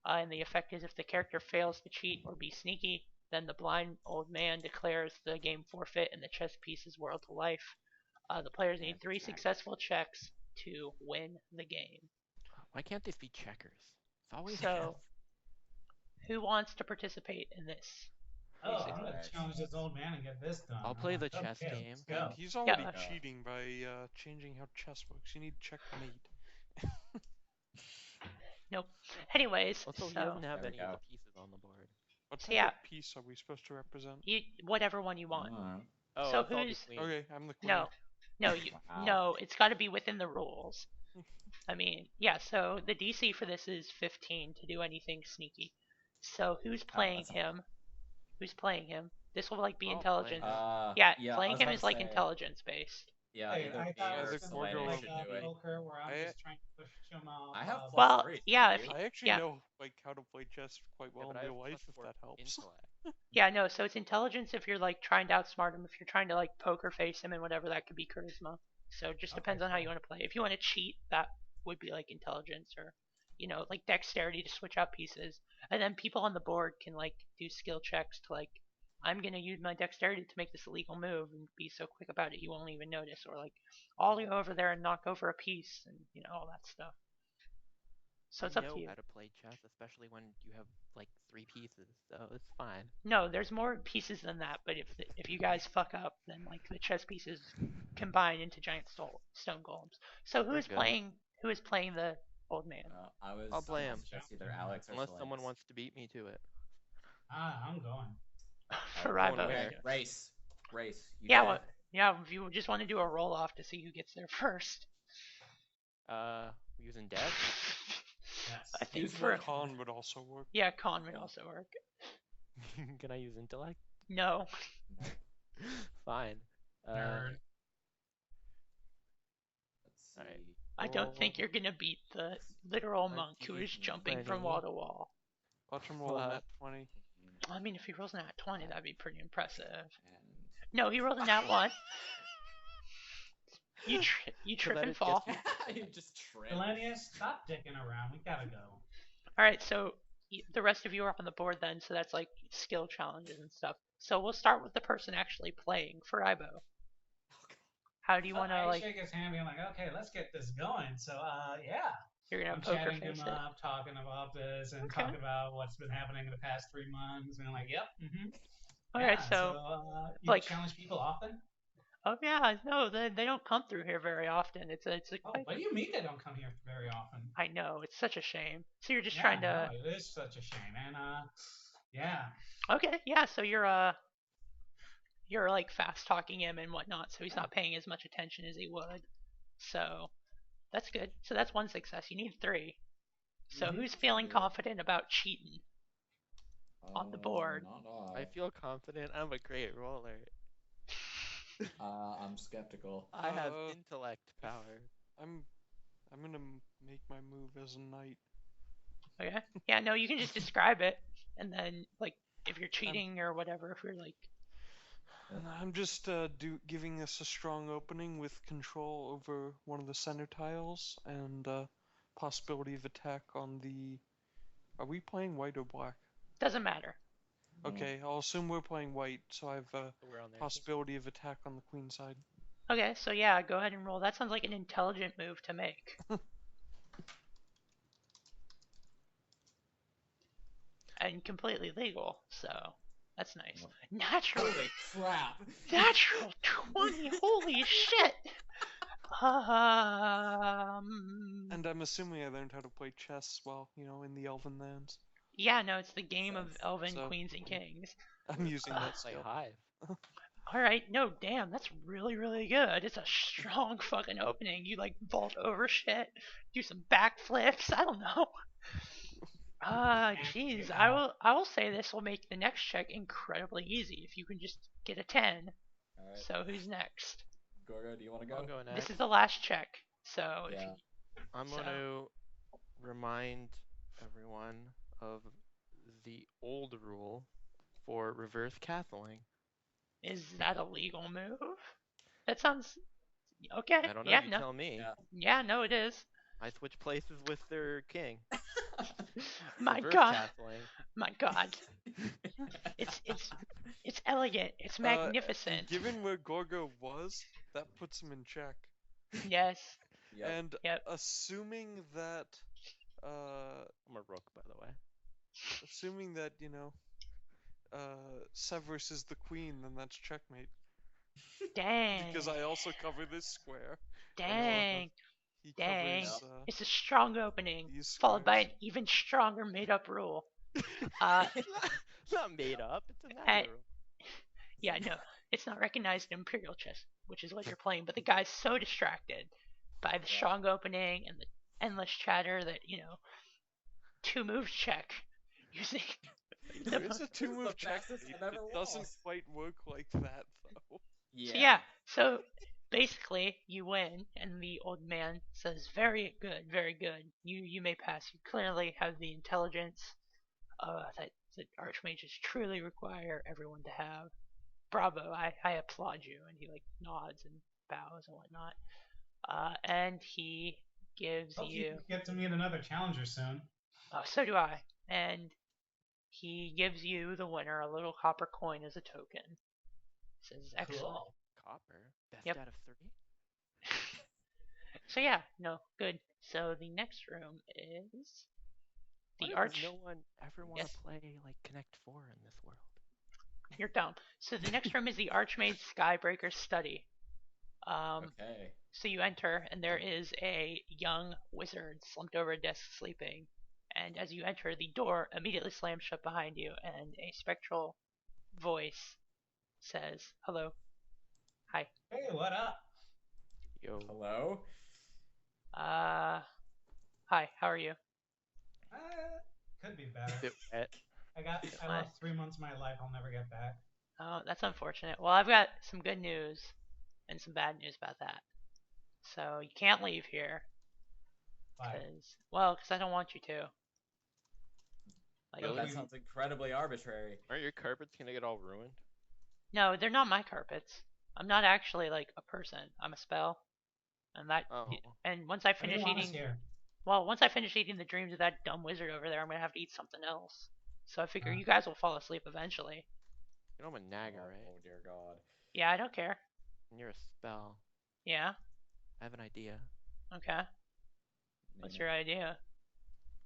and the effect is if the character fails to cheat or be sneaky, then the blind old man declares the game forfeit and the chess pieces whirl to life. The players need 3 successful checks to win the game. Why can't this be checkers? It's always So, who wants to participate in this? Oh, Basically. I'm gonna Alright. challenge this old man and get this done. I'll I'm play like, the chess okay, game. let's go. And he's already Yeah. cheating by changing how chess works. You need checkmate. Nope. Anyways, Also, he so doesn't have There we any of go. the pieces on the board. What So type yeah. of piece are we supposed to represent? whatever one you want. Alright. Oh, So I'll be who's queen. Okay, I'm the queen. no, Wow. no. It's got to be within the rules. I mean, yeah. So the DC for this is 15 to do anything sneaky. So who's playing that's a him? Who's playing him? This will like be I'll play intelligence. him. Yeah, Yeah, I playing was him about is to like say, intelligence based. yeah, Hey, either I me thought it or was the gonna be Gorgo Selenius like should will do it. poker where I'm I just trying to push him off. I have plus Well, 3. yeah, Thank if you. I actually yeah. know like how to play chess quite well Yeah, but in I have real life, if +4 that helps. intellect. Yeah, no. So it's intelligence if you're like trying to outsmart him. If you're trying to like poker face him and whatever, that could be charisma. So it just Okay, depends on how you cool. want to play. If you want to cheat, that would be like intelligence or like dexterity to switch out pieces. And then people on the board can like do skill checks to like I'm gonna use my dexterity to make this illegal move and be so quick about it you won't even notice, or like I'll go over there and knock over a piece and all that stuff. So I it's up to know you. how to play chess, especially when you have like 3 pieces, so it's fine. No, there's more pieces than that, but if you guys fuck up, then like the chess pieces combine into giant stone golems. So We're good. who is playing the old man? I was I'll play gonna him. suggest either Alex or Unless Selenius. someone wants to beat me to it. I'm going. Furaibo. Going where? Okay, race. Race. You Yeah, did well, it. yeah. If you just want to do a roll off to see who gets there first. Using dex? Yes. I think Use for Con would also work. yeah, con would also work. Can I use intellect? No, No, Fine. Nerd. let's see. Alright. I don't think you're gonna beat the literal monk who is 19, jumping from 20. wall to wall. Watch him roll What? that 20. I mean, if he rolls a nat 20, that'd be pretty impressive. And No, he rolled a nat 1. You trip that and is fall. just- you just trip. Selenius, stop dicking around. We gotta go. All right, so the rest of you are up on the board then, so that's like skill challenges and stuff. So we'll start with the person actually playing Furaibo. How do you want to I like? shake his hand, being like, "Okay, let's get this going." So, yeah, You're gonna I'm poker chatting face him it. up, talking about this, and Okay. talking about what's been happening in the past 3 months, and I'm like, "Yep, All yeah." right, so you like- challenge people often? oh yeah, no, they don't come through here very often. It's a Oh, quite. what do you mean they don't come here very often? I know it's such a shame. So you're just Yeah, trying to. no, it is such a shame, and yeah. Okay, yeah. So you're like fast talking him and whatnot, so he's not paying as much attention as he would. So that's good. So that's 1 success. You need 3. So Mhm. who's feeling Yeah. confident about cheating? On the board. Not I feel confident. I'm a great roller. I'm skeptical. I have Uh, intellect power. I'm gonna make my move as a knight. Okay. Yeah, no, you can just describe it, and then like if you're cheating or whatever, if you're like. And I'm just giving us a strong opening with control over one of the center tiles and possibility of attack on the. Are we playing white or black? Doesn't matter. Okay, I'll assume we're playing white, so I have a So we're on there. possibility of attack on the queen side. Okay, so yeah, go ahead and roll. That sounds like an intelligent move to make. and completely legal. So that's nice. Natural, Holy crap! natural 20. Holy shit. And I'm assuming I learned how to play chess while, in the Elven lands. Yeah, no, it's the game of Sense. elven So, queens and kings. I'm using that Play skill. Hive. All right, no, damn, that's really, really good. It's a strong fucking opening. You like vault over shit, do some backflips. I don't know. Jeez, I will say this will make the next check incredibly easy if you can just get a 10. All right, So who's next? Gorgo, do you want to go? I'm going This next. is the last check. So if Yeah. I'm so- going to remind everyone of the old rule for reverse castling. is that a legal move? That sounds okay. I don't know. Yeah, You no. tell me. Yeah. Yeah, no, it is. I switch places with their king. My reverse God, castling. my God. It's elegant. It's magnificent. Given where Gorgo was, that puts him in check. Yes. Yep. And Yep. assuming that, I'm a rook, by the way. Severus is the queen, then that's checkmate. Dang. Because I also cover this square. Dang. He Dang. covers, It's a strong opening, these followed by an squares. even stronger made-up rule. Uh, It's not made up. It's a Hey. natural. yeah, no, it's not recognized in Imperial Chess, which is what you're playing. But the guy's so distracted by the Yeah. strong opening and the endless chatter that 2 moves check using. There is a This is the two-move checkmate. fastest I've It ever doesn't lost. quite work like that, though. So yeah, so basically you win, and the old man says, "Very good, very good. You may pass. You clearly have the intelligence that archmages truly require everyone to have. Bravo! I applaud you." And he like nods and bows and whatnot. And he gives Hope you. you get to meet another challenger soon. Oh, so do I. And he gives you, the winner, a little copper coin as a token. Says excellent. Cool. Copper. Best Yep. out of 3. So yeah, no, good. So the next room is Why the does arch. no one ever want to Yes. play like Connect 4 in this world? You're dumb. So the next room is the Archmage Skybreaker's study. Okay. So you enter, and there is a young wizard slumped over a desk sleeping. And as you enter, the door immediately slams shut behind you, and a spectral voice says, "Hello, hi, Hey, what up? Yo. Hello. hi, how are you?" Uh, could be better. Bit wet. I lost 3 months of my life I'll never get back. Oh, that's unfortunate. Well, I've got some good news and some bad news about that. So you can't leave here, Why? because I don't want you to. Like, Really? That sounds incredibly arbitrary. Aren't your carpets gonna get all ruined? no, they're not my carpets. I'm not actually like a person. I'm a spell. And Oh. once I What do you finish want us eating, here? once I finish eating the dreams of that dumb wizard over there, I'm gonna have to eat something else. So I figure Ah. you guys will fall asleep eventually. You know I'm a nagger, Oh, right? oh dear God. Yeah, I don't care. And you're a spell. Yeah, I have an idea. okay. What's your idea?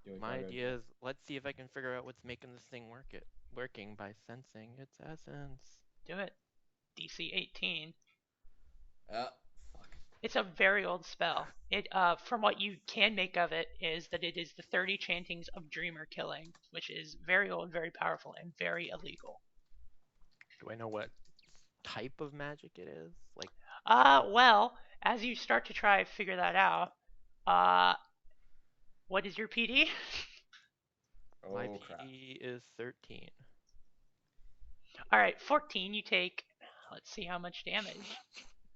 Do it, My Gorgo, idea do is let's see if I can figure out what's making this thing working by sensing its essence. Do it. DC 18. it. Fuck. It's a very old spell. It, from what you can make of it, is that it is the 30 chantings of Dreamer Killing, which is very old, very powerful, and very illegal. Do I know what type of magic it is? Like, Well, as you start to try to figure that out, what is your PD? my Oh crap. PD is 13. All right, 14. You take. Let's see how much damage.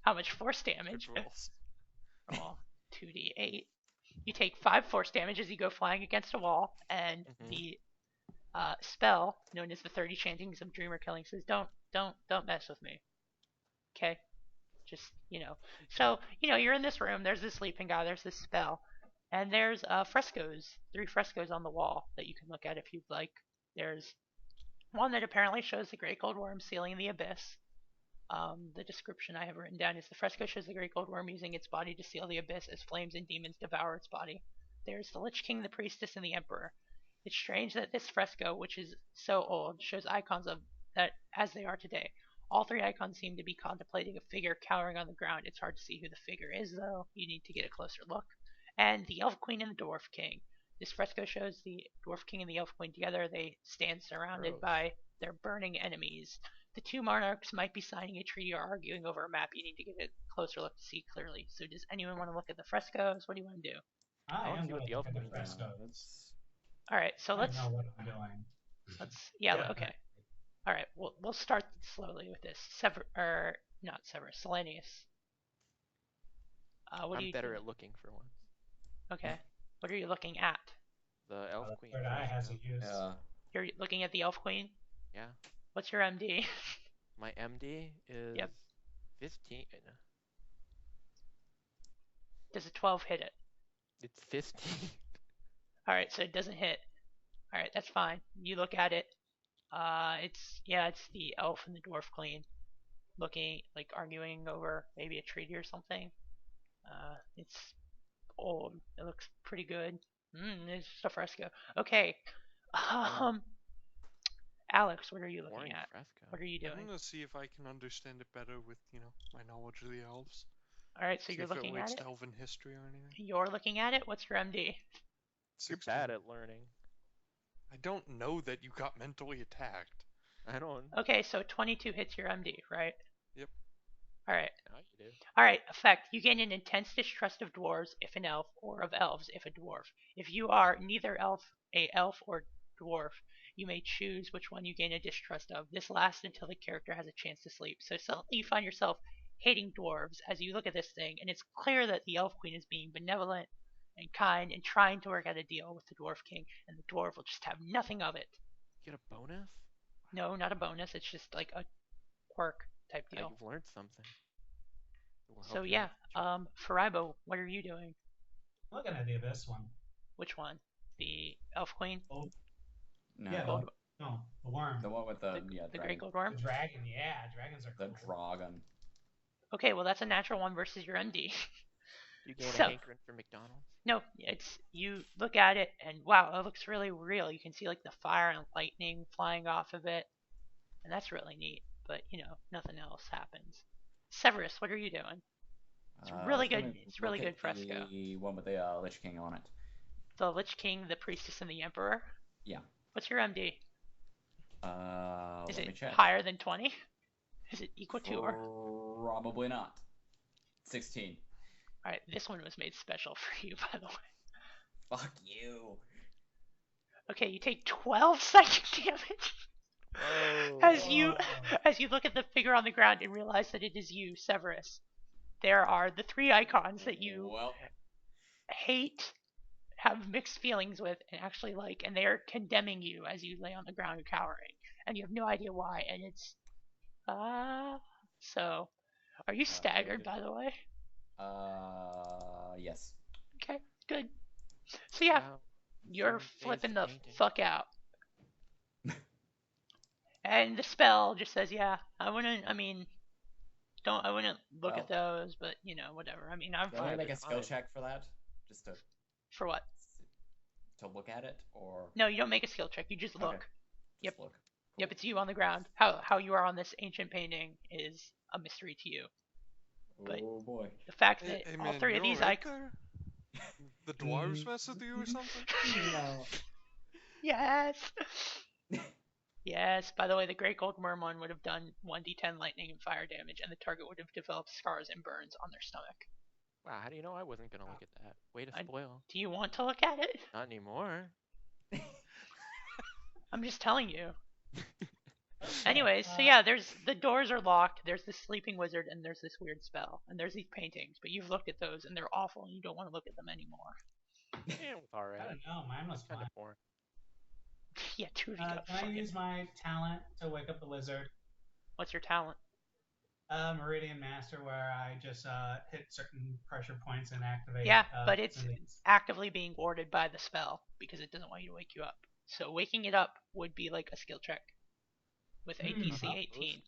How much force damage? Good rolls. Roll 2d8. You take 5 force damage as you go flying against a wall, and the spell, known as the 30 Chantings of Dreamer Killing, says, "Don't mess with me." Okay, just So you're in this room. There's this sleeping guy. There's this spell, and there's frescoes. 3 frescoes on the wall that you can look at if you'd like. There's one that apparently shows the great gold worm sealing the abyss. The description I have written down is the fresco shows the great gold worm using its body to seal the abyss as flames and demons devour its body. There's the Lich King, the priestess, and the emperor. It's strange that this fresco, which is so old, shows icons of that as they are today. All three icons seem to be contemplating a figure cowering on the ground. It's hard to see who the figure is, though. You need to get a closer look. And the Elf Queen and the Dwarf King. This fresco shows the Dwarf King and the Elf Queen together. They stand surrounded Gross. by their burning enemies. The two monarchs might be signing a treaty or arguing over a map. You need to get a closer look to see clearly. So does anyone want to look at the frescoes? What do you want to do? I wanna am see what going the to look elf at the queen Yeah, frescoes. that's All right, so I let's know what I'm doing. yeah, Yeah. okay. All right, we'll start slowly with this. Not Severus, Selanius. What are I'm you better doing? at looking for once. Okay. What are you looking at? The elf The queen. third eye has a fresco. use. yeah. You're looking at the Elf Queen? Yeah. What's your MD? My MD is Yep. 15. Does a 12 hit it? It's 15. All right, so it doesn't hit. All right, that's fine. You look at it. It's the elf and the dwarf queen looking like arguing over maybe a treaty or something. It's old. It looks pretty good. It's just a fresco. Okay. Um, Alex, what are you looking Boring at? fresco. What are you I'm doing? gonna see if I can understand it better with, my knowledge of the elves. All right, so See you're if it looking relates at to it. elven history or anything. You're looking at it. What's your MD? You're 16. bad at learning. I don't know that you got mentally attacked. I don't. Okay, so 22 hits your MD, right? Yep. All right. Now you do. All right. Effect: you gain an intense distrust of dwarves if an elf, or of elves if a dwarf. If you are neither a elf or dwarf, you may choose which one you gain a distrust of. This lasts until the character has a chance to sleep. So suddenly you find yourself hating dwarves as you look at this thing, and it's clear that the elf queen is being benevolent and kind and trying to work out a deal with the dwarf king, and the dwarf will just have nothing of it. Get a bonus? No, not a bonus. It's just like a quirk type Yeah, deal. you've learned something. It will help So you yeah, out. Furaibo, what are you doing? I'm looking at the abyss one. Which one? The elf queen? Oh, No, yeah, Gold- no, the worm. the one with the the dragon, great gold The worm? dragon, yeah, dragons are the cool. dragon. Okay, well that's a natural one versus your MD. You gain So- a hankering for McDonald's. No, it's you look at it and wow, it looks really real. You can see like the fire and lightning flying off of it, and that's really neat. But nothing else happens. Severus, what are you doing? It's really Let good. me It's really look good at fresco. The one with the Lich King on it. The Lich King, the Priestess, and the Emperor. Yeah. What's your MD? Is Let me it check. higher than 20? Is it equal to or? Probably not. 16. All right, this one was made special for you, by the way. Fuck you. Okay, you take 12 psychic damage Whoa. as you Whoa. as you look at the figure on the ground and realize that it is you, Severus. There are the three icons that you Well, hate, have mixed feelings with, and actually like, and they are condemning you as you lay on the ground cowering, and you have no idea why, and it's so. Are you staggered, by the way? yes. Okay, good. So yeah, Wow. you're Someone changed flipping the painting. fuck out. And the spell just says, yeah, I wouldn't look at those, but whatever. I mean, I'm Do I want fine. to make a it's skill fine. check for that? Just For what? to look at it, or No, you don't make a skill check. You just look. Okay. Yep. Just look. Yep, it's you on the ground. How you are on this ancient painting is a mystery to you. But Oh boy. the fact Hey, that hey, all man, three of you these alright icons. there? The dwarves mess with you or something? No. Yes. Yes. By the way, the Great Gold Worm one would have done 1d10 lightning and fire damage, and the target would have developed scars and burns on their stomach. Wow, how do you know I wasn't gonna look at that? Way to I- spoil. Do you want to look at it? Not anymore. I'm just telling you. Anyways, so yeah, the doors are locked. There's this sleeping wizard, and there's this weird spell, and there's these paintings. But you've looked at those, and they're awful, and you don't want to look at them anymore. Yeah, it was I alright. don't know, mine was Kind fine. of boring. Yeah, two of you got Can I fucking. use my talent to wake up the lizard? What's your talent? Meridian Master, where I just hit certain pressure points and activate. Yeah, but it's things. actively being warded by the spell because it doesn't want you to wake you up. So waking it up would be like a skill check with APC well, 18.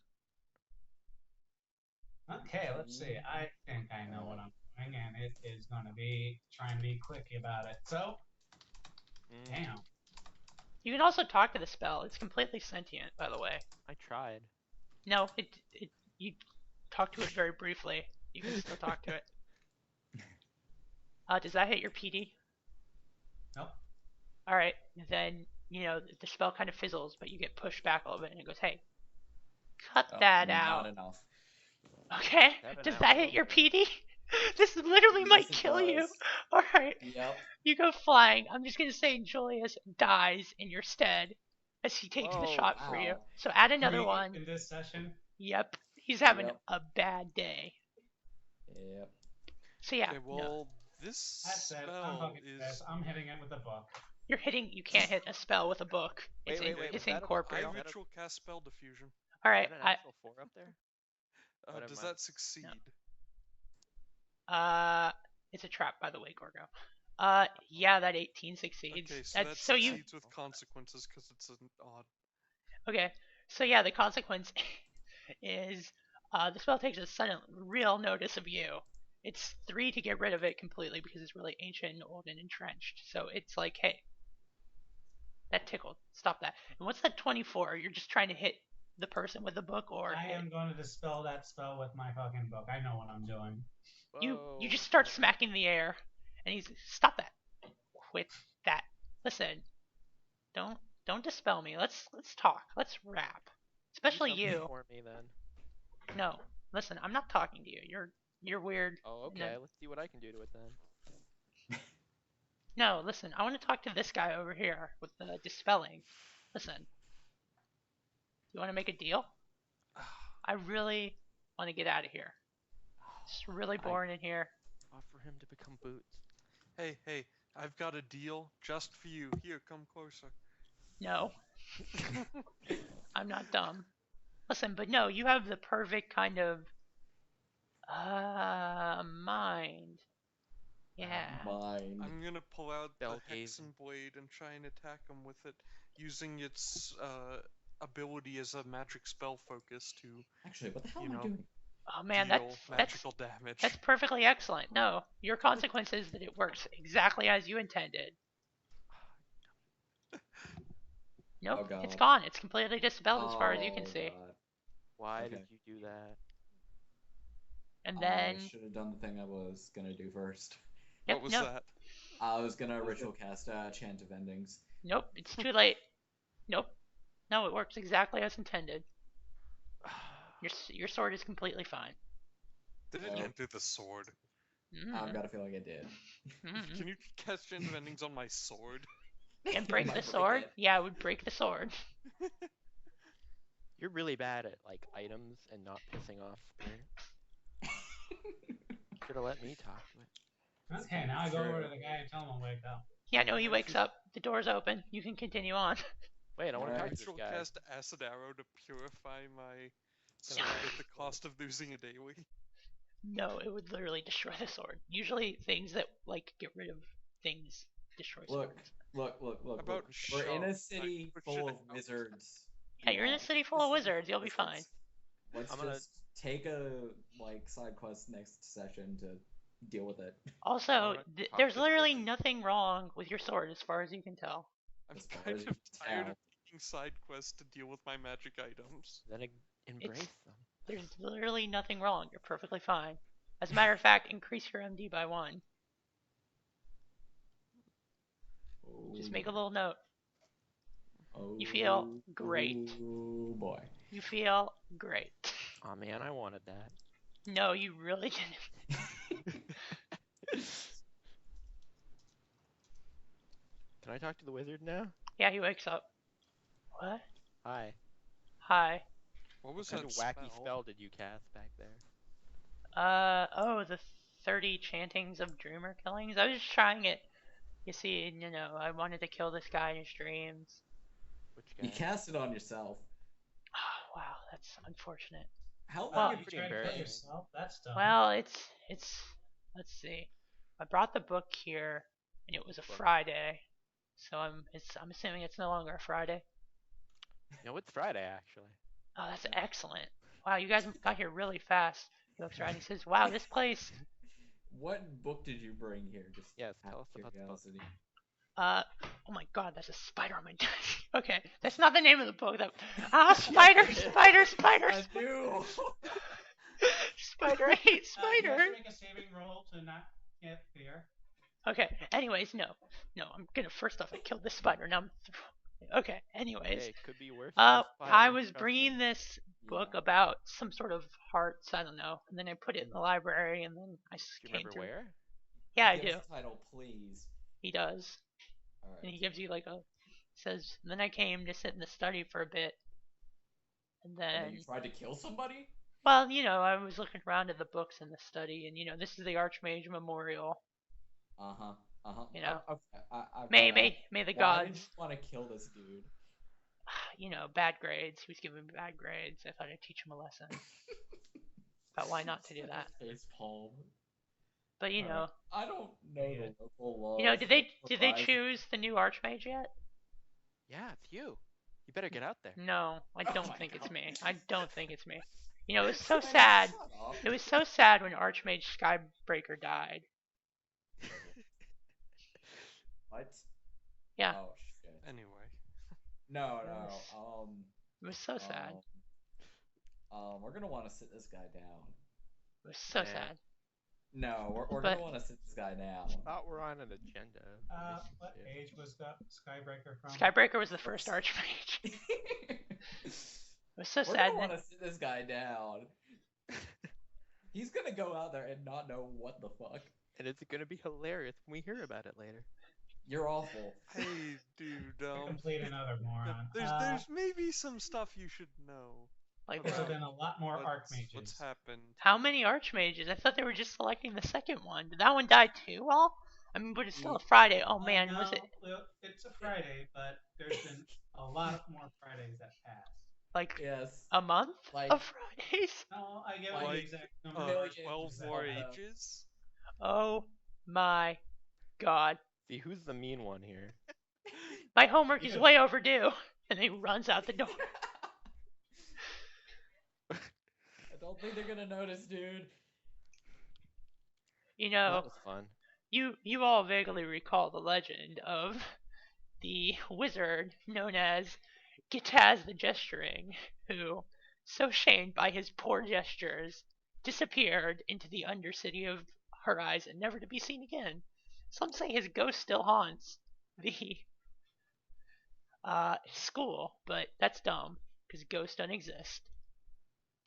Okay, let's see. I think I know what I'm doing, and it is going to be trying to be quick about it. So, Mm. damn. You can also talk to the spell. It's completely sentient, by the way. I tried. No, you talk to it very briefly. You can still talk to it. Does that hit your PD? Nope. All right, then the spell kind of fizzles, but you get pushed back a little bit, and it goes, "Hey, cut that out." Not enough. Okay, 7 does out, that hit well. your PD? This literally might Yes, it kill you. does. All right, Yep. you go flying. I'm just gonna say Julius dies in your stead as he takes the Whoa, shot for you. wow. So add another Me one. in this session. Yep, he's having Yep. a bad day. Yep. So yeah, Okay, no, well, this That said, I'm spell fucking is. pissed. I'm hitting it with a book. you're hitting. You can't hit a spell with a book. It's Wait, in, wait, it's was that a- I incorporeal. Is that a- ritual cast spell diffusion. All Is right, that an actual 4 up there? Never Does mind. that succeed? it's a trap, by the way, Gorgo. Yeah, that 18 succeeds. Okay, so that That's so you. succeeds with consequences because it's an odd. Okay, so yeah, the consequence is the spell takes a sudden real notice of you. It's 3 to get rid of it completely because it's really ancient and old and entrenched. So it's like, hey, that tickled. Stop that. And what's that 24? You're just trying to hit the person with the book, or I am going to dispel that spell with my fucking book. I know what I'm doing. you Whoa. just start smacking the air, and he's stop that. Quit that. Listen, don't dispel me. Let's talk. Let's rap. Do Especially something you. For me then. No, listen, I'm not talking to you. You're weird. Oh, No. okay. Let's see what I can do to it then. No, listen, I want to talk to this guy over here with the dispelling. Listen, you want to make a deal? I really want to get out of here. It's really boring in here. Offer him to become Boots. Hey, I've got a deal just for you. Here, come closer. No, I'm not dumb. Listen, but no, you have the perfect kind of mind. Yeah. Mine. I'm gonna pull out the Spell gazing. Hexen Blade and try and attack him with it, using its ability as a magic spell focus to Actually, what the hell you am I know, doing? Oh man, deal that's magical damage. that's perfectly excellent. No, your consequence is that it works exactly as you intended. Nope, Oh, it's God. gone. It's completely dispelled as far as you can Oh, see. God. Why Okay. did you do that? And then, I should have done the thing I was gonna do first. yep, What was no, that? I was gonna ritual cast Chant of Endings. nope, it's too late. Nope, no, it works exactly as intended. Your sword is completely fine. Did it Oh. enter the sword? I've got a feeling it did. Can you cast Chain of Endings on my sword? And break Might the break sword? it. Yeah, it would break the sword. You're really bad at like items and not pissing off Spirit. Should have let me talk to it. Okay, now I go over True. to the guy and tell him to wake up. Yeah, no, he wakes up. The door's open. You can continue on. Wait, I want to talk Alright. to this Ritual guy. cast Acid Arrow to purify my sword Yeah. at the cost of losing a daily. No, it would literally destroy the sword. Usually things that like get rid of things destroy Look, swords. look. About We're in a sharp, city like, full of shit out. wizards. Yeah, you're in a city full of wizards. You'll be Let's- fine. Let's I'm gonna- just take a side quest next session to deal with it. Also, wanna talk there's to the literally wizard. nothing wrong with your sword as far as you can tell. I'm As far kind as of you can tired tell. of taking side quests to deal with my magic items. Then embrace them. There's literally nothing wrong. You're perfectly fine. As a matter of fact, increase your MD by 1. Just make a little note. You feel great. Oh boy. You feel great. Oh man, I wanted that. No, you really didn't. Can I talk to the wizard now? Yeah, he wakes up. What? Hi. Hi. What was What kind that of wacky spell did you cast back there? Oh, the 30 chantings of dreamer killings. I was just trying it. You see, I wanted to kill this guy in his dreams. Which guy? You cast it on yourself. Oh, wow, that's unfortunate. How Well- long you have pretty tried to kill embarrassing. yourself. That's dumb. Well, it's. Let's see. I brought the book here, and it was a Friday, so I'm assuming it's no longer a Friday. No, it's Friday actually. Oh, that's excellent. Wow, you guys got here really fast. He looks around and he says, "Wow, this place." What book did you bring here? Just Yes, out tell of us about the book. curiosity. Oh my god, that's a spider on my desk. Okay, that's not the name of the book. Spiders. I knew. Spider, I hate You have spider. to make a saving roll to not get fear. Okay, anyways, no, I'm gonna, first off, I killed this spider, now okay, anyways. Hey, could be worse than a spider, I was trust bringing me. this book Yeah. about some sort of hearts, I don't know, and then I put it in the library, and then I Do you came remember through. where? Yeah, I Give do. us the title, please. He does. All And he right. gives you like a, says, and then I came to sit in the study for a bit, and And then then, you tried to kill somebody? well, I was looking around at the books in the study, and this is the Archmage Memorial. Uh-huh. Uh-huh. Okay, I've may gotta ask, the why did gods, you want to kill this dude? bad grades. He was giving me bad grades. I thought I'd teach him a lesson about why not to do that. Face palm. But Alright. I don't know the local laws. did they Horizon. choose the new Archmage yet? Yeah, it's you. You better get out there. No, I Oh don't my think it's God. me. I don't think it's me. It was so Man, sad. shut up. It was so sad when Archmage Skybreaker died. What? Yeah. Oh shit. Anyway. No. It was so sad. We're gonna want to sit this guy down. It was so Yeah. sad. No, we're But- gonna want to sit this guy down. Thought we're on an agenda. What age was the Skybreaker from? Skybreaker was the first Archmage. It was so We're sad. gonna want to sit this guy down. He's gonna go out there and not know what the fuck. And it's gonna be hilarious when we hear about it later. You're awful. Hey, dude. Complete another moron. There's maybe some stuff you should know. Like, There's been a lot more What's Archmages. happened? how many Archmages? I thought they were just selecting the second one. Did that one die too, all? I mean, but it's still a Friday. Oh man, no, was it well, it's a Friday, but there's been a lot more Fridays that passed. like Yes. a month Like- of Fridays? No, I get Like, the exact number. of million- Archmages 12 that more passed. ages? Oh my god. See, who's the mean one here? My homework is Yeah. way overdue. And he runs out the door. I don't think they're gonna notice, dude. That was fun. You all vaguely recall the legend of the wizard known as Gitaz the Gesturing, who, so shamed by his poor gestures, disappeared into the undercity of Horizon, never to be seen again. Some say his ghost still haunts the school, but that's dumb, because ghosts don't exist.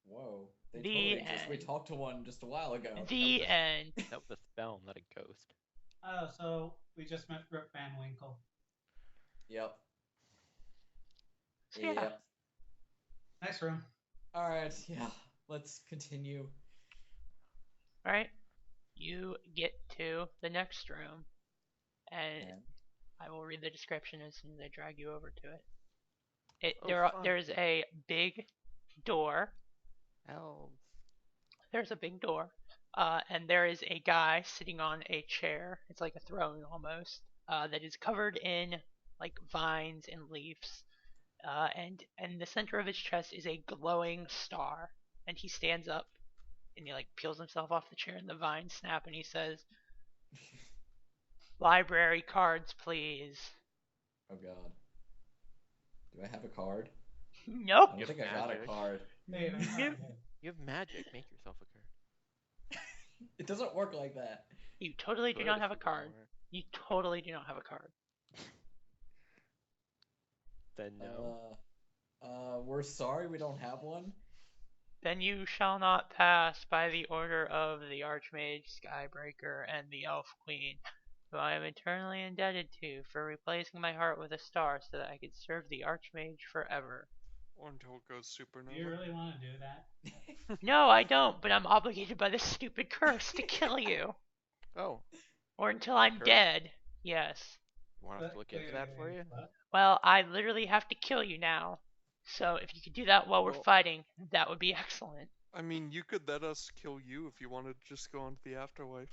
Whoa. They The totally exist. We end. talked to one just a while ago. The end. That was a spell, not a ghost. Oh, so we just met Rip Van Winkle. Yep. So yeah. Yep. Next room. Alright, yeah. Let's continue. Alright. You get to the next room, and And I will read the description as soon as I drag you over to it. Oh, fun. There's a big door. Elves. There's a big door, and there is a guy sitting on a chair. It's like a throne almost, that is covered in like vines and leaves. And in the center of his chest is a glowing star. And he stands up, and he like peels himself off the chair, and the vines snap, and he says, "Library cards, please." oh god. Do I have a card? Nope. I You don't have think I got a magic. card. Hey, You have magic. Make yourself a card. It doesn't work like that. You totally do Good not if have a you card. are. You totally do not have a card. Then no. We're sorry we don't have one. Then you shall not pass by the order of the Archmage, Skybreaker, and the Elf Queen, who I am eternally indebted to for replacing my heart with a star so that I could serve the Archmage forever. Or until it goes supernova. Do you really want to do that? No, I don't, but I'm obligated by this stupid curse to kill you. Oh, Or until I'm Curse? dead. Yes. you want us to look into that for you? What? Well, I literally have to kill you now. So if you could do that while we're Well- fighting, that would be excellent. I mean, you could let us kill you if you wanted to just go on to the afterlife.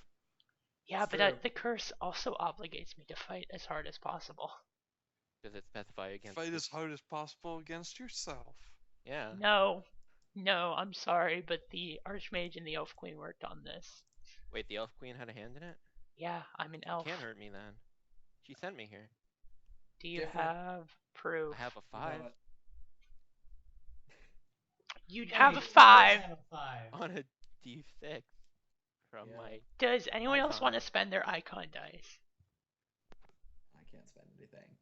Yeah, It's but true. the curse also obligates me to fight as hard as possible. Does it specify against? Fight the- as hard as possible against yourself. Yeah. No, I'm sorry, but the Archmage and the Elf Queen worked on this. Wait, the elf queen had a hand in it? Yeah, I'm an elf. Can't hurt me then. She sent me here. Do you Different. have proof? I have a You 5 know, You'd Yeah, have he a does 5. have a 5. on a d6 from Yeah. my. Does anyone else Icon. want to spend their icon dice? I can't spend anything.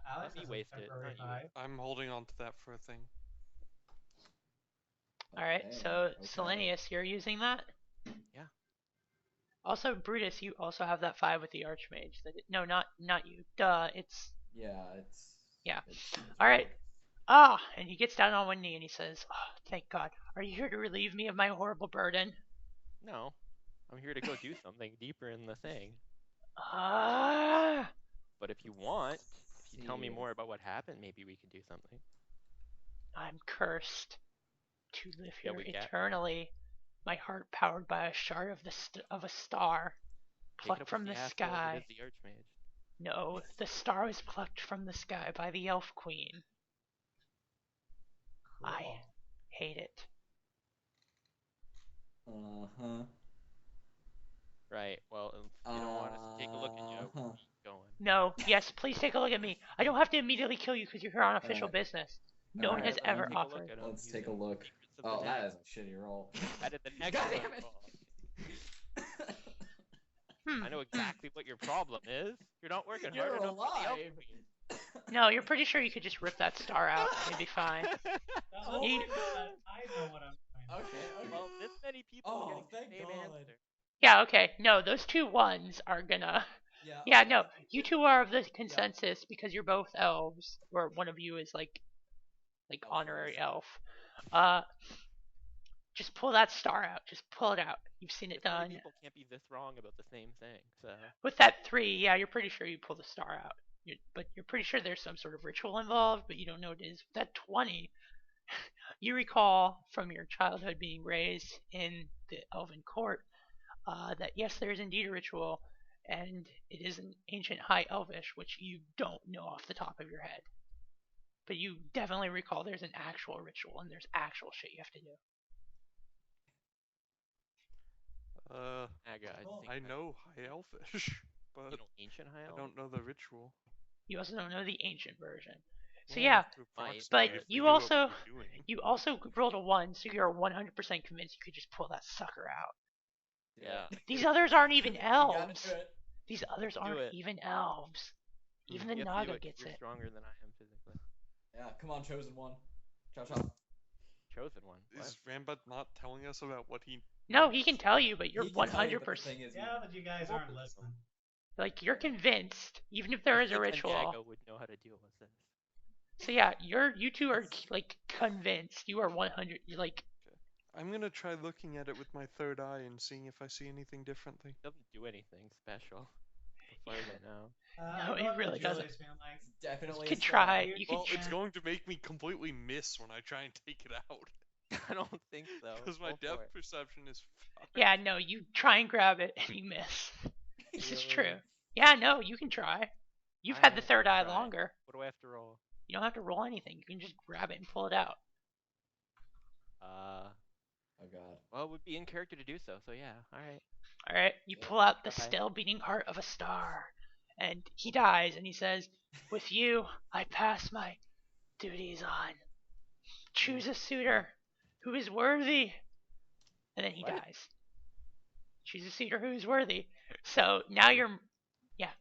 Alex me has a waste it, temporary not you. 5. I'm holding on to that for a thing. All right, Okay, so okay. Selanius, you're using that? Yeah. Also, Brutus, you also have that 5 with the Archmage. No, not you. Duh, it's... Yeah, it's. Yeah. It's All right. Ah, and he gets down on one knee and he says, oh, thank God. Are you here to relieve me of my horrible burden? No, I'm here to go do something deeper in the thing. Ah. But if you want, if you tell me See. more about what happened, maybe we could do something. I'm cursed to live Yeah, here we get- eternally. My heart powered by a shard of a star, Take it plucked up from with the asshole sky. that is the Archmage. No, the star was plucked from the sky by the Elf Queen. Cool. I hate it. Uh-huh. Right. Well, if you don't want us to take a look at you, Uh-huh. we'll keep going. No, yes, please take a look at me. I don't have to immediately kill you because you're here on official Alright. business. No one Alright, has let me ever take a look offered. at him. Let's He's take a in look. Secrets of the Oh, that Net. is a shitty roll. I did the next God one. damn it! I know exactly what your problem is. You're not working hard You're enough for the Elf alive. Queen. No, you're pretty sure you could just rip that star out and it'd be fine. Oh He- my God, I know what I'm doing. Okay. Well, this many people Oh, getting the thank same God. answer. Yeah, okay. No, those 2 ones are gonna... Yeah, no, you 2 are of the consensus because you're both elves, or one of you is like Elf honorary first. elf. Just pull that star out. Just pull it out. You've seen it This many done. people can't be this wrong about the same thing. So With that 3, yeah, you're pretty sure you pull the star out. But you're pretty sure there's some sort of ritual involved, but you don't know what it is. With that 20, you recall from your childhood being raised in the elven court that yes, there is indeed a ritual, and it is an ancient high elvish, which you don't know off the top of your head. But you definitely recall there's an actual ritual and there's actual shit you have to do. Naga, Cool. think I that- know High Elfish, but You know ancient high I elf? don't know the ritual. You also don't know the ancient version. So Well, yeah, to But approximate if you we knew what also- we were doing. you also rolled a 1, so you're 100% convinced you could just pull that sucker out. Yeah. These others aren't even You gotta elves. do it. These others do aren't it. even elves. Even the You have to do Naga it 'cause gets you're it. stronger than I am physically. Yeah, come on, chosen one. Chop chop. Chosen one. What? Is Ramba not telling us about what he... No, he can tell you, but you're He can tell you, 100%. but the thing is, Yeah, but you guys aren't listening. Like, you're convinced, even if there is a I think ritual. Naga would know how to deal with this. So yeah, you 2 are like convinced. You are 100. You're like, I'm gonna try looking at it with my third eye and seeing if I see anything differently. It doesn't do anything special. As far as I know. No, I'm it going with really doesn't. Julius, being like, it's definitely you could a try. spell. You could. Well, Tr- it's going to make me completely miss when I try and take it out. I don't think so. Because my Go for depth it. perception is fucked. Yeah, no, you try and grab it and you miss. This is true. Really? Yeah, no, you can try. You've I had the will third eye try. longer. What do I have to roll? You don't have to roll anything. You can just grab it and pull it out. Oh god. Well, it would be in character to do so. So yeah. All right. All right, you Yeah. pull out the Okay. still beating heart of a star, and he dies, and he says, "With you, I pass my duties on. Choose a suitor who is worthy." And then he What? dies. Choose a suitor who is worthy. So now you're, yeah,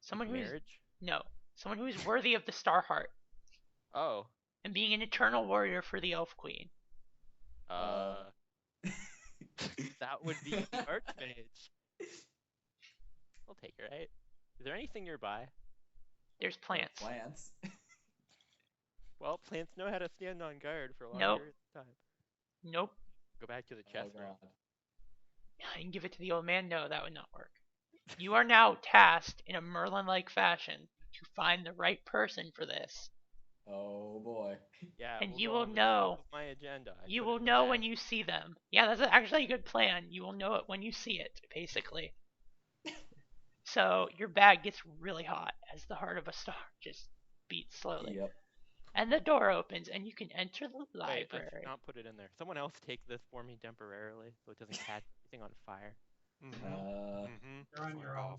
someone who is Marriage? no, someone who is worthy of the star heart Oh. and being an eternal warrior for the Elf Queen. That would be the Archmage. I'll take it, right? Is there anything nearby? There's plants. Plants. Well, plants know how to stand on guard for a long Nope. period of time. Nope. Go back to the Oh chest room. god. I can give it to the old man. No, that would not work. You are now tasked in a Merlin-like fashion to find the right person for this. Oh boy. Yeah. And we'll you go will on the top know. of my agenda. I You put it will in the know bag. when you see them. Yeah, that's actually a good plan. You will know it when you see it, basically. So your bag gets really hot as the heart of a star just beats slowly. Yep. And the door opens and you can enter the Wait, I library. should not put it in there. Someone else take this for me temporarily so it doesn't catch anything on fire. Mm-hmm. Uh, Mm-hmm. You're on your own.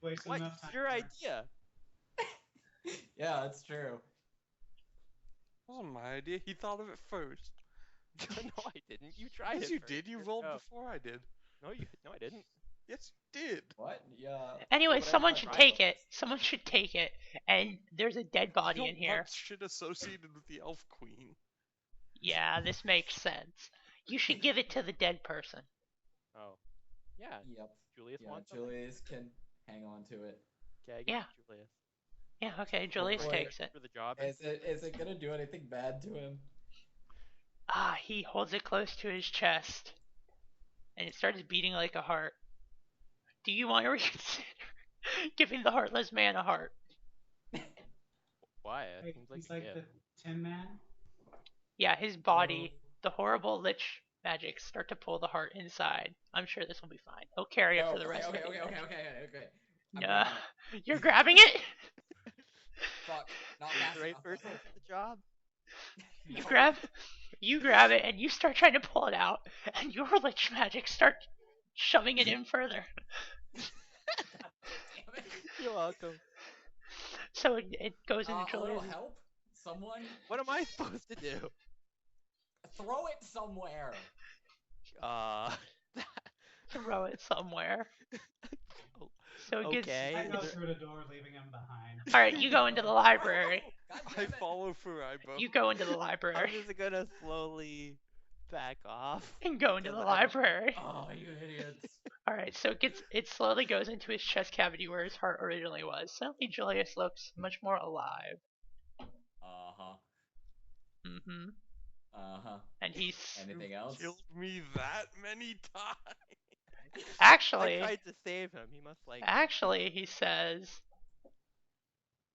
Wasting What? enough time. It's your there. idea. Yeah, it's true. It wasn't my idea. He thought of it first. No, I didn't. You tried Yes, it. you first. did. You Here we rolled go. before I did. No, I didn't. Yes, you did. What? Yeah. Anyway, but I someone wanna should try take it. it. Someone should take it. And there's a dead I body don't in here. want shit associated with the Elf Queen. Yeah, this makes sense. You should give it to the dead person. Oh. Yeah. Yep. Julius Yeah, wants something. Julius can hang on to it. Okay, I give Yeah. it to Julius. Yeah, okay, Julius Wait. takes it. For the job. Is it gonna do anything bad to him? He holds it close to his chest. And it starts beating like a heart. Do you want to reconsider giving the heartless man a heart? Why? It Like, seems like he's a like gift. the Tin Man. Yeah, his body, the horrible lich magics start to pull the heart inside. I'm sure this will be fine. He'll carry it for the rest of the okay. I'm No, grabbing you're grabbing it? it. Fuck, not fast The right enough. person for the job. You grab it and you start trying to pull it out, and your lich magic start shoving it in further. You're welcome. So it goes into A little Julius. help? Someone? What am I supposed to do? Throw it somewhere. Throw it somewhere. So it gets. Okay. I go Is through the door, leaving him behind. All right, you go into the library. God I damn it. follow Furaibo. You go into the I'm library just gonna slowly back off. and go into the Because I don't- library. Oh, you idiots. All right, so it slowly goes into his chest cavity where his heart originally was. Suddenly, Julius looks much more alive. Uh-huh. Mm-hmm. Uh-huh. And he's Anything else? Killed me that many times. actually, I tried to save him. He must like. actually, he says,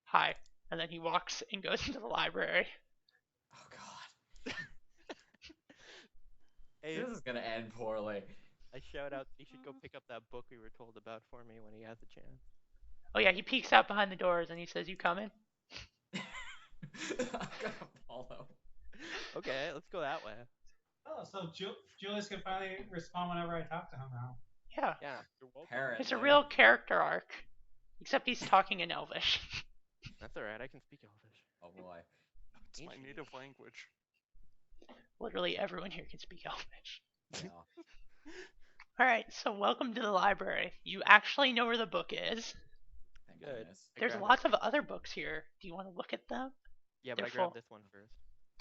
"Hi," and then he walks and goes into the library. Oh, God. Hey, This is gonna end poorly. I shout out. You should go pick up that book we were told about for me when he has a chance. Oh yeah, he peeks out behind the doors and he says, "You coming?" I'm gonna follow. Okay, let's go that way. Oh, so Julius can finally respond whenever I talk to him now. Yeah, Yeah, you're welcome. Apparently. it's a real character arc, except he's talking in Elvish. That's alright. I can speak Elvish. Oh, boy. It's my native language. Literally everyone here can speak Elvish. Yeah. All right, so welcome to the library. You actually know where the book is. Thank Good. goodness. I There's grabbed lots of other books here. Do you want to look at them? Yeah, but they're I grabbed full. this one first.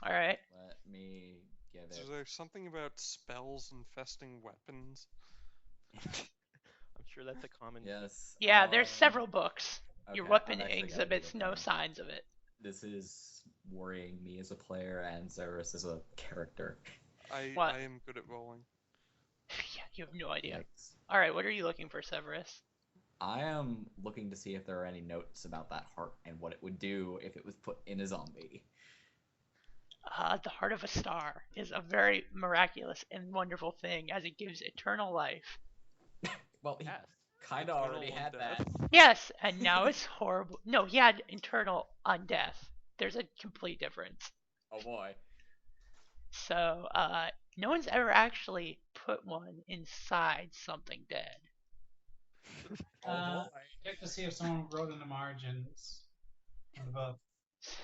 All right. Let me give Is it. there something about spells infesting weapons? I'm sure that's a common. Yes. Yeah, there's several books. Your okay, weapon I've actually got a exhibits good no one. signs of it. This is worrying me as a player and Severus as a character. What? I am good at rolling. Yeah, you have no idea. Yikes. All right, what are you looking for, Severus? I am looking to see if there are any notes about that heart and what it would do if it was put in a zombie. The heart of a star is a very miraculous and wonderful thing as it gives eternal life. Well, he Yes. kind of already Eternal had undeath. that. Yes, and now it's horrible. No, he had eternal undeath. There's a complete difference. Oh boy. So, no one's ever actually put one inside something dead. Oh boy. Check to see if someone wrote in the margins of the book.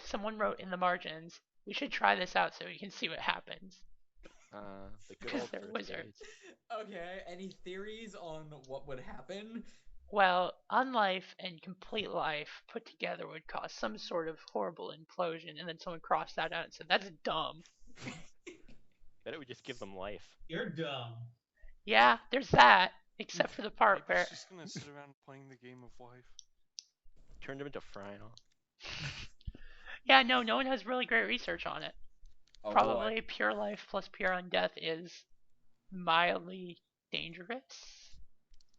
Someone wrote in the margins, "We should try this out so we can see what happens." The good Because old they're first wizards. days. Okay, any theories on what would happen? Well, unlife and complete life put together would cause some sort of horrible implosion, and then someone crossed that out and said, "That's dumb." Bet it would just give them life. You're dumb. Yeah, there's that, except for the part Maybe where. he's just gonna sit around playing the game of life. Turned him into Frynal. Yeah, no one has really great research on it. Oh Probably pure life plus pure undeath is mildly dangerous.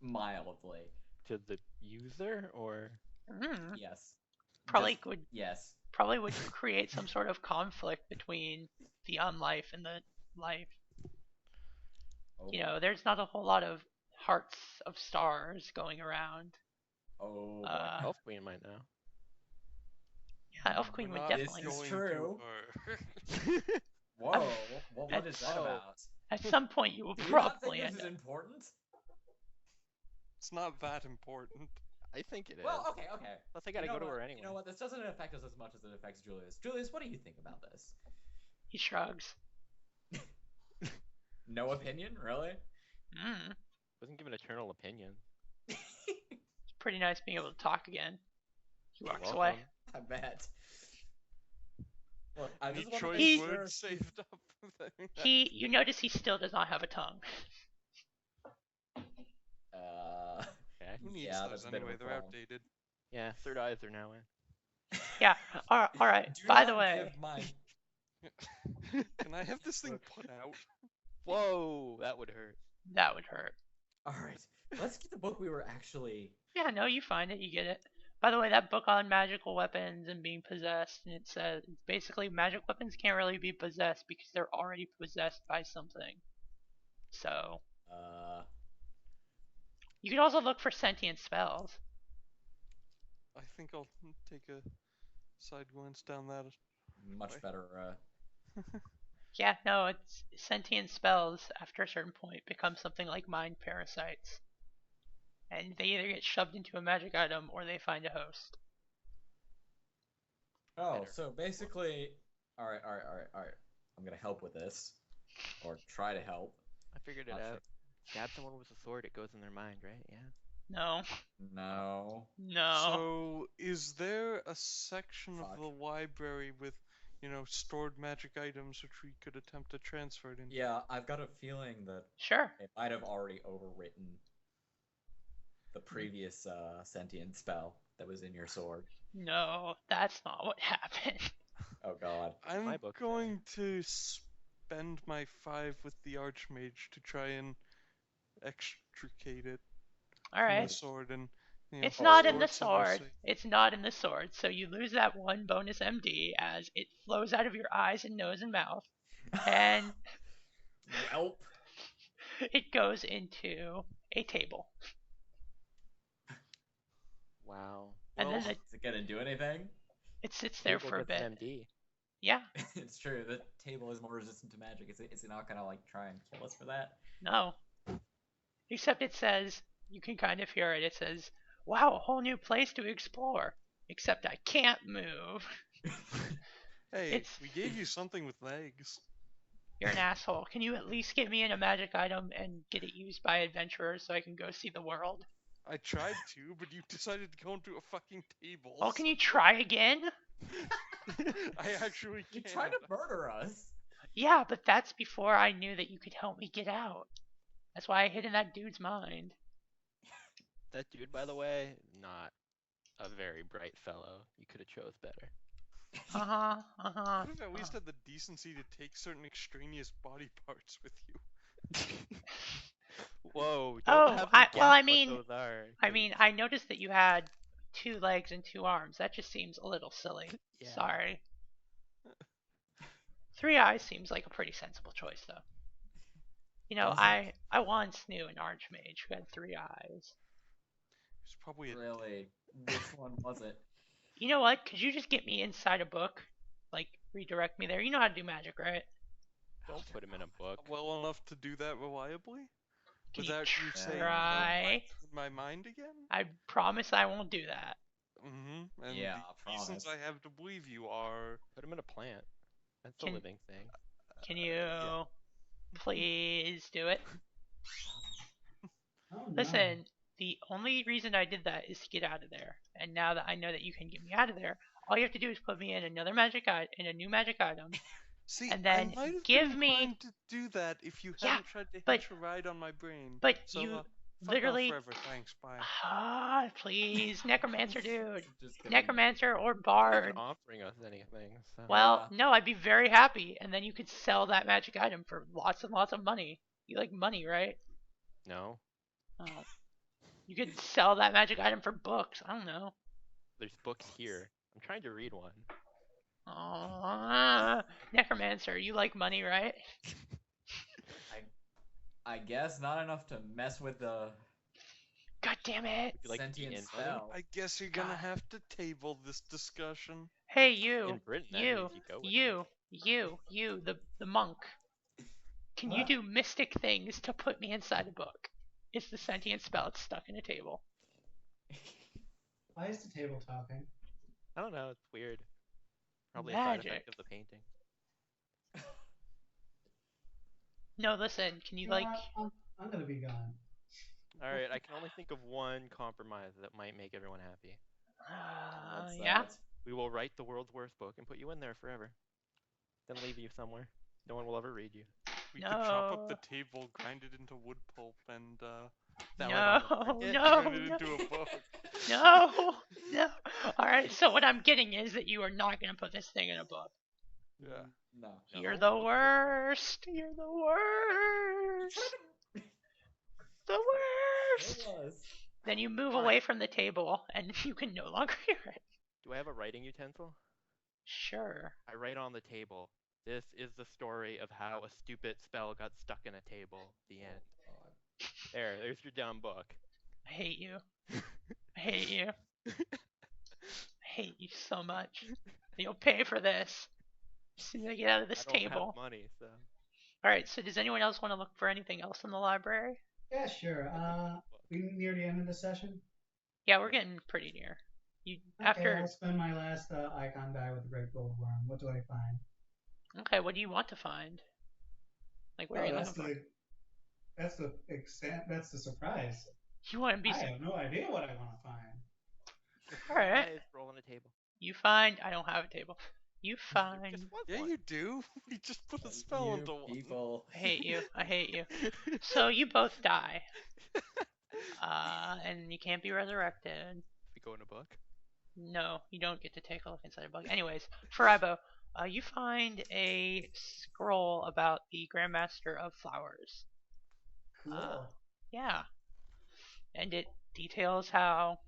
boy. Mildly. To the user, or Mm. Yes. Probably Just- would Yes. probably would create some sort of conflict between the unlife and the life. Oh, You know, there's not a whole lot of hearts of stars going around. Oh boy. Elf Queen might know. Yeah, Elf Queen We're would not definitely. This is going true. To, Whoa. What is that Oh. about? At some point, you will Do you not think probably this end is up. important? It's not that important. I think it is. Well, okay. Plus, I gotta go to her anyway. You know what? This doesn't affect us as much as it affects Julius. Julius, what do you think about this? He shrugs. No opinion, really? Wasn't given eternal opinion. It's pretty nice being able to talk again. He You're walks away. welcome. I bet. Look, I Any just want to choice make sure. words saved up? You notice he still does not have a tongue. Okay. Who needs Yeah, those that's a bit of anyway? a They're problem. outdated. Yeah, third eyes are now in. Yeah. All right. Do By not the way, give my Can I have this thing put out? Whoa, that would hurt. that would hurt. All right, let's get the book we were actually. Yeah, no, you find it, you get it. By the way, that book on magical weapons and being possessed, and it says basically magic weapons can't really be possessed because they're already possessed by something. So you can also look for sentient spells. I think I'll take a side glance down that. Much Right. better. Yeah, no, it's sentient spells after a certain point become something like mind parasites. And they either get shoved into a magic item or they find a host. Oh, Better. so basically, all right. I'm gonna help with this, or try to help. I figured it Not out. Stab someone with a sword, it goes in their mind, right? Yeah. No. No. No. So, is there a section Fuck. of the library with, stored magic items which we could attempt to transfer it into? Yeah, I've got a feeling that Sure. it might have already overwritten the previous sentient spell that was in your sword. No, that's not what happened. Oh God. I'm My book going to spend my 5 with the Archmage to try and extricate it All from right. the sword and. It's not in the sword's never sword. safe. It's not in the sword. So you lose that one bonus MD as it flows out of your eyes and nose and mouth. And Welp. it goes into a table. Wow. And Well, then is it gonna do anything? it sits there Table for a gets bit. an MD. Yeah. It's true. The table is more resistant to magic. Is it not gonna like try and kill us for that? No. Except it says, you can kind of hear it. It says, wow, a whole new place to explore. Except I can't move. Hey, It's- we gave you something with legs. You're an asshole. Can you at least get me in a magic item and get it used by adventurers so I can go see the world? I tried to, but you decided to go into a fucking table. Oh, can you try again? I actually You can't. tried to murder us. Yeah, but that's before I knew that you could help me get out. That's why I hid in that dude's mind. That dude, by the way, not a very bright fellow. You could have chose better. Uh-huh. You could have at least had the decency to take certain extraneous body parts with you. Whoa. Oh, Don't have I what mean- those are, I mean, I noticed that you had 2 legs and 2 arms. That just seems a little silly. Yeah. Sorry. 3 eyes seems like a pretty sensible choice, though. You know, Does I once knew an archmage who had 3 eyes. It's probably a Really? Which one was it? You know what? Could you just get me inside a book? Like, redirect me there? You know how to do magic, right? Don't put him in a book. well enough to do that reliably. Can you Without you saying try? in my mind again. I promise I won't do that. Mm-hmm. And Yeah, the reasons promise. I have to believe you are. Put him in a plant. That's a Can- living thing. Can you yeah. please do it? Oh, no. Listen, the only reason I did that is to get out of there. And now that I know that you can get me out of there, all you have to do is put me in another in a new magic item. See, And then I might have give been me- inclined to do that if you Yeah, hadn't tried to but- hitch a ride on my brain. But So, you fuck literally. off forever. Thanks. Bye. Please, necromancer dude. Just kidding. Necromancer or Not bard. offering us anything. So. Well, Yeah. no, I'd be very happy, and then you could sell that magic item for lots and lots of money. You like money, right? No. Oh. You could sell that magic item for books. I don't know. There's books here. I'm trying to read one. Oh, necromancer, you like money, right? I guess not enough to mess with the God damn it! You like sentient eating spell. I guess you're gonna God. have to table this discussion. Hey, you, In Britain, that you, means you go with you, the monk. Can you What? do mystic things to put me inside a book? is the sentient spell. It's stuck in a table. Why is the table talking? I don't know. It's weird. Probably a side Magic. effect of the painting. No, listen. Can you You know like? what? I'm gonna be gone. All right, I can only think of one compromise that might make everyone happy. What's Yeah. that? We will write the world's worst book and put you in there forever. Then leave you somewhere. No one will ever read you. We could chop up No. the table, grind it into wood pulp, and sell it No, on the market, no, turn it no. into a book. No, no. All right. So what I'm getting is that you are not gonna put this thing in a book. Yeah. No. No. You're the worst. You're the worst. The worst. It was. Then you move Fine. away from the table, and you can no longer hear it. Do I have a writing utensil? Sure. I write on the table. This is the story of how a stupid spell got stuck in a table. The end. God. There's your dumb book. I hate you. I hate you. I hate you so much. You'll pay for this. As soon as I get out of this I don't table. have money, so. All right. So does anyone else want to look for anything else in the library? Yeah, sure. We near the end of the session. Yeah, we're getting pretty near. You Okay, after. I'll spend my last icon die with the great gold worm. What do I find? Okay, what do you want to find? Like, what are you looking for? That's the surprise. You want to be. I have no idea what I want to find. All right. Guys, roll on a table. You find. I don't have a table. You There find. just was Yeah, one. you do. We just put a spell You into one. people. I hate you. I hate you. So you both die. And you can't be resurrected. We go in a book. No, you don't get to take a look inside a book. Anyways, Furaibo, you find a scroll about the Grandmaster of Flowers. Cool. Yeah. And it details how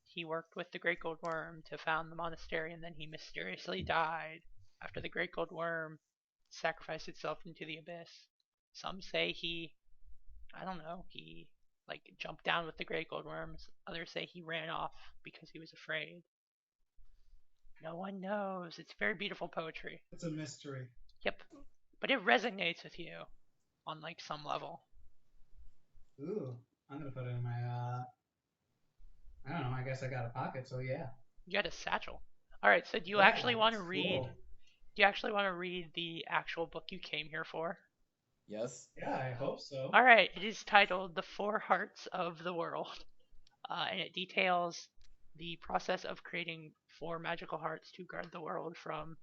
he worked with the Great Gold Worm to found the monastery, and then he mysteriously died after the Great Gold Worm sacrificed itself into the abyss. Some say he, I don't know, he like jumped down with the Great Gold Worms. Others say he ran off because he was afraid. No one knows. It's very beautiful poetry. It's a mystery. Yep. But it resonates with you on like some level. Ooh, I'm gonna put it in my I don't know. I guess I got a pocket, so yeah. You got a satchel. All right. So do you Yeah, actually want to it's read? cool. Do you actually want to read the actual book you came here for? Yes. Yeah, I hope so. All right. It is titled "The Four Hearts of the World," and it details the process of creating four magical hearts to guard the world from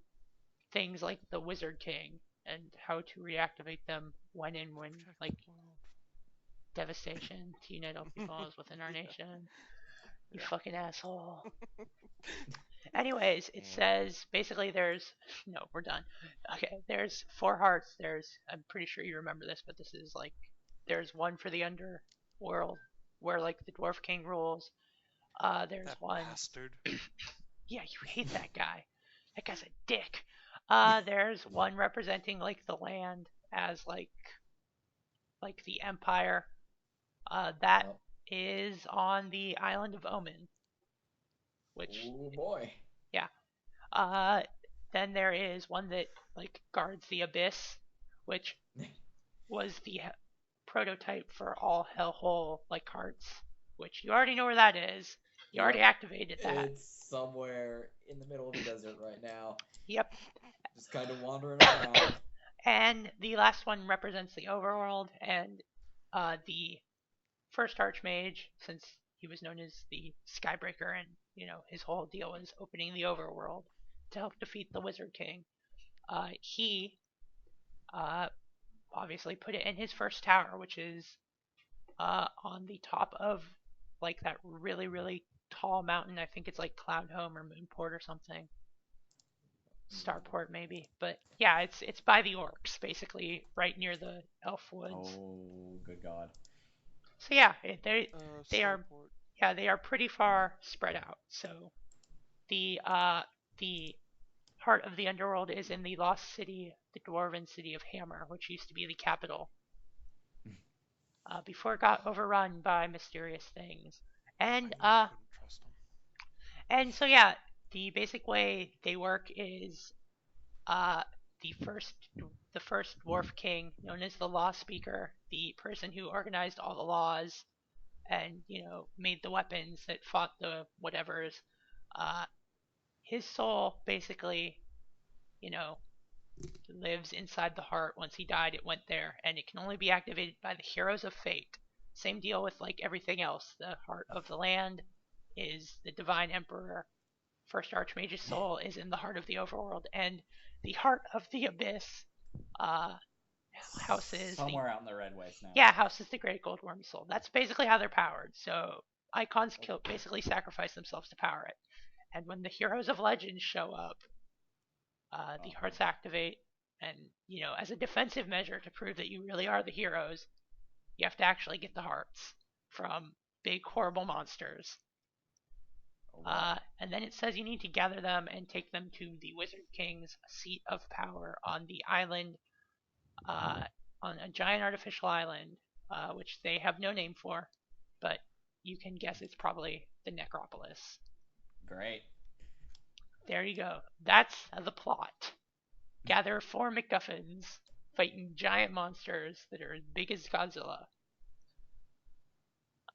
things like the Wizard King and how to reactivate them when like devastation to unite all peoples within our nation. You fucking asshole. Anyways, it says basically we're done. Okay, there's four hearts. I'm pretty sure you remember this, but this is like there's one for the underworld where like the Dwarf King rules. There's That one. bastard. Yeah, you hate that guy. That guy's a dick. There's one representing like the land as like the empire. That is on the island of Omen. Which Oh boy. yeah. Then there is one that like guards the abyss, which was the prototype for all Hellhole like hearts, which you already know where that is. You already activated that. It's somewhere in the middle of the desert right now. Yep. Just kind of wandering around. And the last one represents the overworld, and the first Archmage, since he was known as the Skybreaker, and his whole deal was opening the overworld to help defeat the Wizard King. He obviously put it in his first tower, which is on the top of like that really really tall mountain. I think it's like Cloudhome or Moonport or something. Starport maybe, but yeah, it's by the orcs, basically right near the elf woods. Oh, good God. So yeah, they are Starport. they are pretty far spread out. So the heart of the underworld is in the lost city, the dwarven city of Hammer, which used to be the capital. Before it got overrun by mysterious things. And I knew I couldn't trust him. and so yeah, the basic way they work is the first dwarf king, known as the Law Speaker, the person who organized all the laws and made the weapons that fought the whatevers. Uh, his soul basically, you know, lives inside the heart. Once he died, it went there, and it can only be activated by the heroes of fate. Same deal with like everything else. The heart of the land is the divine emperor. First Archmage's soul is in the heart of the overworld, and the heart of the abyss. Uh, houses somewhere out in the Red Waste now. Yeah, houses the Great Goldworm soul. That's basically how they're powered. So icons basically sacrifice themselves to power it. And when the heroes of legend show up, the hearts activate, and as a defensive measure to prove that you really are the heroes, you have to actually get the hearts from big horrible monsters. Oh, wow. And then it says you need to gather them and take them to the Wizard King's seat of power on the island, on a giant artificial island, which they have no name for, but you can guess it's probably the Necropolis. Great. There you go. That's the plot. Gather 4 MacGuffins fighting giant monsters that are as big as Godzilla.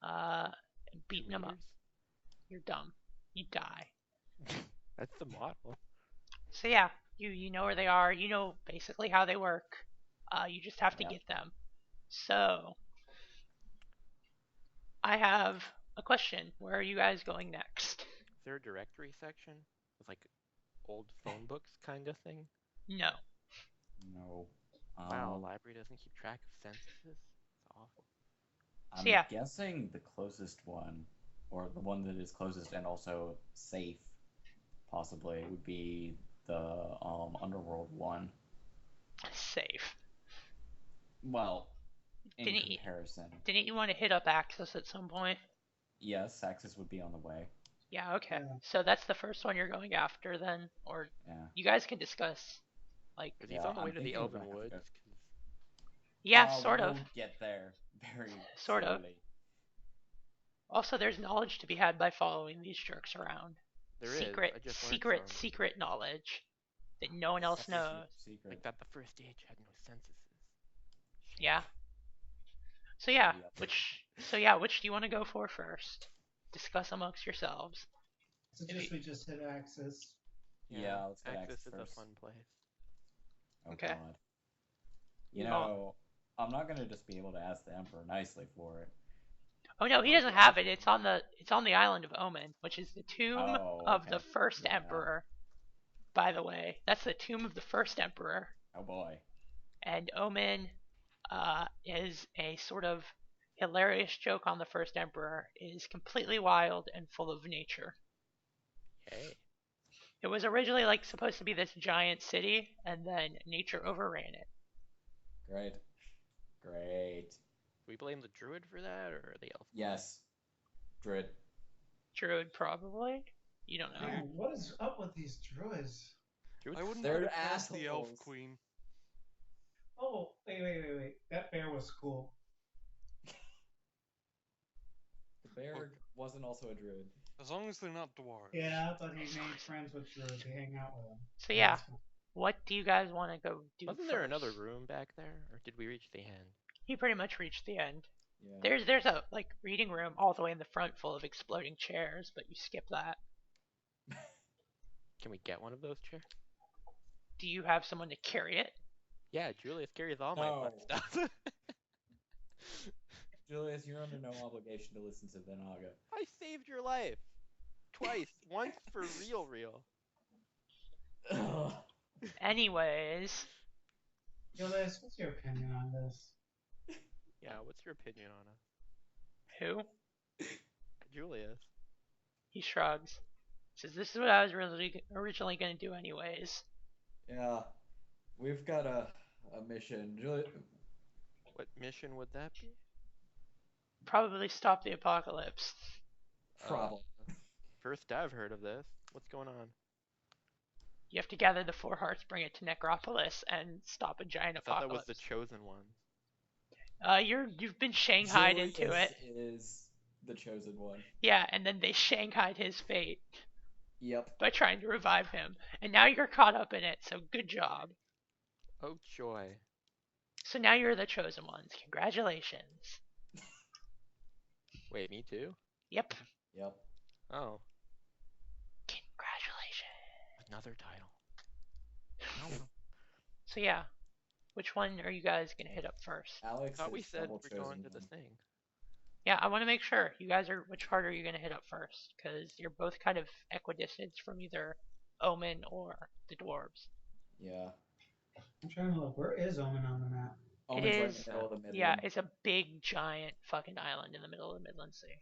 And beating them up. You're dumb. You die. That's the model. So yeah, you know where they are. You know basically how they work. You just have to get them. So I have a question. Where are you guys going next? Is there a directory section with like old phone books kind of thing? No. No. Wow, a library doesn't keep track of censuses? It's awful. I'm So, yeah. guessing the closest one, or the one that is closest and also safe, possibly, would be the Underworld one. Safe. Well, in Didn't you- comparison. Didn't you want to hit up Axis at some point? Yes, Axis would be on the way. Yeah, okay. Yeah. So that's the first one you're going after then? Or Yeah. you guys can discuss, like... Are these Yeah, on the way I'm to the thinking we're Elven gonna have to Woods? go. 'Cause Yeah, sort we'll of. get there very Sort of. slowly. Also, there's knowledge to be had by following these jerks around. there secret, is. I just learned secret, some. secret knowledge that no one else That's a knows. secret. Like that the first age had no censuses. Yeah. So yeah, Yeah. which do you want to go for first? Discuss amongst yourselves. Suggest we just hit Axis. Yeah, let's get Axis Axis is first. a fun place. Oh, Okay. God. You Oh. know, I'm not gonna just be able to ask the Emperor nicely for it. Oh no, he doesn't have it. It's on the island of Omen, which is the tomb Oh, of okay. the first Yeah. emperor. By the way, that's the tomb of the first emperor. Oh boy. And Omen is a sort of hilarious joke on the first emperor. It is completely wild and full of nature. Hey. It was originally like supposed to be this giant city, and then nature overran it. Great. Great. Do we blame the druid for that, or the elf? Yes. Druid. Druid probably. You don't know. Dude, what is up with these druids? Druids I wouldn't They're put it past the elf assholes. queen. Oh, wait. That bear was cool. The bear wasn't also a druid. As long as they're not dwarves. Yeah, but he made friends with druids to hang out with him. So yeah, what do you guys want to go do? Wasn't there another first? room back there, or did we reach the end? You pretty much reached the end. Yeah. There's a like reading room all the way in the front full of exploding chairs, but you skip that. Can we get one of those chairs? Do you have someone to carry it? Yeah, Julius carries all my butt No. stuff. Julius, you're under no obligation to listen to Venaga. I saved your life twice. Once for real. Ugh. Anyways, Julius, what's your opinion on this? Yeah, what's your opinion on it? who? Julius. He shrugs. Says, "This is what I was originally going to do anyways." Yeah. We've got a mission. What mission would that be? Probably stop the apocalypse. Problem. First I've heard of this. What's going on? You have to gather the 4 hearts, bring it to Necropolis, and stop a giant I thought that was apocalypse. the chosen one. You've been shanghaied into Julius it. is the chosen one. Yeah, and then they shanghaied his fate Yep. by trying to revive him, and now you're caught up in it. So good job. Oh joy. So now you're the chosen ones. Congratulations. Wait, me too? Yep. Yep. Oh, Congratulations. another title. So yeah, which one are you guys gonna hit up first? Alex Thought we is said double we're going chosen to the one. thing. Yeah, I want to make sure you guys are. Which part are you gonna hit up first? Because you're both kind of equidistant from either Omen or the dwarves. Yeah. I'm trying to look. Where is Omen on the map? It Omen's right in is. the middle of the Yeah, Midland. it's a big giant fucking island in the middle of the Midland Sea.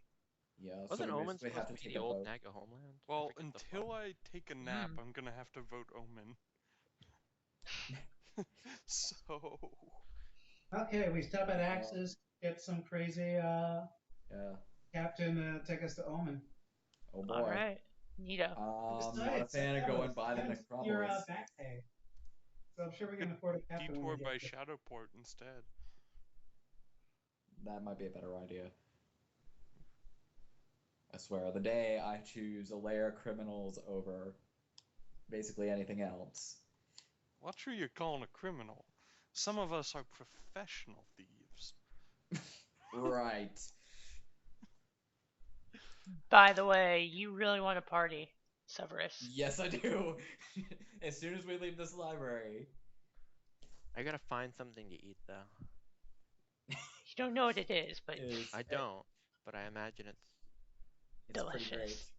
Yeah. So Wasn't we Omen basically supposed have to to be take the a old boat. Naga homeland? Well, forget the until flood. I take a nap, Mm. I'm gonna have to vote Omen. So, Okay, we stop at Axis, get some crazy Yeah. captain take us to Omen. Oh boy. All right, Neato. I'm not a Besides, fan of going by I the haven't seen your necropolis. back pay. So I'm sure we can afford a captain when detour we by get there. Shadowport instead. That might be a better idea. I swear, the day I choose a layer of criminals over basically anything else. What are you calling a criminal? Some of us are professional thieves. Right. By the way, you really want to party, Severus. Yes, I do. As soon as we leave this library. I gotta find something to eat though. You don't know what it is, but I don't, but I imagine it's. It's pretty great. delicious.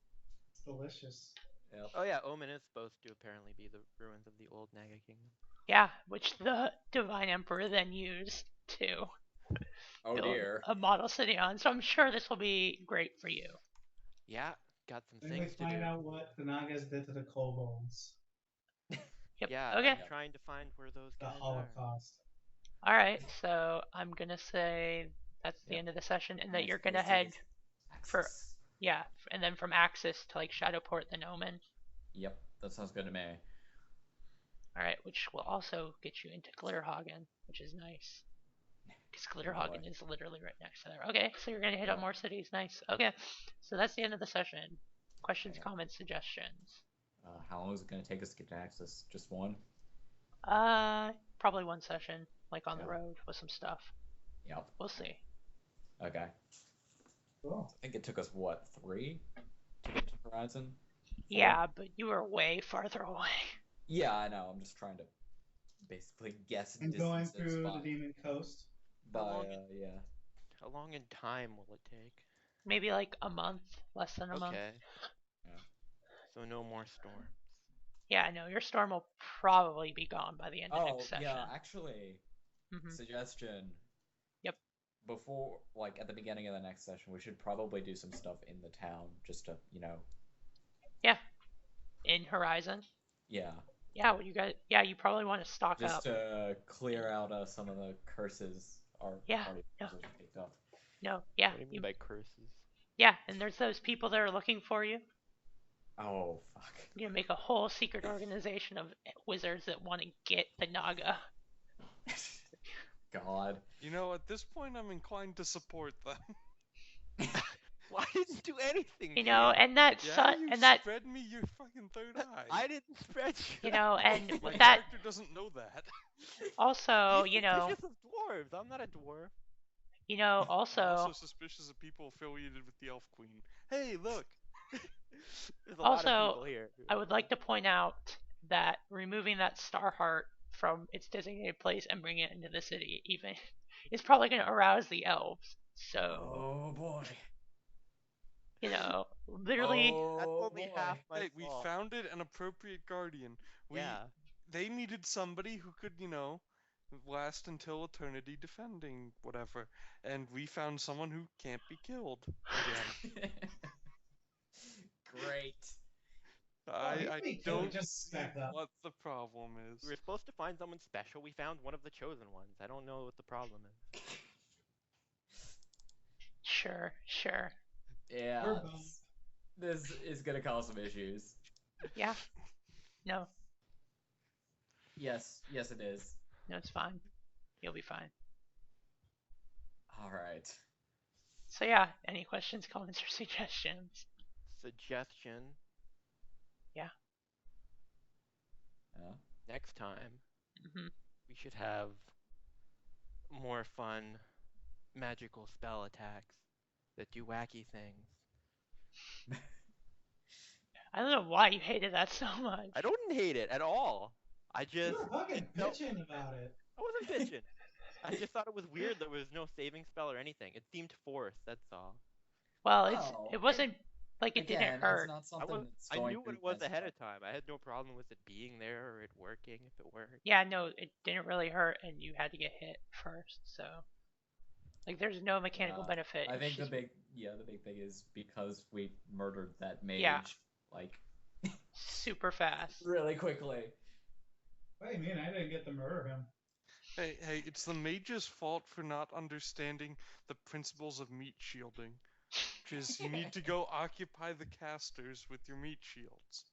It's delicious. Yep. Oh yeah, Omen is supposed to apparently be the ruins of the old Naga kingdom. Yeah, which the Divine Emperor then used to Oh build dear. a model city on. So I'm sure this will be great for you. Yeah, got some Then we things to find do. out what the Nagas did to the kobolds. Yep. Yeah, Okay. I'm trying to find where those The guys are. Holocaust. All right. So I'm gonna say that's the Yep. end of the session, and that Nice you're gonna place to head visit. for Axis. and then from Axis to like Shadowport, then Omen. Yep, that sounds good to me. All right, which will also get you into Glitterhagen, which is nice. Because Glitterhagen is literally right next to there. Okay, so you're gonna hit up Yeah. more cities. Nice. Okay, so that's the end of the session. Questions, Okay. comments, suggestions. How long is it going to take us to get to Axis? Just one? Probably one session, like on the Yeah. road with some stuff. Yep. We'll see. Okay. Cool. I think it took us, what, 3 to get to Horizon? 4? Yeah, but you were way farther away. Yeah, I know. I'm just trying to basically guess And going distances through by, the Demon Coast. yeah. How long in time will it take? Maybe like a month, less than a month. Okay. Yeah. So no more storms. Yeah, no, your storm will probably be gone by the end of Oh, next session. yeah, actually, Mhm. suggestion. Yep. Before, like, at the beginning of the next session, we should probably do some stuff in the town, just to, Yeah. In Horizon. yeah. Yeah, well, you guys. Yeah, you probably want to stock Just up. to clear out some of the curses our Yeah, party yeah. members have picked up. No, yeah, What do you mean by curses? yeah, and there's those people that are looking for you. Oh, fuck. You're gonna make a whole secret organization of wizards that want to get the Naga. God. You know, at this point, I'm inclined to support them. Well, I didn't do anything. You know, Ian. and that Yeah, you and that spread me your fucking third eye. I didn't spread you. you know, and My with that character doesn't know that. also, He's you know, suspicious of dwarves. I'm not a dwarf. I'm also also suspicious of people affiliated with the Elf Queen. Hey, look! There's a lot of Also, people here. I would like to point out that removing that star heart from its designated place and bringing it into the city even is probably going to arouse the elves. So, Oh, boy. you know, literally, That's Oh, only boy. half my Hey, we fault. founded an appropriate guardian. Yeah. They needed somebody who could, last until eternity defending whatever. And we found someone who can't be killed again. Great. I we could don't just see back up. what the problem is. We were supposed to find someone special. We found one of the chosen ones. I don't know what the problem is. sure. Yeah. We're both. This is gonna cause some issues. Yeah. No, Yes, it is. no, it's fine. You'll be fine. Alright. So yeah, any questions, comments, or suggestions? Suggestion. Yeah. Yeah. Next time, hmm we should have more fun magical spell attacks that do wacky things. I don't know why you hated that so much. I don't hate it at all. I You just were fucking felt bitching about it. I wasn't bitching. I just thought it was weird there was no saving spell or anything. It seemed forced, that's all. Well, Oh, it wasn't like it didn't again, it's hurt. not I something was that's I going knew what to it was mess ahead up. of time. I had no problem with it being there or it working if it worked. Yeah, no, it didn't really hurt, and you had to get hit first. So, like, there's no mechanical benefit. I It's think just, the big thing is because we murdered that mage, Yeah. like, super fast. really quickly. What do you mean? I didn't get the murder of him. Hey, it's the mage's fault for not understanding the principles of meat shielding. Which is, you need to go occupy the casters with your meat shields.